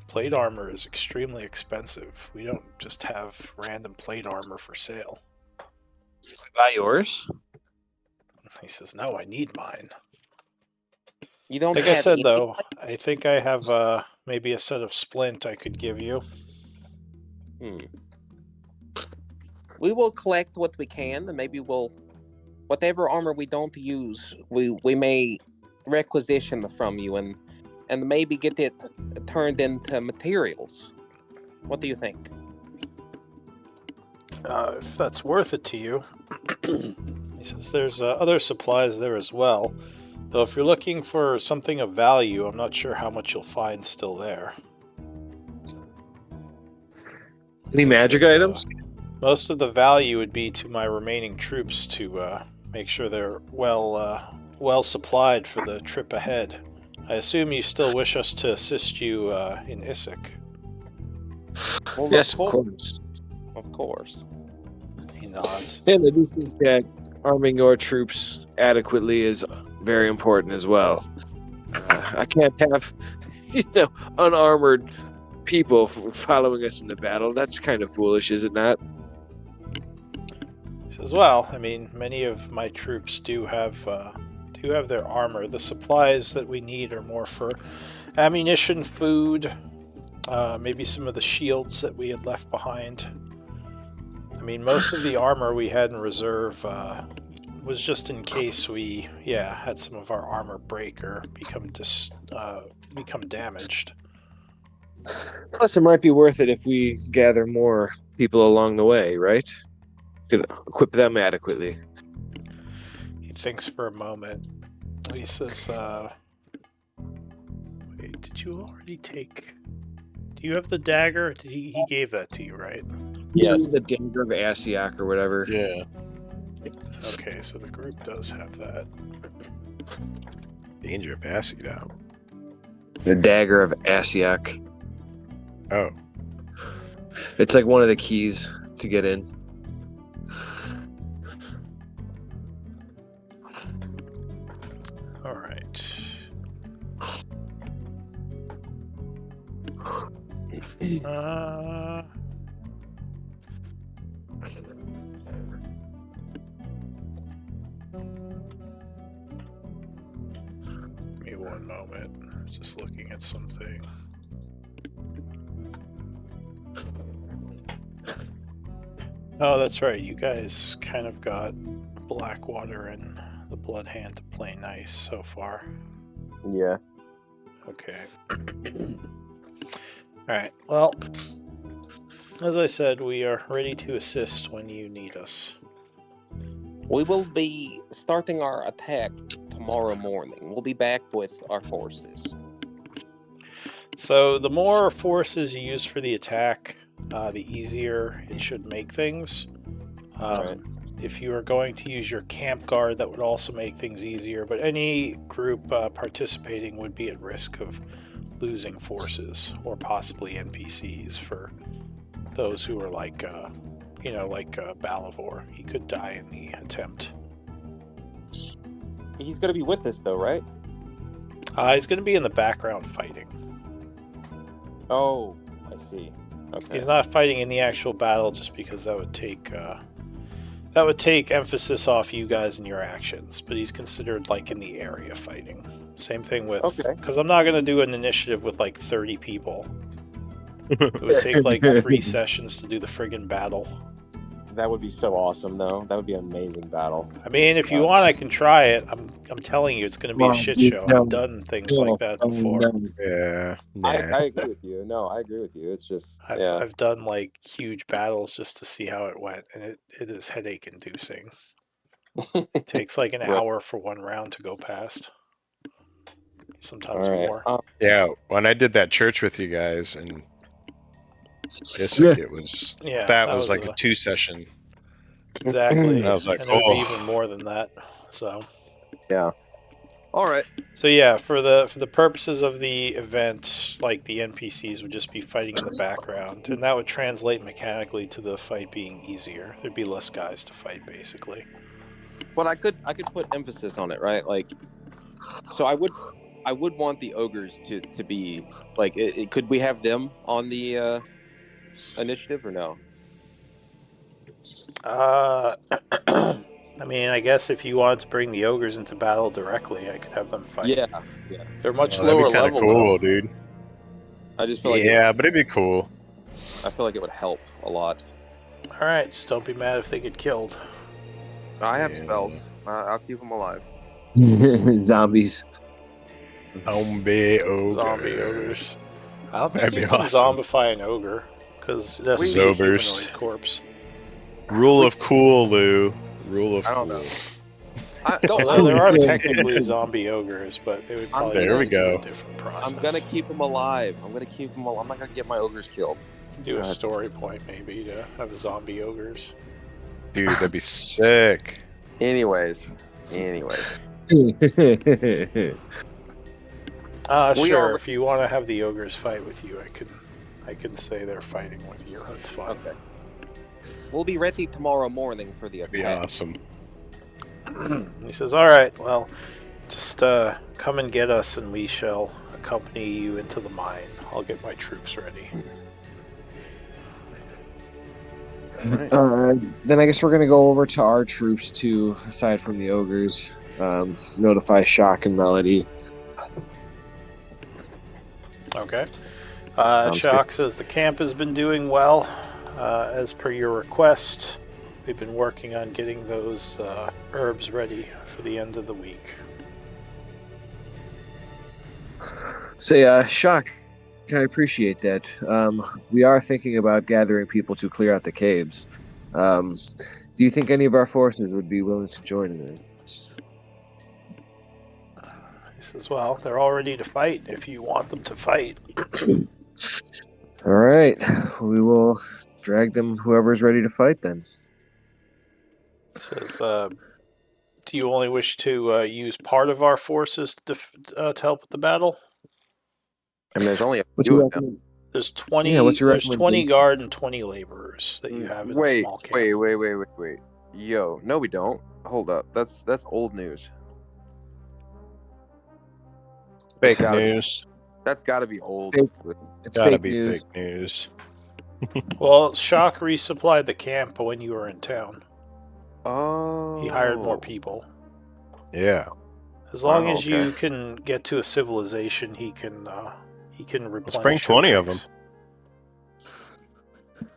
plate armor is extremely expensive. We don't just have random plate armor for sale." Can I buy yours? He says, "No, I need mine." You don't. Like I said, though, I think I have maybe a set of splint I could give you. We will collect what we can, and maybe whatever armor we don't use, we may requisition from you and maybe get it turned into materials. What do you think? If that's worth it to you. He says there's other supplies there as well. Though if you're looking for something of value, I'm not sure how much you'll find still there. Any magic items? Most of the value would be to my remaining troops to make sure they're well supplied for the trip ahead. I assume you still wish us to assist you in Issac. Well, yes, of course. Of course. He nods. And I do think that arming your troops adequately is very important as well. I can't have, unarmored people following us in the battle. That's kind of foolish, is it not? He says, "Well, I mean, many of my troops do have their armor. The supplies that we need are more for ammunition, food, maybe some of the shields that we had left behind. I mean, most of the armor we had in reserve was just in case we, had some of our armor break or become damaged. Plus, it might be worth it if we gather more people along the way, right? Could equip them adequately." He thinks for a moment. He says, "Wait, did you already take... Do you have the dagger? He gave that to you, right?" Yes. The dagger of Asiak or whatever. Yeah. Okay, so the group does have that. Danger of passing now. The dagger of Asiak. Oh. It's like one of the keys to get in. All right. Give me one moment. Just looking at something. Oh, that's right. You guys kind of got Blackwater and the Blood Hand to play nice so far. Yeah. Okay. Alright, well, as I said, we are ready to assist when you need us. We will be starting our attack tomorrow morning. We'll be back with our forces. So the more forces you use for the attack, the easier it should make things. Right. if you are going to use your camp guard, that would also make things easier. But any group participating would be at risk of losing forces or possibly NPCs for those who are like Balivor. He could die in the attempt. He's gonna be with us though, right? He's going to be in the background fighting. Oh, I see. Okay. He's not fighting in the actual battle, just because that would take emphasis off you guys and your actions. But he's considered like in the area fighting. Same thing with, because I'm not going to do an initiative with like 30 people. It would take like 3 sessions to do the friggin' battle. That would be so awesome, though. That would be an amazing battle. I mean, if you want, I can try it. I'm telling you, it's going to be a shit show. I've done things like that before. Yeah. I agree with you. No, I agree with you. It's just I've done like huge battles just to see how it went, and it is headache inducing. It takes like an hour for one round to go past. Sometimes more. Yeah, when I did that church with you guys and it was that was like a 2 session. Exactly. And I was like, and it would be even more than that. So yeah. All right. So yeah, for the purposes of the event, like the NPCs would just be fighting in the background, and that would translate mechanically to the fight being easier. There'd be less guys to fight, basically. But I could put emphasis on it, right? Like, so I would want the ogres to be like. Could we have them on the initiative or no? I mean, I guess if you wanted to bring the ogres into battle directly, I could have them fight. Yeah. They're much lower level, cool, though. Dude. I just feel like but it'd be cool. I feel like it would help a lot. All right, just don't be mad if they get killed. I have spells. I'll keep them alive. Zombies. Zombie ogres. Zombie ogres. I don't think That'd you be can awesome. zombify an ogre, because that's a humanoid corpse. Rule of cool, Lou. Rule of cool. I don't know. Well, there are technically zombie ogres, but they would probably There we do go. a different process. I'm gonna keep them alive. I'm not gonna get my ogres killed. Do a story point maybe to have zombie ogres. Dude, that'd be sick. Anyways. Sure. If you want to have the ogres fight with you, I can say they're fighting with you. That's fine. Okay. We'll be ready tomorrow morning for the attack. That'd be awesome. He says, "All right, well, just come and get us, and we shall accompany you into the mine. I'll get my troops ready." Then I guess we're gonna go over to our troops too, aside from the ogres. Notify Shock and Melody. Okay. Shock says the camp has been doing well. As per your request, we've been working on getting those herbs ready for the end of the week. So Shock, I appreciate that. We are thinking about gathering people to clear out the caves. Do you think any of our forces would be willing to join in this? He says, well, they're all ready to fight if you want them to fight. All right. We will drag them, whoever's ready to fight then. He says, do you only wish to use part of our forces to help with the battle? I mean, there's only a What's few your of them. There's 20. what's your there's 20 recommendation? guard and 20 laborers that you have in a small camp. Wait. Yo, no, we don't. Hold up. That's old news. Fake Gotta be- news. That's got to be old. Fake. It's Gotta fake be news. fake news. Well, Shock resupplied the camp when you were in town. Oh. He hired more people. Yeah. As long as okay. you can get to a civilization, he can replenish. Let's bring 20 of them. ranks.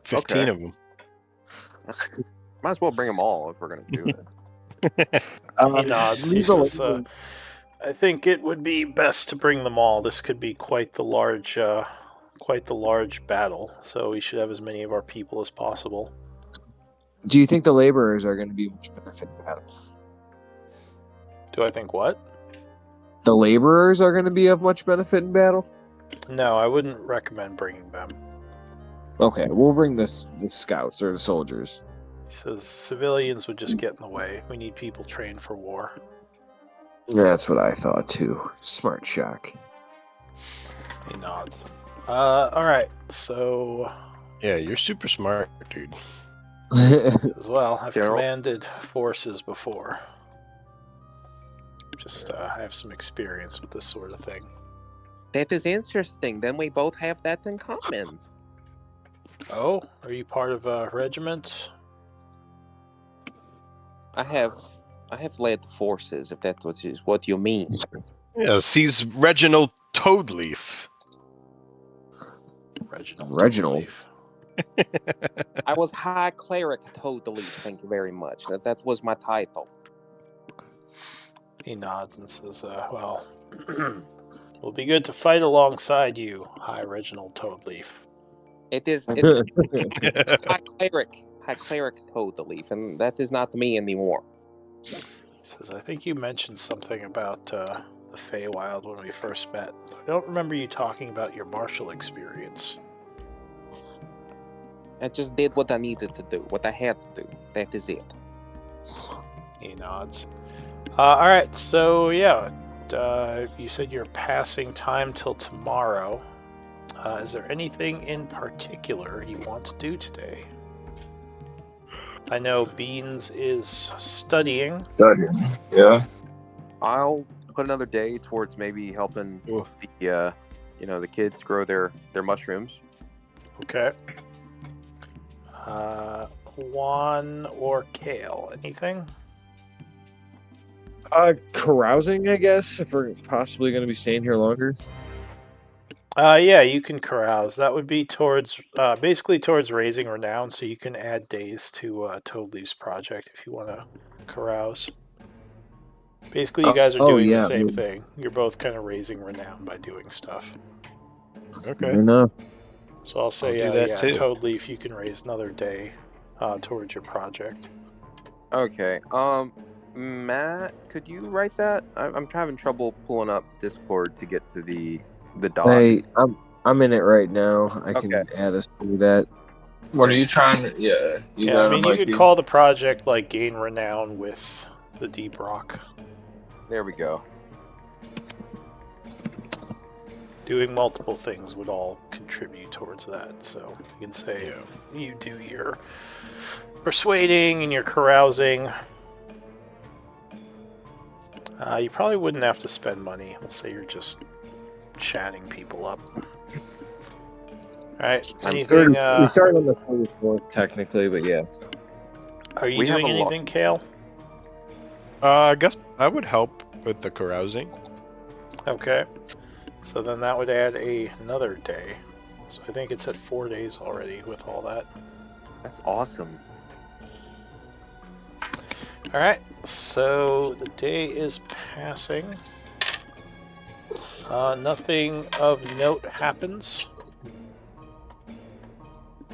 15 Okay. of them. Might as well bring them all if we're gonna do it. He nods. He says, I think it would be best to bring them all. This could be quite the large battle. So we should have as many of our people as possible. Do you think the laborers are going to be much benefit in battle? Do I think what? The laborers are going to be of much benefit in battle? No, I wouldn't recommend bringing them. Okay, we'll bring the scouts or the soldiers. He says civilians would just get in the way. We need people trained for war. That's what I thought too. Smart shock. He nods. Alright, so Yeah, you're super smart, dude. as well, I've Gerald? commanded forces before. Just I have some experience with this sort of thing. That is interesting. Then we both have that in common. Oh, are you part of a regiment? I have led forces, if that is what you mean. Yes, he's Reginald Toadleaf. Reginald. Reginald. Toadleaf. I was High Cleric Toadleaf, thank you very much. That was my title. He nods and says, well, it'll be good to fight alongside you, High Reginald Toadleaf. It is High Cleric Toadleaf, and that is not me anymore. He says, I think you mentioned something about the Feywild when we first met. I don't remember you talking about your martial experience. I just did what I needed to do, what I had to do. That is it. He nods. Alright, so yeah, you said you're passing time till tomorrow. Is there anything in particular you want to do today? I know Beans is studying. Yeah. I'll put another day towards maybe helping the the kids grow their mushrooms. Okay. Juan or Kale, anything? Carousing, I guess, if we're possibly going to be staying here longer. Yeah, you can carouse. That would be towards, basically towards raising renown, so you can add days to Toadleaf's project if you want to carouse. Basically, you guys are doing the same thing. You're both kind of raising renown by doing stuff. Okay. Enough. So I'll say, I'll do that yeah, too. Toadleaf, you can raise another day towards your project. Okay. Matt, could you write that? I'm having trouble pulling up Discord to get to the doc. Hey, I'm in it right now. I can Okay. add us through that. What are you trying to? Yeah. Yeah, I mean, you could call the project, like, Gain Renown with the Deep Rock. There we go. Doing multiple things would all contribute towards that. So you can say you do your persuading and your carousing. You probably wouldn't have to spend money. We'll say you're just chatting people up. Alright, anything... We started on the 24th, technically, but yeah. Are you We have doing a lot- anything, Kale? I guess I would help with the carousing. Okay. So then that would add another day. So I think it's at 4 days already with all that. That's awesome. Alright, so the day is passing. Nothing of note happens.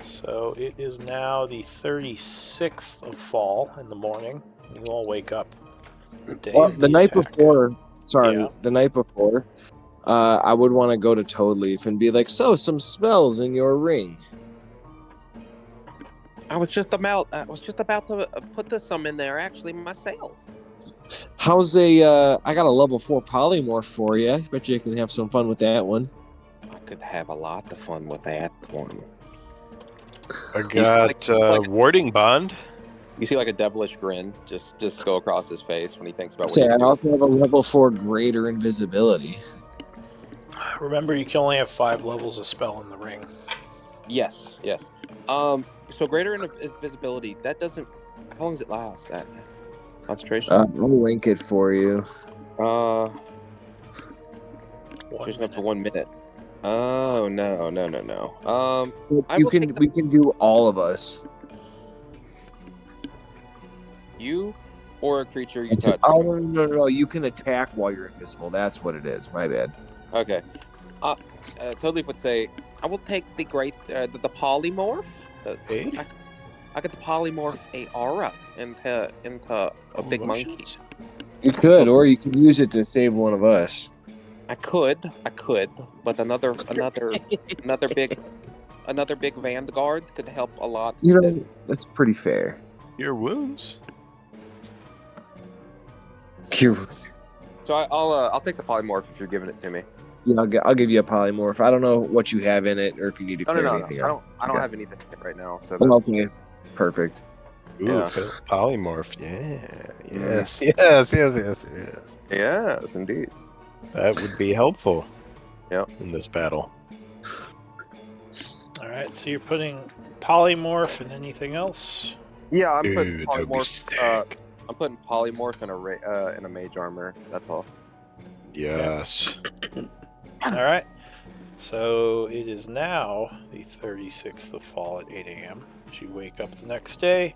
So it is now the 36th of fall in the morning. You all wake up the day of The night attack. before, Yeah. the night before, I would want to go to Toadleaf and be like, so, some spells in your ring. I was just about to put some in there actually myself. How's I got a level 4 polymorph for you. Bet you can have some fun with that one. I could have a lot of fun with that one. I got warding bond. You see like a devilish grin just go across his face when he thinks about what Say, he I can do. also have a level 4 greater invisibility. Remember, you can only have 5 levels of spell in the ring. Yes. So greater invisibility, that doesn't... How long does it last? That concentration? I'll link it for you. Just up to 1 minute. Oh, no. We can do all of us. You or a creature you touch? Oh, no. You can attack while you're invisible. That's what it is. My bad. Okay. Toadleaf would say, I will take the the polymorph. Hey? I get the polymorph aura into a big monkey. You could, or you could use it to save one of us. I could, but another big vanguard could help a lot. You know, that's pretty fair. Your wounds? Cure. So I'll take the polymorph if you're giving it to me. Yeah, I'll give you a polymorph. I don't know what you have in it, or if you need to No. clear anything I up. don't Okay. have anything right now. So Oh, that's okay, perfect. Ooh, Yeah. polymorph. Yeah. Yes. yes, indeed. That would be helpful. Yep. In this battle. All right, so you're putting polymorph and anything else? Yeah, I'm putting Dude, that would be polymorph. sick. I'm putting polymorph in a mage armor. That's all. Yes. All right. So it is now the 36th of fall at 8 a.m. As you wake up the next day,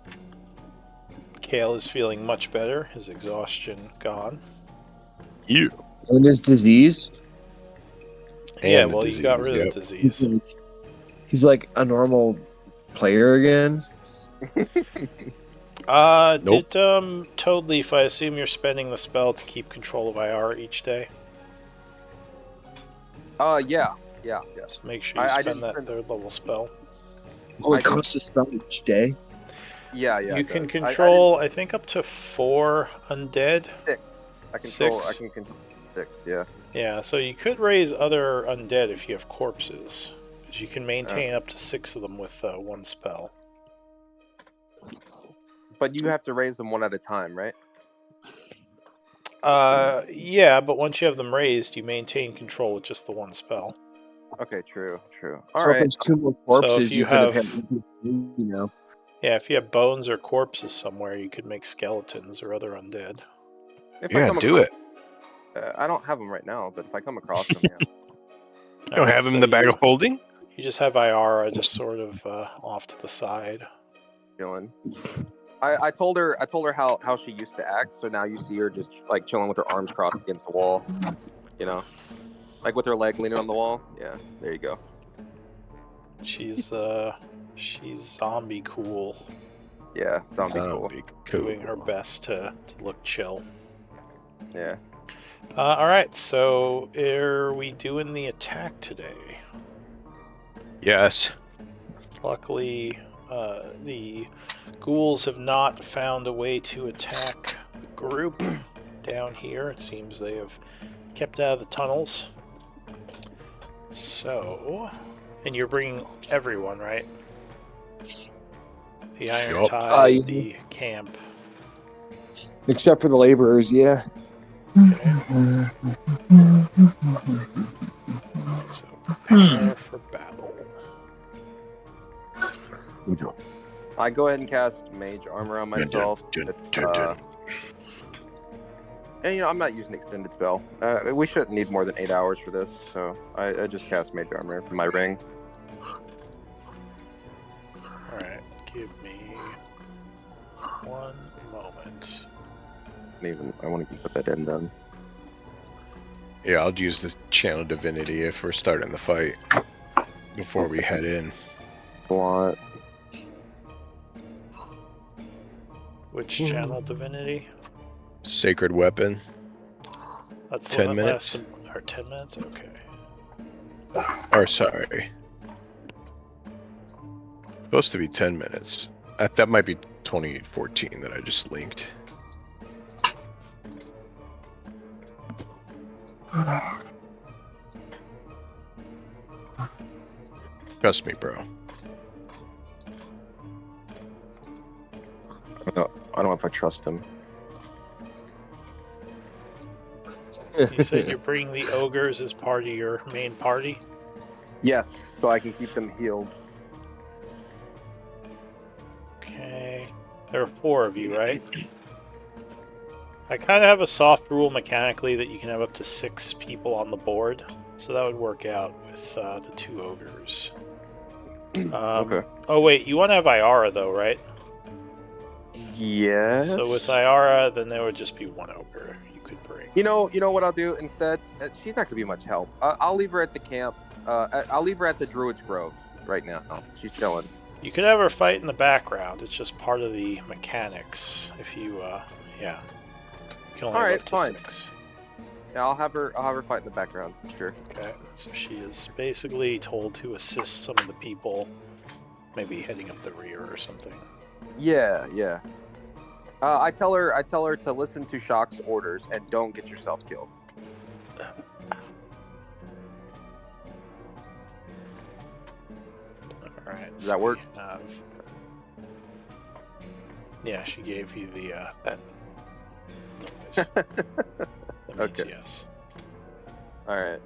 Kale is feeling much better. His exhaustion gone. You. And his disease. Yeah, And the well, you got rid of the disease, disease. He's like a normal player again. Nope. Did Toadleaf, I assume you're spending the spell to keep control of IR each day? Yeah. So make sure you I spend didn't that spend- third level spell. Oh, I it do. costs a spell each day. Yeah. You it can does. control, I think, up to 4 undead. I control. 6? I can control 6. Yeah. Yeah, so you could raise other undead if you have corpses. Because you can maintain up to 6 of them with 1 spell. But you have to raise them one at a time, right? Yeah, but once you have them raised, you maintain control with just the 1 spell. Okay. True. All So if right. there's 2 more corpses, you you could have have- had, you know. Yeah, if you have bones or corpses somewhere, you could make skeletons or other undead. If Yeah, do it. I don't have them right now, but if I come across them, yeah. You don't have him in the bag of holding? You just have Iara just sort of off to the side. Chilling. I told her how she used to act, so now you see her just like chilling with her arms crossed against the wall. You know, like with her leg leaning on the wall. Yeah, there you go. She's zombie cool, Yeah, zombie That'd cool. be cool. doing her best to look chill. Yeah. All right, so are we doing the attack today? Yes. Luckily, the ghouls have not found a way to attack the group down here. It seems they have kept out of the tunnels. So, and you're bringing everyone, right? The Iron Yup. Tide, Yeah. the camp. Except for the laborers, yeah. Okay. So prepare for battle. I go ahead and cast mage armor on myself. And I'm not using extended spell. We shouldn't need more than 8 hours for this, so I just cast mage armor from my ring. Alright, give me 1 moment. I want to put that in done. Yeah, I'll use the channel divinity if we're starting the fight before we head in. Blot. Which channel divinity? Sacred weapon. That's the 10 one that minutes? lasts 10 minutes? Okay. Or sorry. Supposed to be 10 minutes. That might be 2014 that I just linked. Trust me, bro. I don't know if I trust him. You said you're bringing the ogres as part of your main party? Yes, so I can keep them healed. Okay. There are 4 of you, right? I kind of have a soft rule mechanically that you can have up to 6 people on the board, so that would work out with the 2 ogres. Okay. Oh wait, you want to have Iara though, right? Yes. So with Iara, then there would just be 1 ogre you could bring. You know what I'll do instead? She's not gonna be much help. I'll leave her at the camp. I'll leave her at the Druid's Grove right now. She's chilling. You could have her fight in the background. It's just part of the mechanics. If you, yeah, you can only have Alright, up to fine. 6. Yeah, I'll have her fight in the background. Sure. Okay, so she is basically told to assist some of the people, maybe heading up the rear or something. Yeah, yeah. I tell her to listen to Shock's orders and don't get yourself killed. All right. Does that work? Yeah, she gave you the that noise. That means Okay. yes. All right.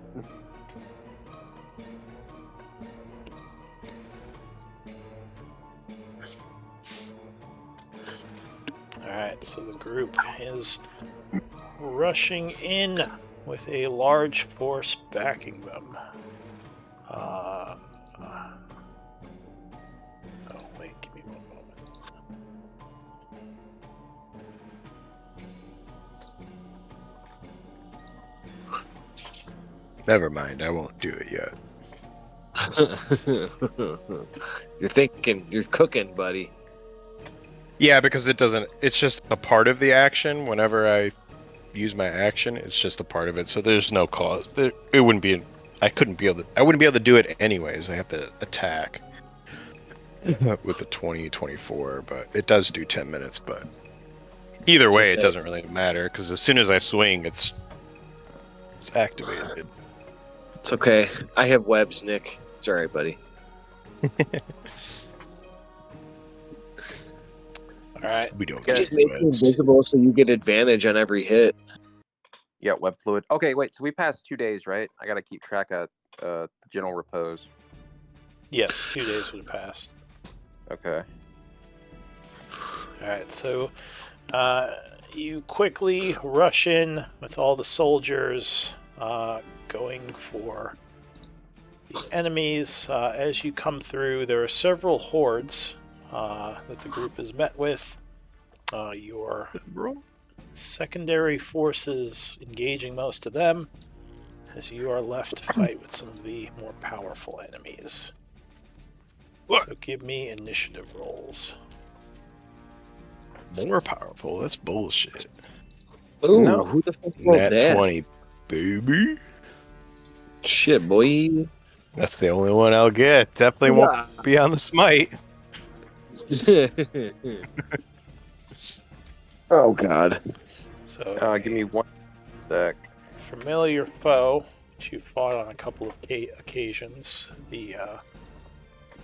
Alright, so the group is rushing in with a large force backing them. Oh, wait, give me one moment. Never mind, I won't do it yet. You're cooking, buddy. Yeah, because it doesn't. It's just a part of the action. Whenever I use my action, it's just a part of it. So there's no cause. It wouldn't be. I wouldn't be able to do it anyways. I have to attack with the 2024, but it does do 10 minutes. But either way, it doesn't really matter because as soon as I swing, it's activated. It's okay. I have webs, Nick. It's alright, buddy. Alright. We don't Just get make you invisible so you get advantage on every hit. Yeah, web fluid. Okay, wait. So we passed 2 days, right? I gotta keep track of general repose. Yes, 2 days would have passed. Okay. Alright, so you quickly rush in with all the soldiers going for the enemies. As you come through, there are several hordes that the group is met with. Your secondary forces engaging most of them, as you are left to fight with some of the more powerful enemies. So give me initiative rolls. more powerful. That's bullshit. Ooh, No. who the fuck rolled Nat that? 20, baby. Shit, boy. That's the only one I'll get. Definitely won't be on the smite. Oh, God. So Give me 1 sec. familiar foe, which you fought on a couple of occasions, the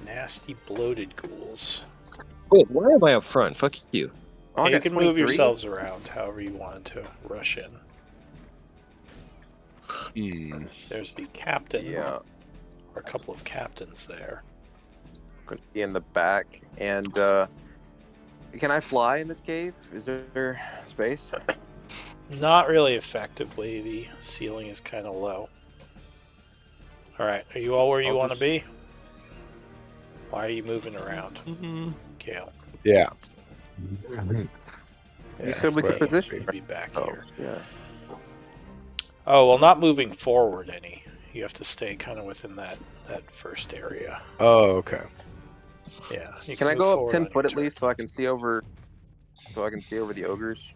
nasty bloated ghouls. Wait, why am I up front? Fuck you. Oh, I You got can 23? move yourselves around however you wanted to rush in. There's the captain, Yeah. or a couple of captains there. Gonna be in the back. And can I fly in this cave? Is there space? Not really effectively, the ceiling is kind of low. Alright, are you all where you I'll want to just- be? Why are you moving around? Kale. Yeah. You said we could position. Be back Oh, here. yeah. Oh, well, not moving forward any. You have to stay kind of within that first area. Oh, okay. Yeah. You Can I move go up forward 10 on foot your at least so I can see over the ogres?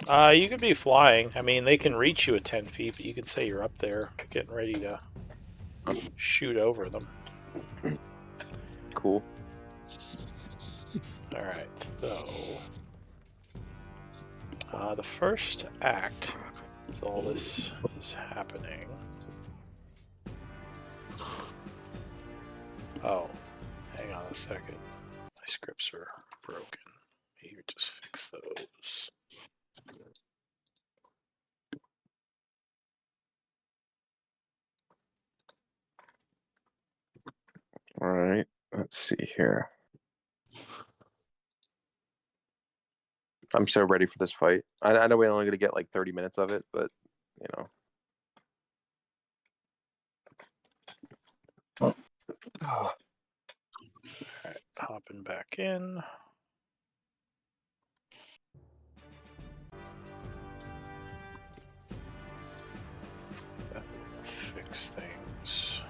turn. You could be flying. I mean, they can reach you at 10 feet, but you could say you're up there getting ready to shoot over them. Cool. Alright, so... the first act, as all this is happening... Oh, hang on a second. My scripts are broken. Maybe just fix those. All right. Let's see here. I'm so ready for this fight. I know we're only going to get like 30 minutes of it, but, you know. Alright, hopping back in. That will fix things.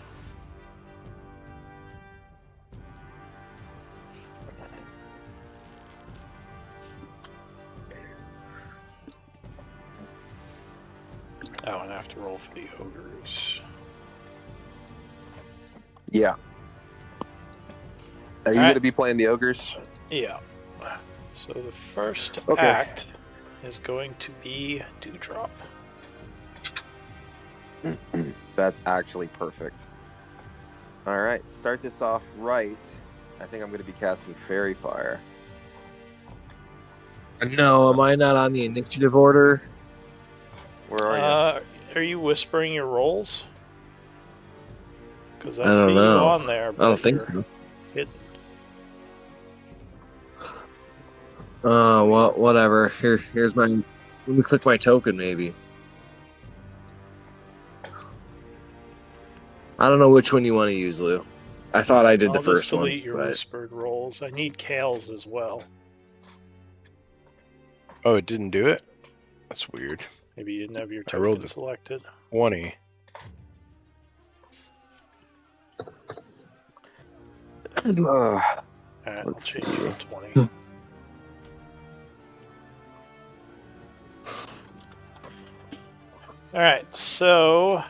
Oh, and I have to roll for the ogres. Yeah. Are you Alright. going to be playing the ogres? Yeah. So the first Okay. act is going to be Dewdrop. That's actually perfect. All right, start this off right. I think I'm going to be casting Fairy Fire. No, am I not on the initiative order? Where are Are you whispering your rolls? Because I I don't see you know. on there, I don't but think you're so. hidden. Well, whatever. Here's my. Let me click my token, maybe. I don't know which one you want to use, Lou. I thought I did the I'll just first one, delete your but whispered rolls. I need Kale's as well. Oh, it didn't do it? That's weird. Maybe you didn't have your I rolled token it. selected. 20. you? Alright, I'll Let's change see. it to 20. Alright, so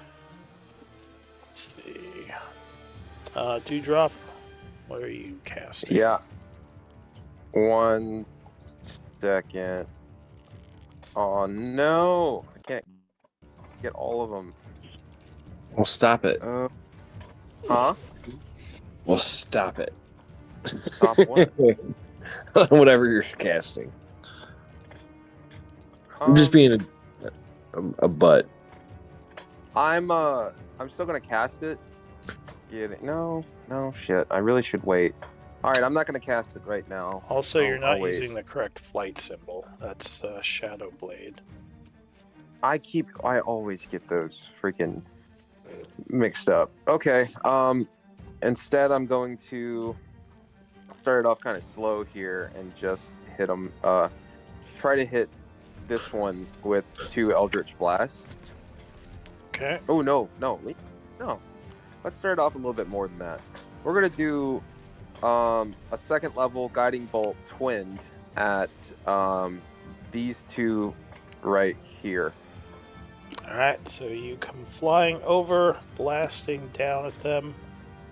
let's see. Dewdrop, what are you casting? Yeah. 1 second. Oh no! I can't get all of them. we'll stop it. Huh? We'll stop it. Stop what? Whatever you're casting. I'm just being a butt. I'm still gonna cast it. No, shit. I really should wait. All right, I'm not gonna cast it right now. Also, you're not I'll wait. using the correct flight symbol. That's Shadow Blade. I always get those freaking mixed up. Okay. Instead, I'm going to start it off kind of slow here and just hit them. Try to hit this one with 2 Eldritch Blasts. Okay. Oh no. Let's start off a little bit more than that. We're gonna do a second level guiding bolt twinned at these 2 right here. Alright, so you come flying over, blasting down at them.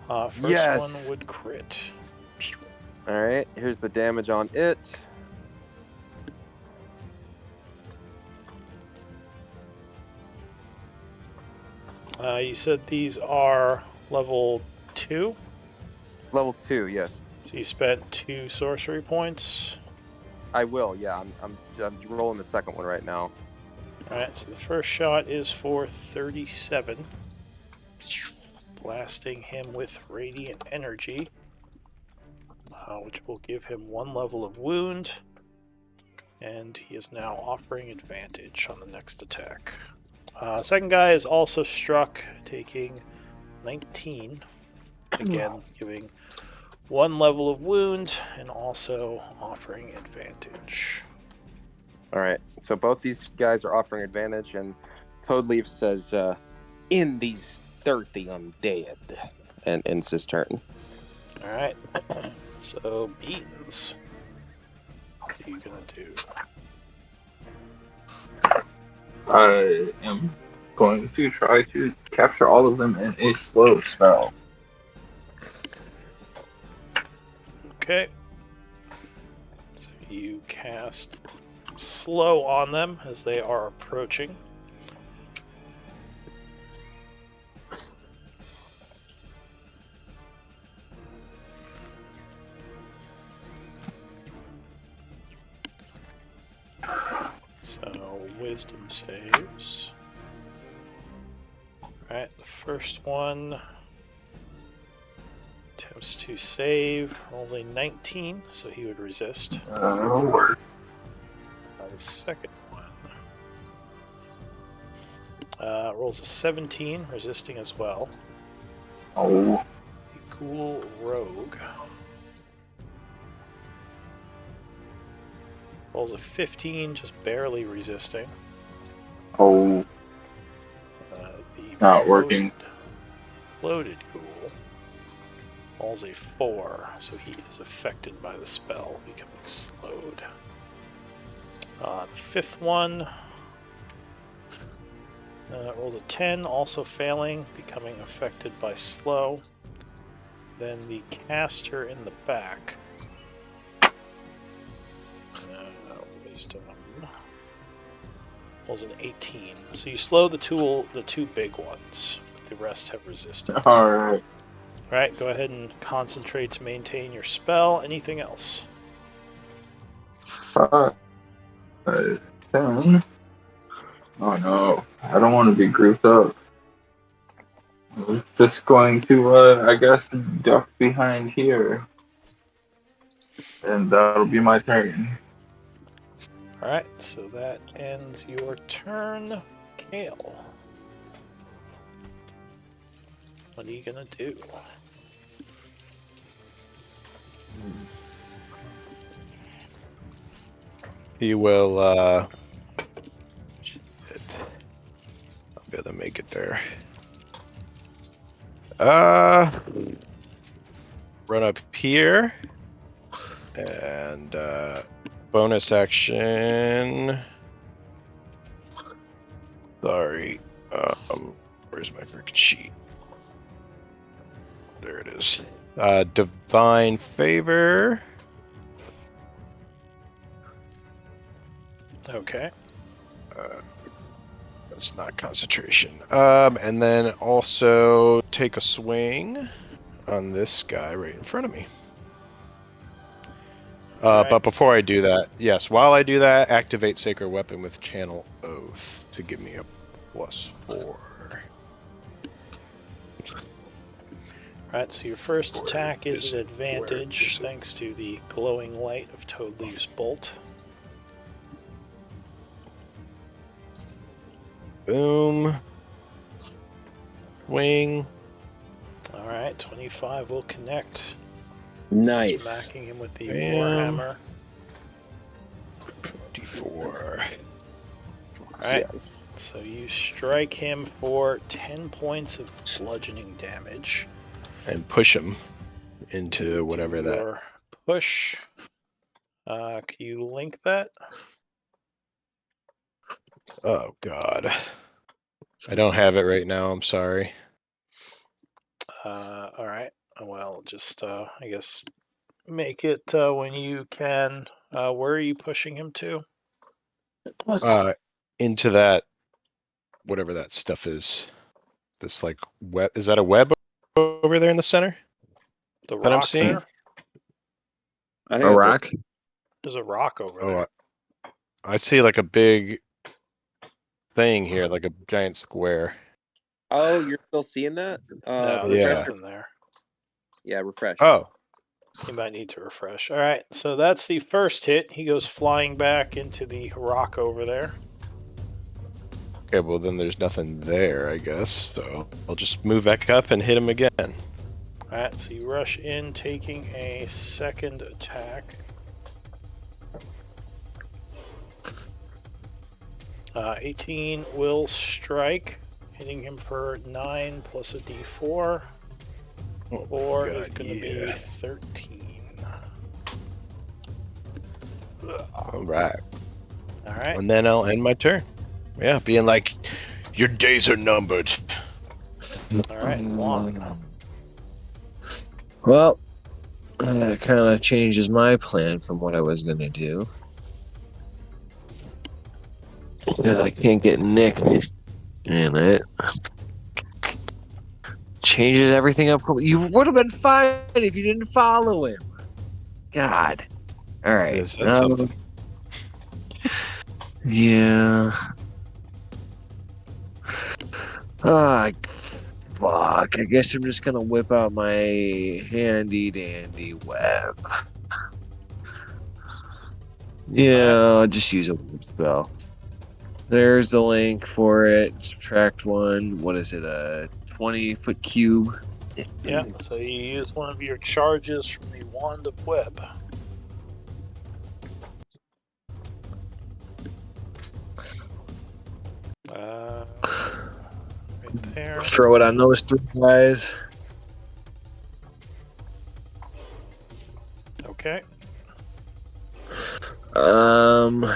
First Yes. one would crit. All right, here's the damage on it. You said these are level 2? Level 2, yes. So you spent 2 sorcery points. I will. Yeah, I'm rolling the second one right now. Alright, so the first shot is for 37. Blasting him with radiant energy, which will give him 1 level of wound. And he is now offering advantage on the next attack. Second guy is also struck, taking 19. Again, giving 1 level of wound and also offering advantage. All right, so both these guys are offering advantage, and Toadleaf says, "In these 30 undead," and ends his turn. All right. So Beans, what are you gonna do? I am going to try to capture all of them in a slow spell. Okay. So you cast slow on them as they are approaching. So wisdom saves. Alright, the first one attempts to save, rolls a 19, so he would resist. Work. The second one rolls a 17, resisting as well. Oh, The Ghoul Rogue rolls a 15, just barely resisting. oh, The not working. Bloated Ghoul rolls a 4, so he is affected by the spell, becoming slowed. The fifth one rolls a 10, also failing, becoming affected by slow. Then the caster in the back wisdom. Was an 18. So you slow the two big ones. The rest have resisted. Alright. Alright, go ahead and concentrate to maintain your spell. Anything else? 5, 10. Oh no, I don't want to be grouped up. I'm just going to, I guess, duck behind here. And that'll be my turn. Alright, so that ends your turn. Kale. What are you gonna do? He will, shit. I'll be able to make it there. Run up here. And, bonus action. Sorry. Where's my freaking sheet? There it is. Divine Favor. Okay. That's not concentration. And then also take a swing on this guy right in front of me. Alright. But before I do that, yes, while I do that, activate Sacred Weapon with Channel Oath to give me a +4. Alright, so your first Where attack is is an it? advantage Where is it? thanks to the glowing light of Toadleaf's bolt. Boom. Swing. Alright, 25 will connect. Nice. Smacking him with the Bam. Warhammer. D4. Alright, Yes. so you strike him for 10 points of bludgeoning damage. And push him into whatever Do that. your push. Can you link that? Oh, God. I don't have it right now. I'm sorry. Alright. Well, just, I guess, make it when you can. Where are you pushing him to? Into that, whatever that stuff is. This, like, web. Is that a web over there in the center? The That I'm rock seeing? there? I A think that's rock? There's a rock over Oh, there. I see like a big thing here, like a giant square. Oh, you're still seeing that? No, there's Yeah. nothing there. Yeah, refresh. Oh, You might need to refresh. Alright, so that's the first hit. He goes flying back into the rock over there. okay. Well, then there's nothing there, I guess. So I'll just move back up and hit him again. Alright, so you rush in, taking a second attack. 18 will strike, hitting him for 9 plus a d4. Oh, 4 God, is going to be yeah. 13. All right. Alright, And then I'll end my turn. Yeah, being like, your days are numbered. alright, Juan. Well, that kind of changes my plan from what I was going to do. Yeah, I can't get Nick in it. Changes everything up. You would have been fine if you didn't follow him. God. All right. Is that something? Yeah. Ah, fuck. I guess I'm just gonna whip out my handy dandy web. Yeah, I'll just use a whip spell. There's the link for it. Subtract 1. What is it? A 20-foot cube. Yeah, so you use one of your charges from the Wand of Web. Right there. Throw it on those 3 guys. Okay. So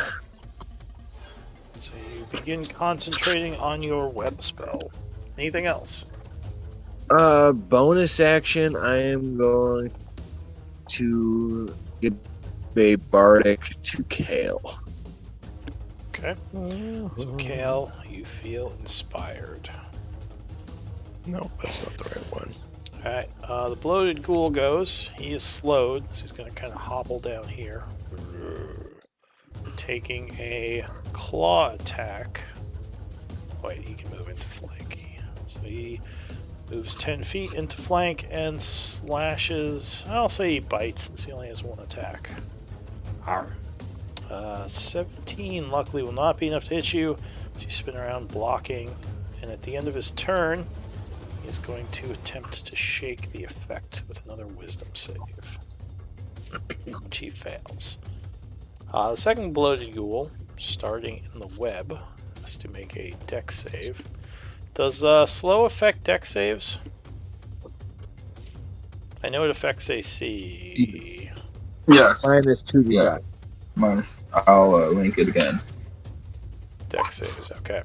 you begin concentrating on your web spell. Anything else? Bonus action. I am going to give a bardic to Kale. Okay. So, Kale, you feel inspired. No, that's not the right one. Alright, the bloated ghoul goes. He is slowed, so he's going to kind of hobble down here. Taking a claw attack. Wait, he can move into flank. So he moves 10 feet into flank and slashes. I'll say he bites since he only has one attack. 17 luckily will not be enough to hit you. So you spin around blocking. And at the end of his turn, he is going to attempt to shake the effect with another wisdom save. Which he fails. The second bloated ghoul, starting in the web, has to make a dex save. Does slow affect dex saves? I know it affects AC. Yes. Minus 2 to Yeah. dex. Minus. I'll link it again. Dex saves, okay.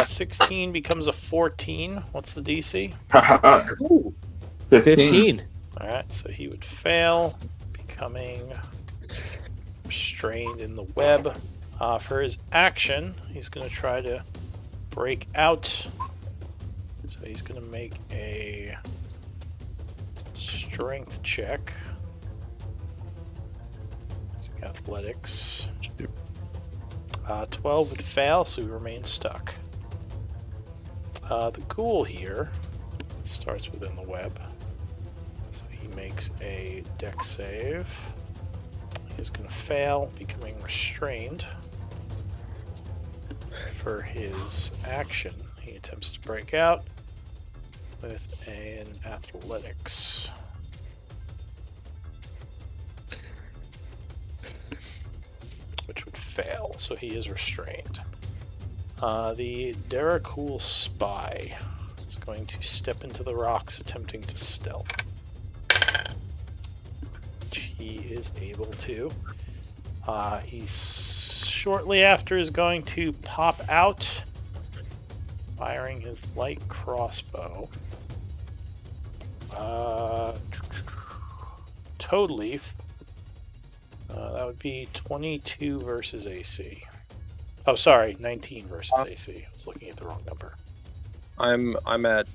16 becomes a 14. What's the DC? Ooh, 15. 15. Alright, so he would fail, becoming restrained in the web. For his action, he's going to try to break out. So he's going to make a strength check. Athletics. 12 would fail, so he remains stuck. The ghoul here starts within the web. So he makes a dex save. He's going to fail, becoming restrained. For his action, he attempts to break out with an athletics. Which would fail, so he is restrained. The Derakul spy is going to step into the rocks, attempting to stealth. Which he is able to. He shortly after is going to pop out, firing his light crossbow. Toad Leaf. That would be 22 versus AC. Oh, sorry, 19 versus AC. I was looking at the wrong number. I'm at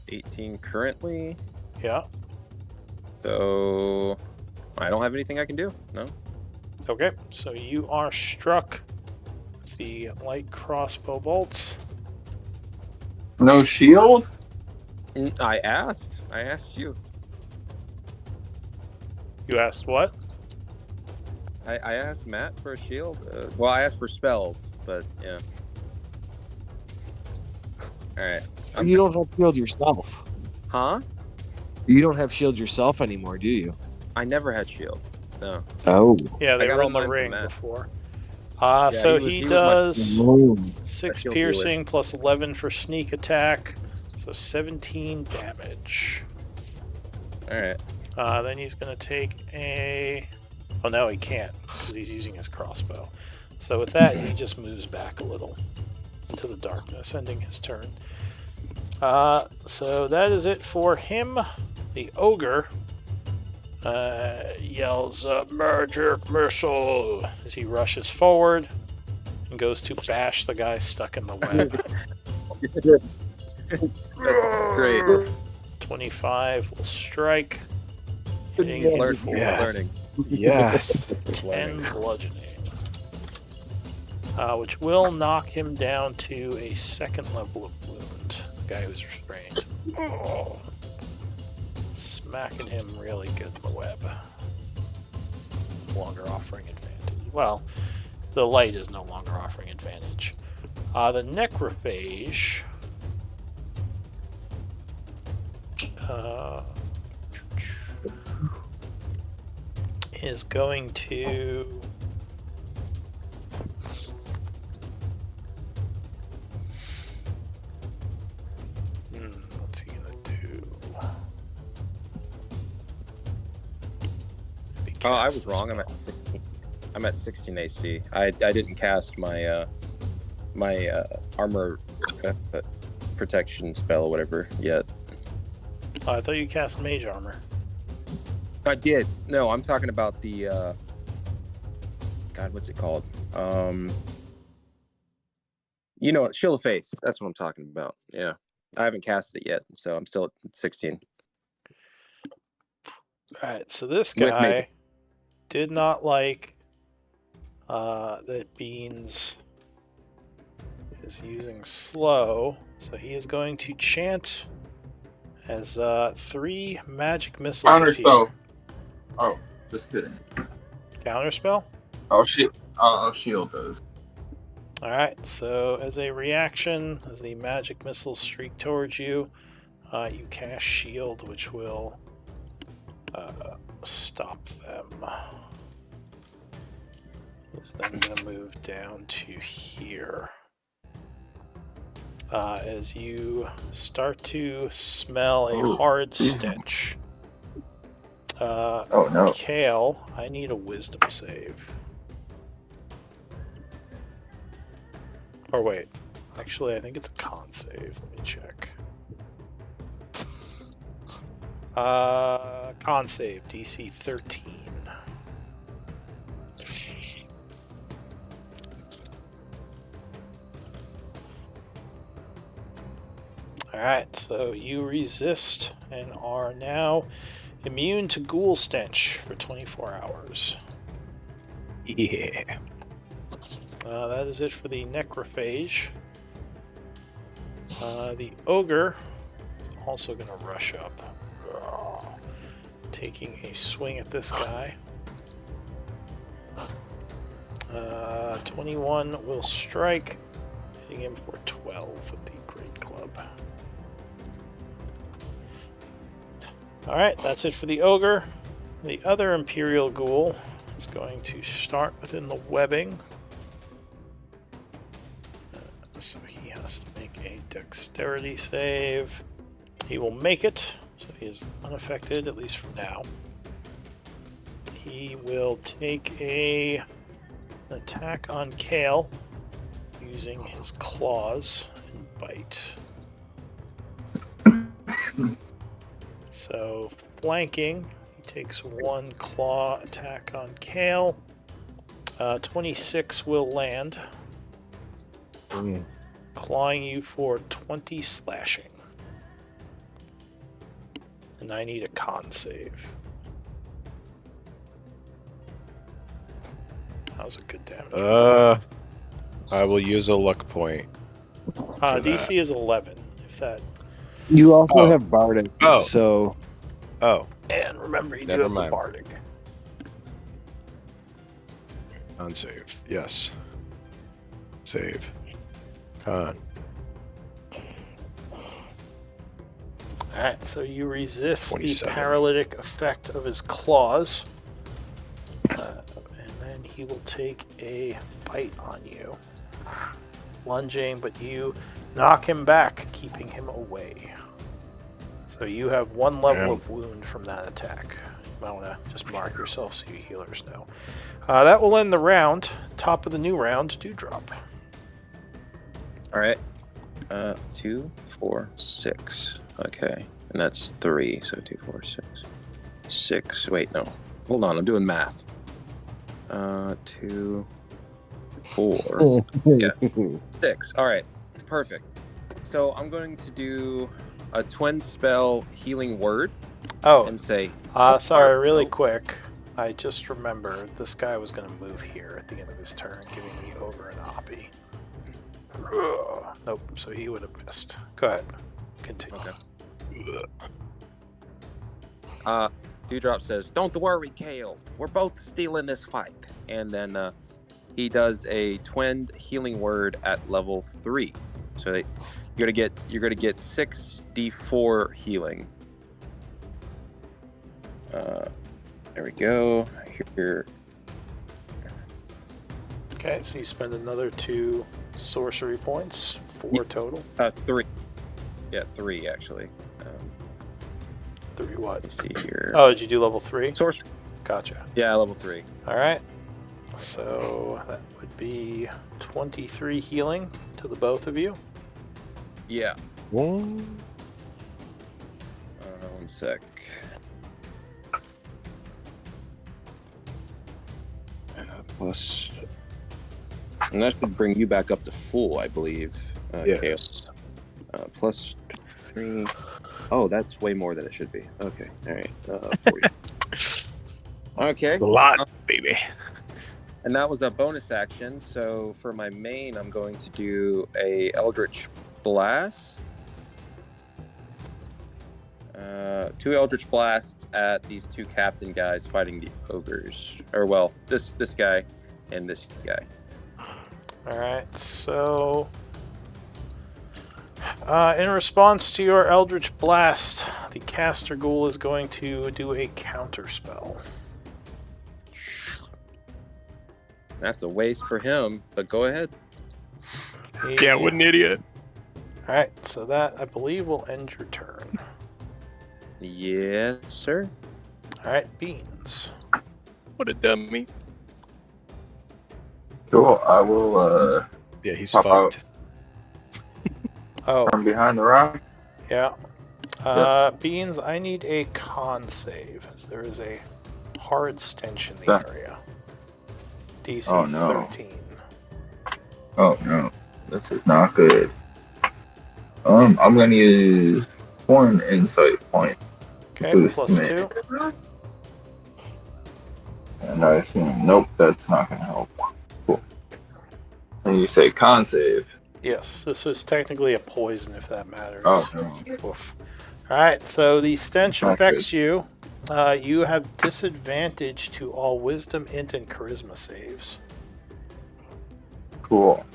18 currently, Yeah. so I don't have anything I can do. No. Okay, so you are struck with the light crossbow bolts. No shield? I asked you. You asked what? I asked Matt for a shield. Well, I asked for spells, but yeah. All right. You don't have shield yourself. Huh? You don't have shield yourself anymore, do you? I never had shield. No. Oh. Yeah, they got were all in the mine from ring Matt. before. Yeah, So he he was my- does 6 shield dealer. piercing plus 11 for sneak attack, so 17 damage. All right. Then he's going to take a... Oh, no, he can't, because he's using his crossbow. So with that, he just moves back a little into the darkness, ending his turn. So that is it for him. The ogre yells, "Magic missile!" as he rushes forward and goes to bash the guy stuck in the web. That's great. 25 will strike, hitting him Learn, for Yeah. learning. Yes. 10 bludgeoning. Which will knock him down to a second level of wound. The guy who's restrained. Oh. Smacking him really good in the web. No longer offering advantage. Well, the light is no longer offering advantage. The necrophage is going to what's he gonna do? Maybe Oh, I cast was a wrong. spell. I'm at 16 AC. I didn't cast my my armor protection spell or whatever yet. Oh, I thought you cast mage armor. I did. No, I'm talking about the God, what's it called? You know, Shield of Faith. That's what I'm talking about. Yeah. I haven't cast it yet, so I'm still at 16. All right, so this With Major. guy did not like that Beans is using slow, so he is going to chant as 3 magic missiles Counter appear. spell. Oh, just kidding. Counterspell? Oh, shield does. Alright, so as a reaction, as the magic missiles streak towards you, you cast shield, which will stop them. It's then going to move down to here. As you start to smell a hard stench. Oh no. Kale, I need a wisdom save. Or wait, actually I think it's a con save. Let me check. Con save, DC 13. Alright, so you resist and are now immune to ghoul stench for 24 hours. Yeah. That is it for the necrophage. The ogre is also going to rush up, taking a swing at this guy. 21 will strike, hitting him for 12 with the great club. Alright, that's it for the ogre. The other Imperial Ghoul is going to start within the webbing. So he has to make a dexterity save. He will make it, so he is unaffected, at least for now. He will take an attack on Kale using his claws and bite. So flanking, he takes 1 claw attack on Kale. 26 will land. Clawing you for 20 slashing. And I need a con save. That was a good damage. I will use a luck point. DC is 11, if that. You also Oh. have Bardic, Oh. so Oh, And remember, you do Never have the mind. Bardic. con save. Yes. Save. Con. Alright, so you resist the 27. paralytic effect of his claws. And then he will take a bite on you. Lunging, but you knock him back, keeping him away. So you have 1 level Yeah. of wound from that attack. You might want to just mark yourself so you healers know. That will end the round. Top of the new round, Dewdrop. All right. 2, 4, 6. Okay. And that's 3. So 2, 4, 6. 6. Wait, no. Hold on. I'm doing math. 2, 4. Yeah. 6. All right. Perfect. So I'm going to do a twin spell healing word Oh, and say, sorry, really nope. quick. I just remembered this guy was going to move here at the end of his turn, giving the ogre an oppie. Nope, so he would have missed. Go ahead. Continue. Okay. Dewdrop says, "Don't worry, Kale. We're both still in this fight." And then he does a twinned healing word at level 3. So you're gonna get 6d4 healing. There we go. Here. Okay, so you spend another 2 sorcery points, 4 total. 3. Yeah, 3 actually. 3 what? Let's see here. Oh, did you do level 3? Sorcery. Gotcha. Yeah, level 3. Alright. So that would be 23 healing to the both of you. Yeah. One. 1 sec. Plus And that should bring you back up to full, I believe, Kale. Yes. Plus 3. Oh, that's way more than it should be. Okay, all right. 40. Okay. A lot, baby. And that was a bonus action. So for my main, I'm going to do a Eldritch Blast. 2 Eldritch Blasts at these 2 captain guys fighting the ogres. Or, well, this guy and this guy. Alright, so... in response to your Eldritch Blast, the caster ghoul is going to do a counter spell. That's a waste for him, but go ahead. Yeah, what an idiot. Alright, so that, I believe, will end your turn. Yes, sir. Alright, Beans. What a dummy. Cool. I will Yeah, he's Pop out. fucked. Oh, from behind the rock. yeah. Beans, I need a con save, as there is a hard stench in the Yeah. area. DC Oh, no. 13. Oh no, this is not good. I'm gonna use 1 insight point. Okay, Boost plus me. 2. And I assume, nope, that's not gonna help. Cool. And you say con save. Yes, this is technically a poison, if that matters. Oh no. Oof. Alright, so the stench Not affects you. You have disadvantage to all wisdom, int, and charisma saves. Cool.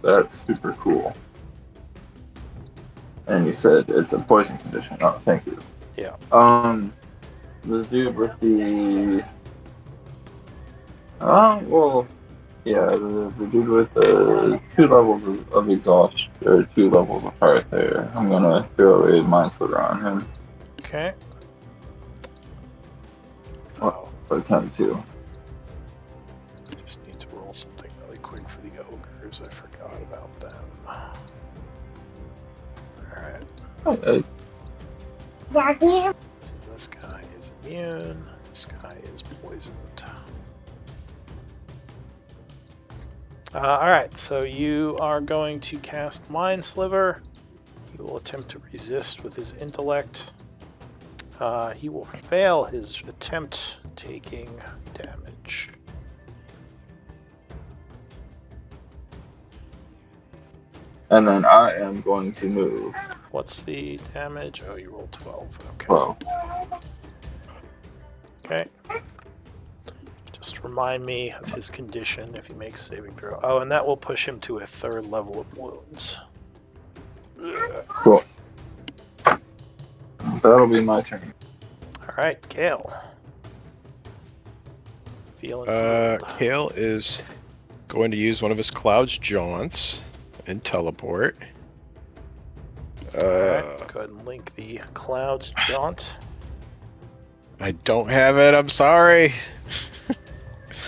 That's super cool. And you said it's a poison condition. Oh, thank you. Yeah. The dude with the... well... Yeah, the dude with the 2 levels of exhaustion, or 2 levels of heart there. I'm gonna throw a Mind Sliver on him. Okay. Oh. For 10-2. Just need to roll something really quick for the ogres. I forgot about them. Alright. Okay. So this guy is immune. This guy is poisoned. Alright, so you are going to cast Mind Sliver. He will attempt to resist with his intellect. He will fail his attempt, taking damage. And then I am going to move. What's the damage? Oh, you rolled 12. Okay. Well, Okay. Just remind me of his condition if he makes a saving throw. Oh, and that will push him to a 3rd level of wounds. cool. That'll be my turn. Alright, Kale. Feeling healed. Kale is going to use one of his Cloud's Jaunts and teleport. Alright, go ahead and link the Cloud's Jaunt. I don't have it, I'm sorry.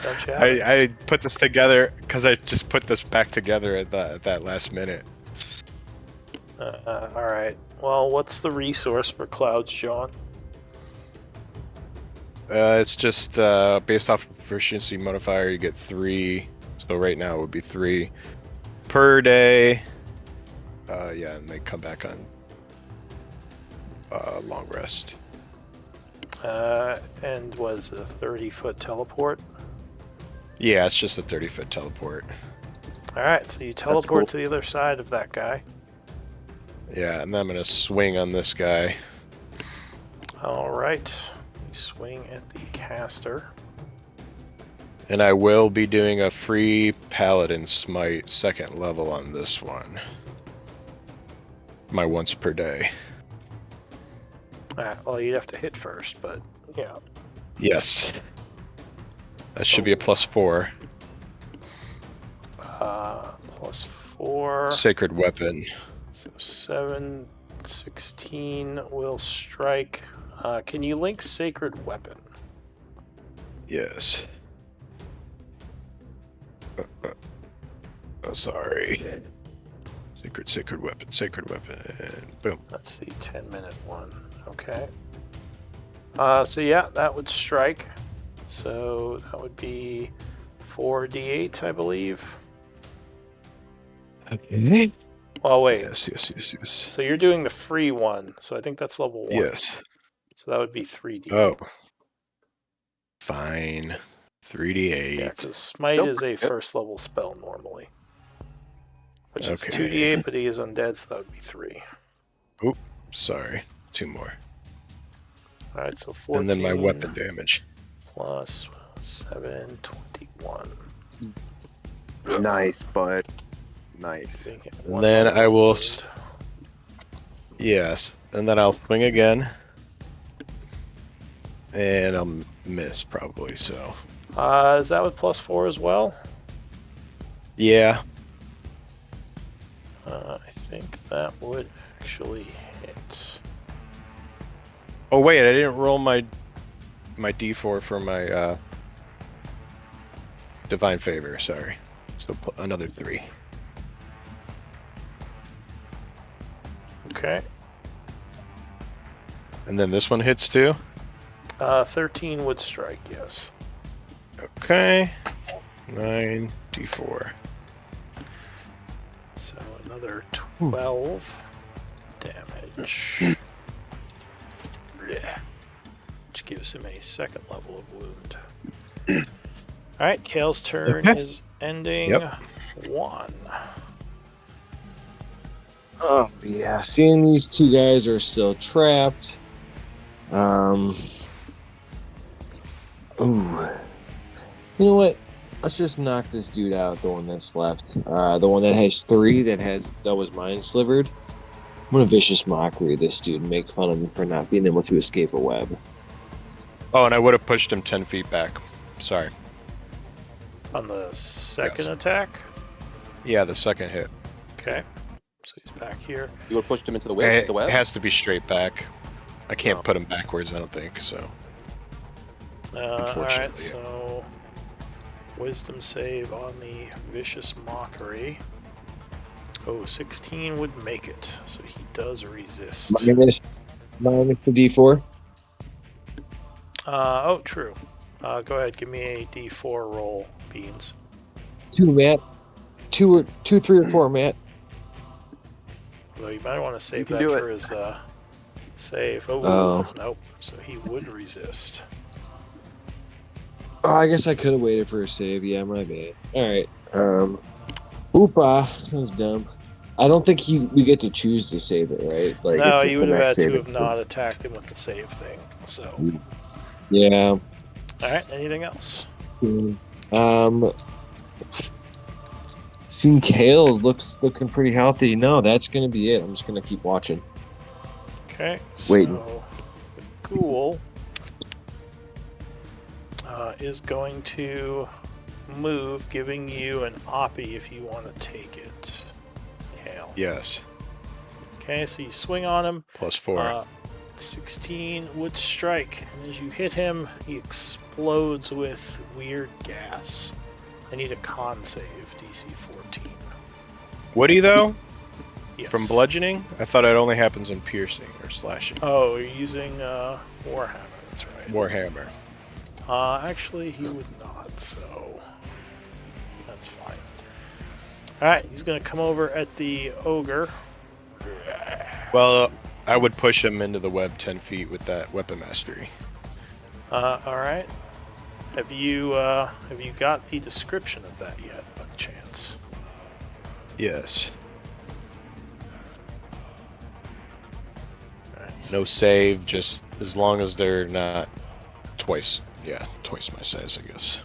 Don't you have it? I put this together because I just put this back together at that last minute. Alright. Well, what's the resource for Cloud's Jaunt? It's just based off proficiency modifier, you get 3. So right now it would be 3 per day. Yeah, and they come back on long rest. And was a 30-foot teleport? Yeah, it's just a 30-foot teleport. Alright, so you teleport to the other side of that guy. Yeah, and then I'm gonna swing on this guy. Alright. You swing at the caster. And I will be doing a free Paladin Smite 2nd level on this one. My once per day. Well, you'd have to hit first, but yeah. Yes. That should be a +4. +4. Sacred Weapon. So 7, 16 will strike. Can you link Sacred Weapon? Yes. Oh, sorry. Sacred Weapon. Boom. That's the 10-minute one. Okay. So yeah, that would strike. So that would be 4d8, I believe. Okay. Oh, wait. Yes. So you're doing the free one. So I think that's level 1. Yes. So that would be 3d8. Oh. Fine. 3d8. Yeah, because Smite Nope. is a Yep. first level spell normally. Which is Okay. 2d8, but he is undead, so that would be 3. Sorry. 2 more. Alright, so 14 And then my weapon damage. plus 7, 21. Nice, bud. Nice. Giving him And one then level I will wound. Yes. And then I'll swing again. And I'll miss probably, so. Is that with plus 4 as well? Yeah. I think that would actually hit. Oh wait, I didn't roll my d4 for my divine favor, sorry. So another 3. Okay. And then this one hits too? 13 would strike, yes. Okay. 9 d4. So another 12 damage. Yeah. Which gives him a second level of wound. Alright, Kale's turn is ending. Yep. 1. Oh yeah, seeing these two guys are still trapped. Ooh. You know what? Let's just knock this dude out, the one that's left. The one that has 3 that was mind slivered. I'm gonna vicious mockery this dude and make fun of him for not being able to escape a web. Oh, and I would have pushed him 10 feet back. Sorry. On the second Yes. attack. Yeah, the second hit. Okay. So he's back here. You would push him into the It web. has to be straight back. I can't Oh. put him backwards, I don't think, so. Alright, Unfortunately. so wisdom save on the vicious mockery. Oh, 16 would make it, so he does resist. Minus the D4. Oh, true. Go ahead, give me a D4 roll, Beans. 2, Matt. 2, 3, or 4, Matt. Although you might want to save can that do for his save. Oh, Oh. nope. So he would resist. Oh, I guess I could have waited for a save. Yeah, my bad. All right. Oopa, that was dumb. I don't think we get to choose to save it, right? Like, No, it's just you would the have next had to save have not attacked him with the save thing. So, Yeah. alright, anything else? Seeing Kale looking pretty healthy. No, that's gonna be it. I'm just gonna keep watching. Okay, Waiting. so the ghoul is going to move, giving you an oppie if you want to take it, Kale. Yes. Okay, so you swing on him. +4. 16 would strike, and as you hit him, he explodes with weird gas. I need a con save, DC 14. Would he, though? Yes. From bludgeoning? I thought it only happens in piercing or slashing. Oh, you're using Warhammer, that's right. Warhammer. Actually, he would not, so that's fine. Alright, he's going to come over at the ogre. Well, I would push him into the web 10 feet with that weapon mastery. Alright. Have you got the description of that yet, by chance? Yes. Alright, so No save, just as long as they're not twice. Yeah, twice my size, I guess.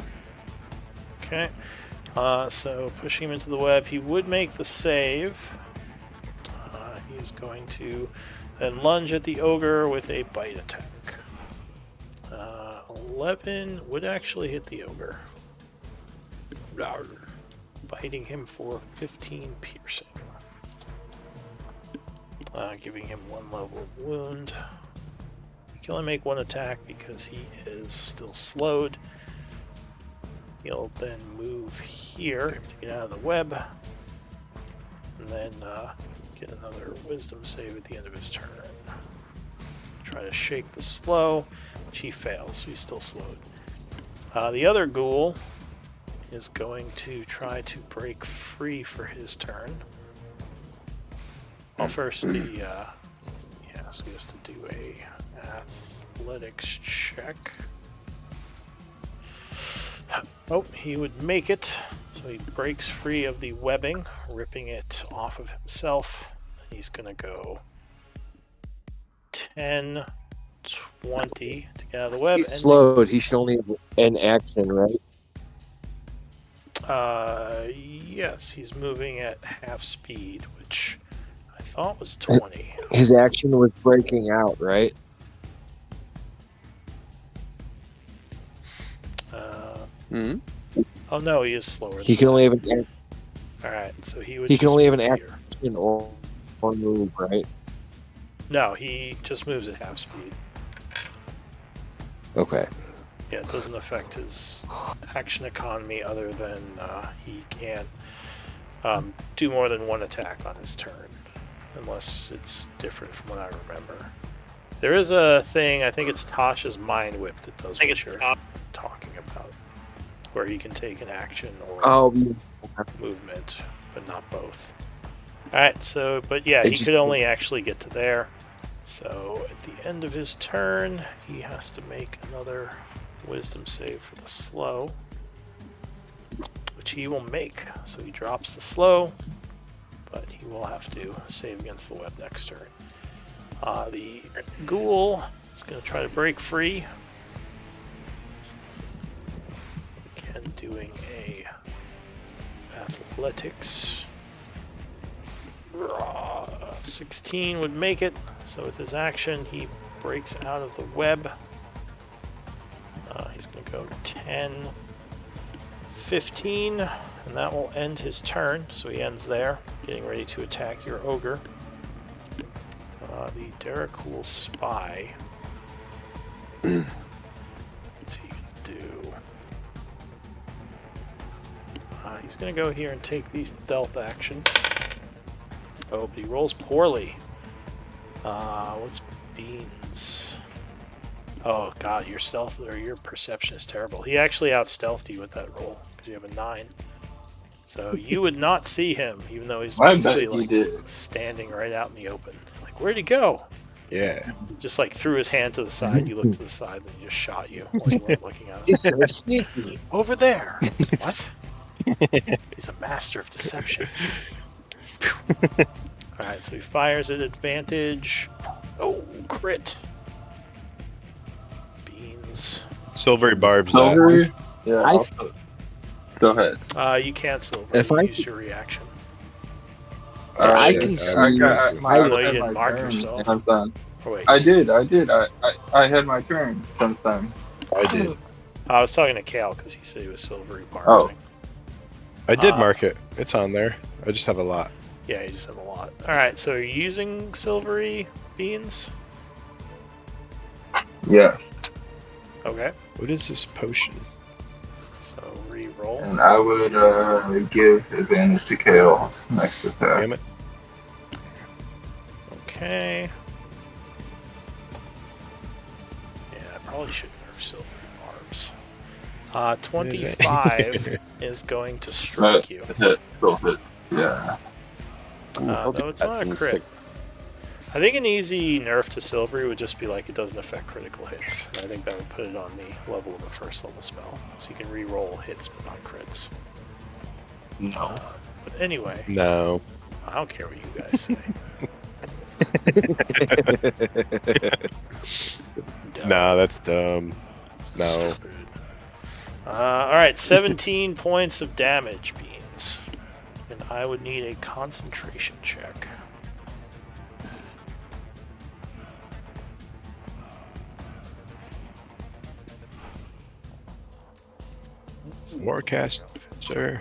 okay. So pushing him into the web, he would make the save. He is going to then lunge at the ogre with a bite attack. 11 would actually hit the ogre. Biting him for 15 piercing. Giving him 1 level of wound. He can only make 1 attack because he is still slowed. He'll then move here to get out of the web. And then get another wisdom save at the end of his turn. Try to shake the slow, which he fails, so he's still slowed. The other ghoul is going to try to break free for his turn. Well, first so he has to do a athletics check. Oh, he would make it. So he breaks free of the webbing, ripping it off of himself. He's going to go 10, 20 to get out of the web. He's slowed. He should only have an action, right? Yes, he's moving at half speed, which I thought was 20. His action was breaking out, right? Oh no, he is slower. He can only have an action. All right, so he would. He can just only have an move action here. or move, right? No, he just moves at half speed. Okay. Yeah, it doesn't affect his action economy other than he can't do more than one attack on his turn, unless it's different from what I remember. There is a thing, I think it's Tasha's Mind Whip that does what you're talking about, where he can take an action or movement, but not both. Alright, so, but yeah, he could only actually get to there. So at the end of his turn, he has to make another wisdom save for the slow, which he will make. So he drops the slow, but he will have to save against the web next turn. The ghoul is going to try to break free. Again, doing a athletics. 16 would make it. So with his action, he breaks out of the web. He's going to go 10, 15, and that will end his turn. So he ends there, getting ready to attack your ogre. The Derricool Spy. What's he do? He's going to go here and take the stealth action. Oh, but he rolls poorly. What's Beans? Oh god, your stealth or your perception is terrible. He actually out-stealthed you with that roll because you have a 9. So you would not see him, even though he's basically like standing right out in the open. Like, where'd he go? Yeah. Just like threw his hand to the side. You look to the side, then he just shot you while you weren't looking at him. He's so sneaky. Over there. What? He's a master of deception. Alright, so he fires at advantage. Oh, crit. Beans. Silvery barbs. Silvery? Yeah. Go ahead. You can't silver. If You I use could- your reaction. I can see. I you had didn't my mark turn yourself. since then. Oh, wait. I did. I had my turn since then. I did. I was talking to Kale because he said he was silvery barbing. Oh. I did mark it. It's on there. I just have a lot. Yeah, you just have a lot. Alright, so you're using silvery beans? Yeah. Okay. What is this potion? So re-roll. And I would give advantage to Kale's next attack. Damn it. Okay. Yeah, I probably should nerf silvery barbs. 25 is going to strike you. It hits, still hits. Yeah. Though it's not a crit. I think an easy nerf to silvery would just be like it doesn't affect critical hits. And I think that would put it on the level of a first level spell. So you can re-roll hits but not crits. No. But anyway, No. I don't care what you guys say. Nah, that's dumb. No. Stupid. Alright, 17 points of damage, Beans. And I would need a concentration check. Warcast, sir.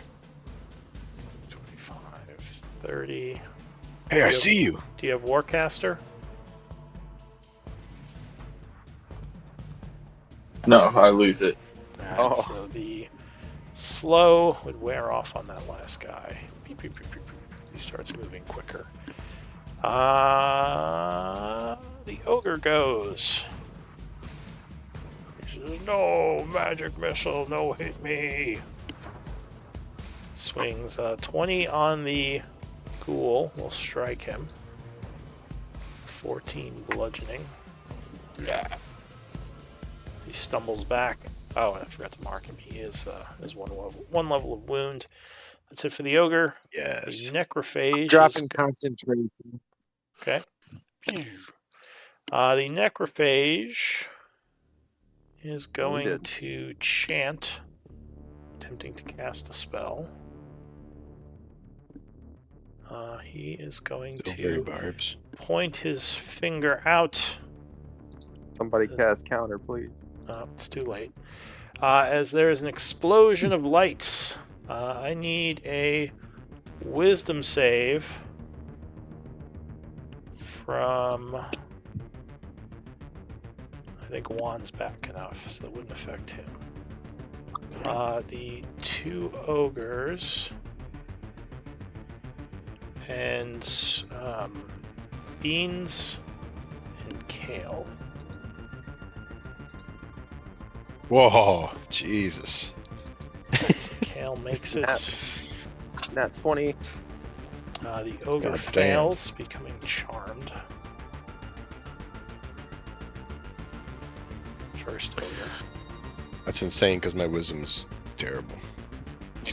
25, 30. Hey, I see you. Do you have Warcaster? No, I lose it. Alright, so the slow would wear off on that last guy. Beep, beep, beep, beep, beep. He starts moving quicker. The ogre goes. He says, "No magic missile, no hit me." Swings 20 on the ghoul. Will strike him. 14 bludgeoning. Yeah. He stumbles back. Oh, and I forgot to mark him. He is one level of wound. That's it for the ogre. Yes. The necrophage Dropping is concentration. okay. The necrophage is going Wounded. to chant, attempting to cast a spell. He is going Silvery to barbs. point his finger out. Somebody cast counter, please. It's too late. As there is an explosion of lights, I need a wisdom save from. I think Juan's back enough, so it wouldn't affect him. The two ogres and beans and kale. Whoa, Jesus. So kale makes it. Nat 20. The ogre God damn. fails, becoming charmed. First ogre. That's insane because my wisdom's terrible.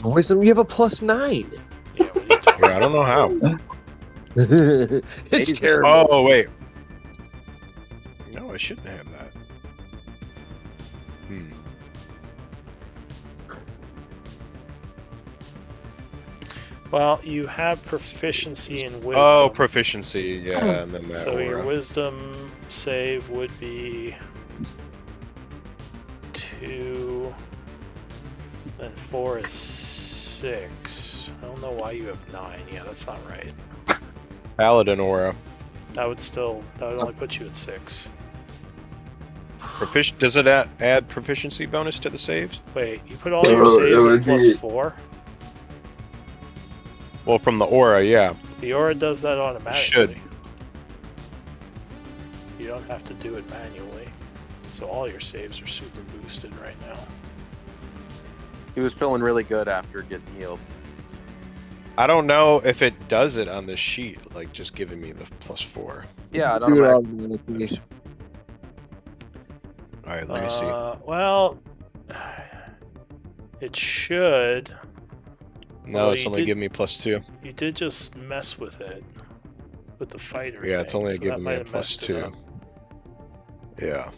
Wisdom, you have a +9. Yeah, what are you talking Yeah, I don't know how. It's Amazing. terrible. Oh, wait. No, I shouldn't have that. Well, you have proficiency in wisdom. Oh, proficiency, yeah, and then that So your aura. wisdom save would be 2, then 4 is 6. I don't know why you have 9. Yeah, that's not right. Paladin aura. That would only put you at 6. Does it add proficiency bonus to the saves? Wait, you put all your saves at +4? Well, from the aura, yeah. The aura does that automatically. Should. You don't have to do it manually. So all your saves are super boosted right now. He was feeling really good after getting healed. I don't know if it does it on this sheet, like just giving me the +4. Yeah, I Do it don't automatically. Alright, let me see. Well, it should. No, although it's you only did- giving me +2. You did just mess with it. With the fighter Yeah, thing, it's only so that giving me might a have messed it +2. up. Yeah.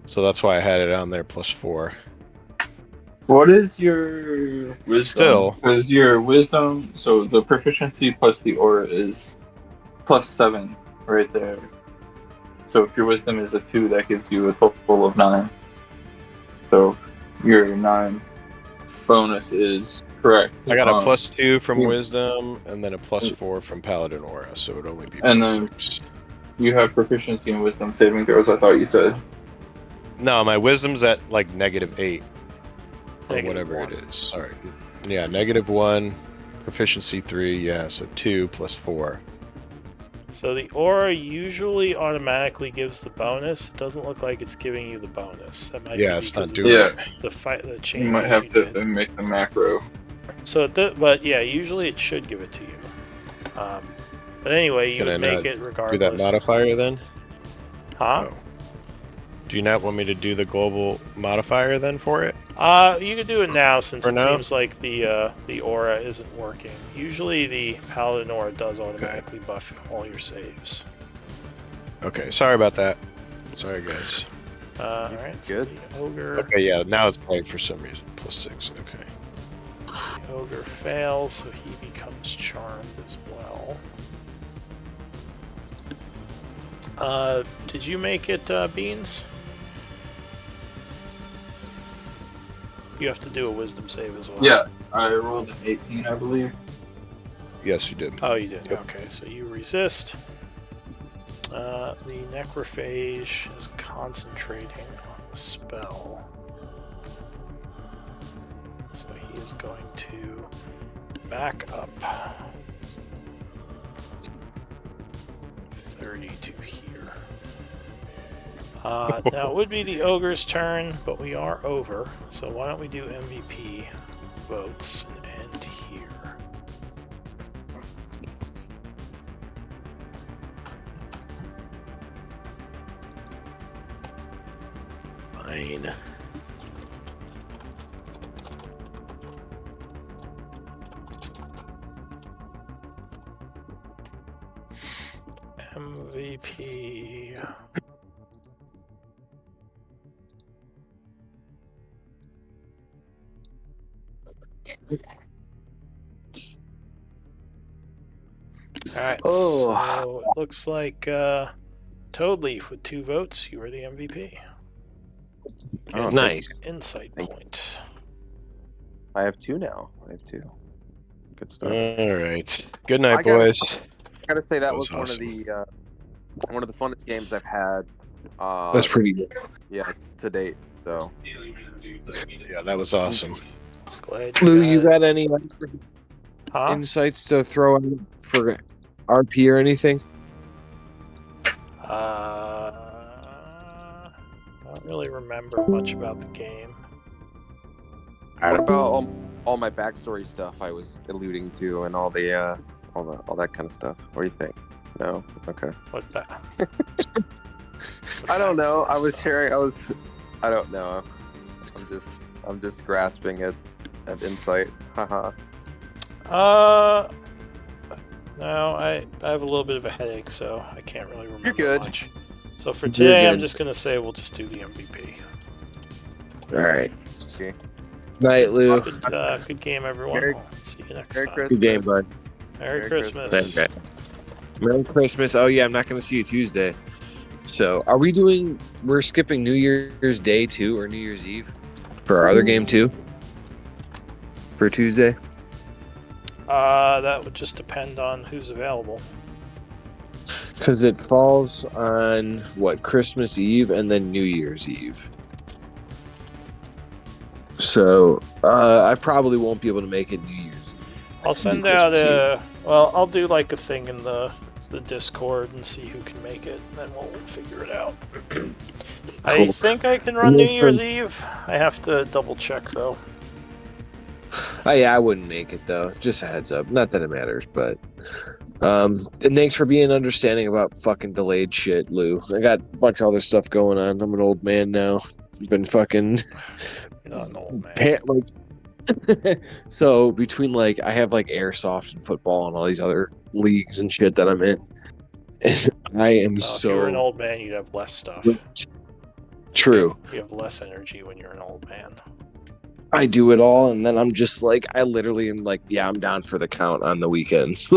So that's why I had it on there +4. What is your wisdom? Still. Because your wisdom, so the proficiency plus the aura is +7 right there. So if your wisdom is a 2, that gives you a total of 9. So your 9 bonus is correct. I got a +2 from yeah. wisdom, and then a +4 from paladin aura, so it would only be And then- +6. You have proficiency in wisdom saving throws, I thought you said. No, my wisdom's at like -8. Or Negative whatever 1. it is. Sorry. Yeah, -1, proficiency 3, yeah, so 2 + 4. So the aura usually automatically gives the bonus. It doesn't look like it's giving you the bonus. That might Yeah, be it's not because doing of Yeah, the change. you might have to make the macro. So, but yeah, usually it should give it to you. But anyway, you Can would I make not it Do regardless. that modifier then? Huh? Oh. Do you not want me to do the global modifier then for it? You could do it now since For it now? seems like the aura isn't working. Usually the paladin aura does automatically buff all your saves. Okay, sorry about that. Sorry, guys. All right. So Good. the ogre. Okay, yeah, now it's playing for some reason. +6, okay. The ogre fails, so he becomes charmed as well. Did you make it, Beans? You have to do a wisdom save as well. Yeah, I rolled an 18, I believe. Yes, you did. Oh, you did. Yep. Okay, so you resist. The necrophage is concentrating on the spell. So he is going to back up 30 to here. Now it would be the ogre's turn, but we are over. So why don't we do MVP? votes and end here. Fine. MVP. Alright, Oh. so it looks like Toadleaf with 2 votes, you are the MVP. Oh, Get Nice. Insight Thank- point. I have 2 now. I have 2. Good start. All right. Good night, I gotta- boys. I gotta say that was was one of the funnest games I've had. That's pretty good. Yeah, to date. So Yeah, that was awesome. Glad Lou, you guys- got any Huh? insights to throw in for RP or anything? I don't really remember much about the game. what about all my backstory stuff I was alluding to and all the all that kind of stuff? What do you think? No? Okay. What that? I don't know. I was sharing. I don't know. I'm just grasping at insight. Haha. No, I have a little bit of a headache, so I can't really remember good. much. So for You're today, I'm good. just gonna say we'll just do the MVP. All right. Okay. Night, Lou. Good game, everyone. Merry- See you next Merry time. Christmas. Good game, bud. Merry Merry Christmas. Christmas. Merry Christmas. Oh yeah, I'm not going to see you Tuesday. So, we're skipping New Year's Day too, or New Year's Eve for our other game too? For Tuesday? That would just depend on who's available. Because it falls on Christmas Eve and then New Year's Eve. So I probably won't be able to make it New Year's Eve. I'll send do out Christmas I'll do like a thing in the Discord and see who can make it, and then we'll figure it out. I Cool. think I can run New Yes, Year's sir. Eve. I have to double check though. Oh yeah, I wouldn't make it though. Just a heads up. Not that it matters, but and thanks for being understanding about fucking delayed shit, Lou. I got a bunch of other stuff going on. I'm an old man now. Been fucking You're not an old man. so between I have airsoft and football and all these other leagues and shit that I'm in. I am No, if so you were an old man, you'd have less stuff. true. You have less energy when you're an old man. I do it all, and then I'm just I literally am yeah, I'm down for the count on the weekends.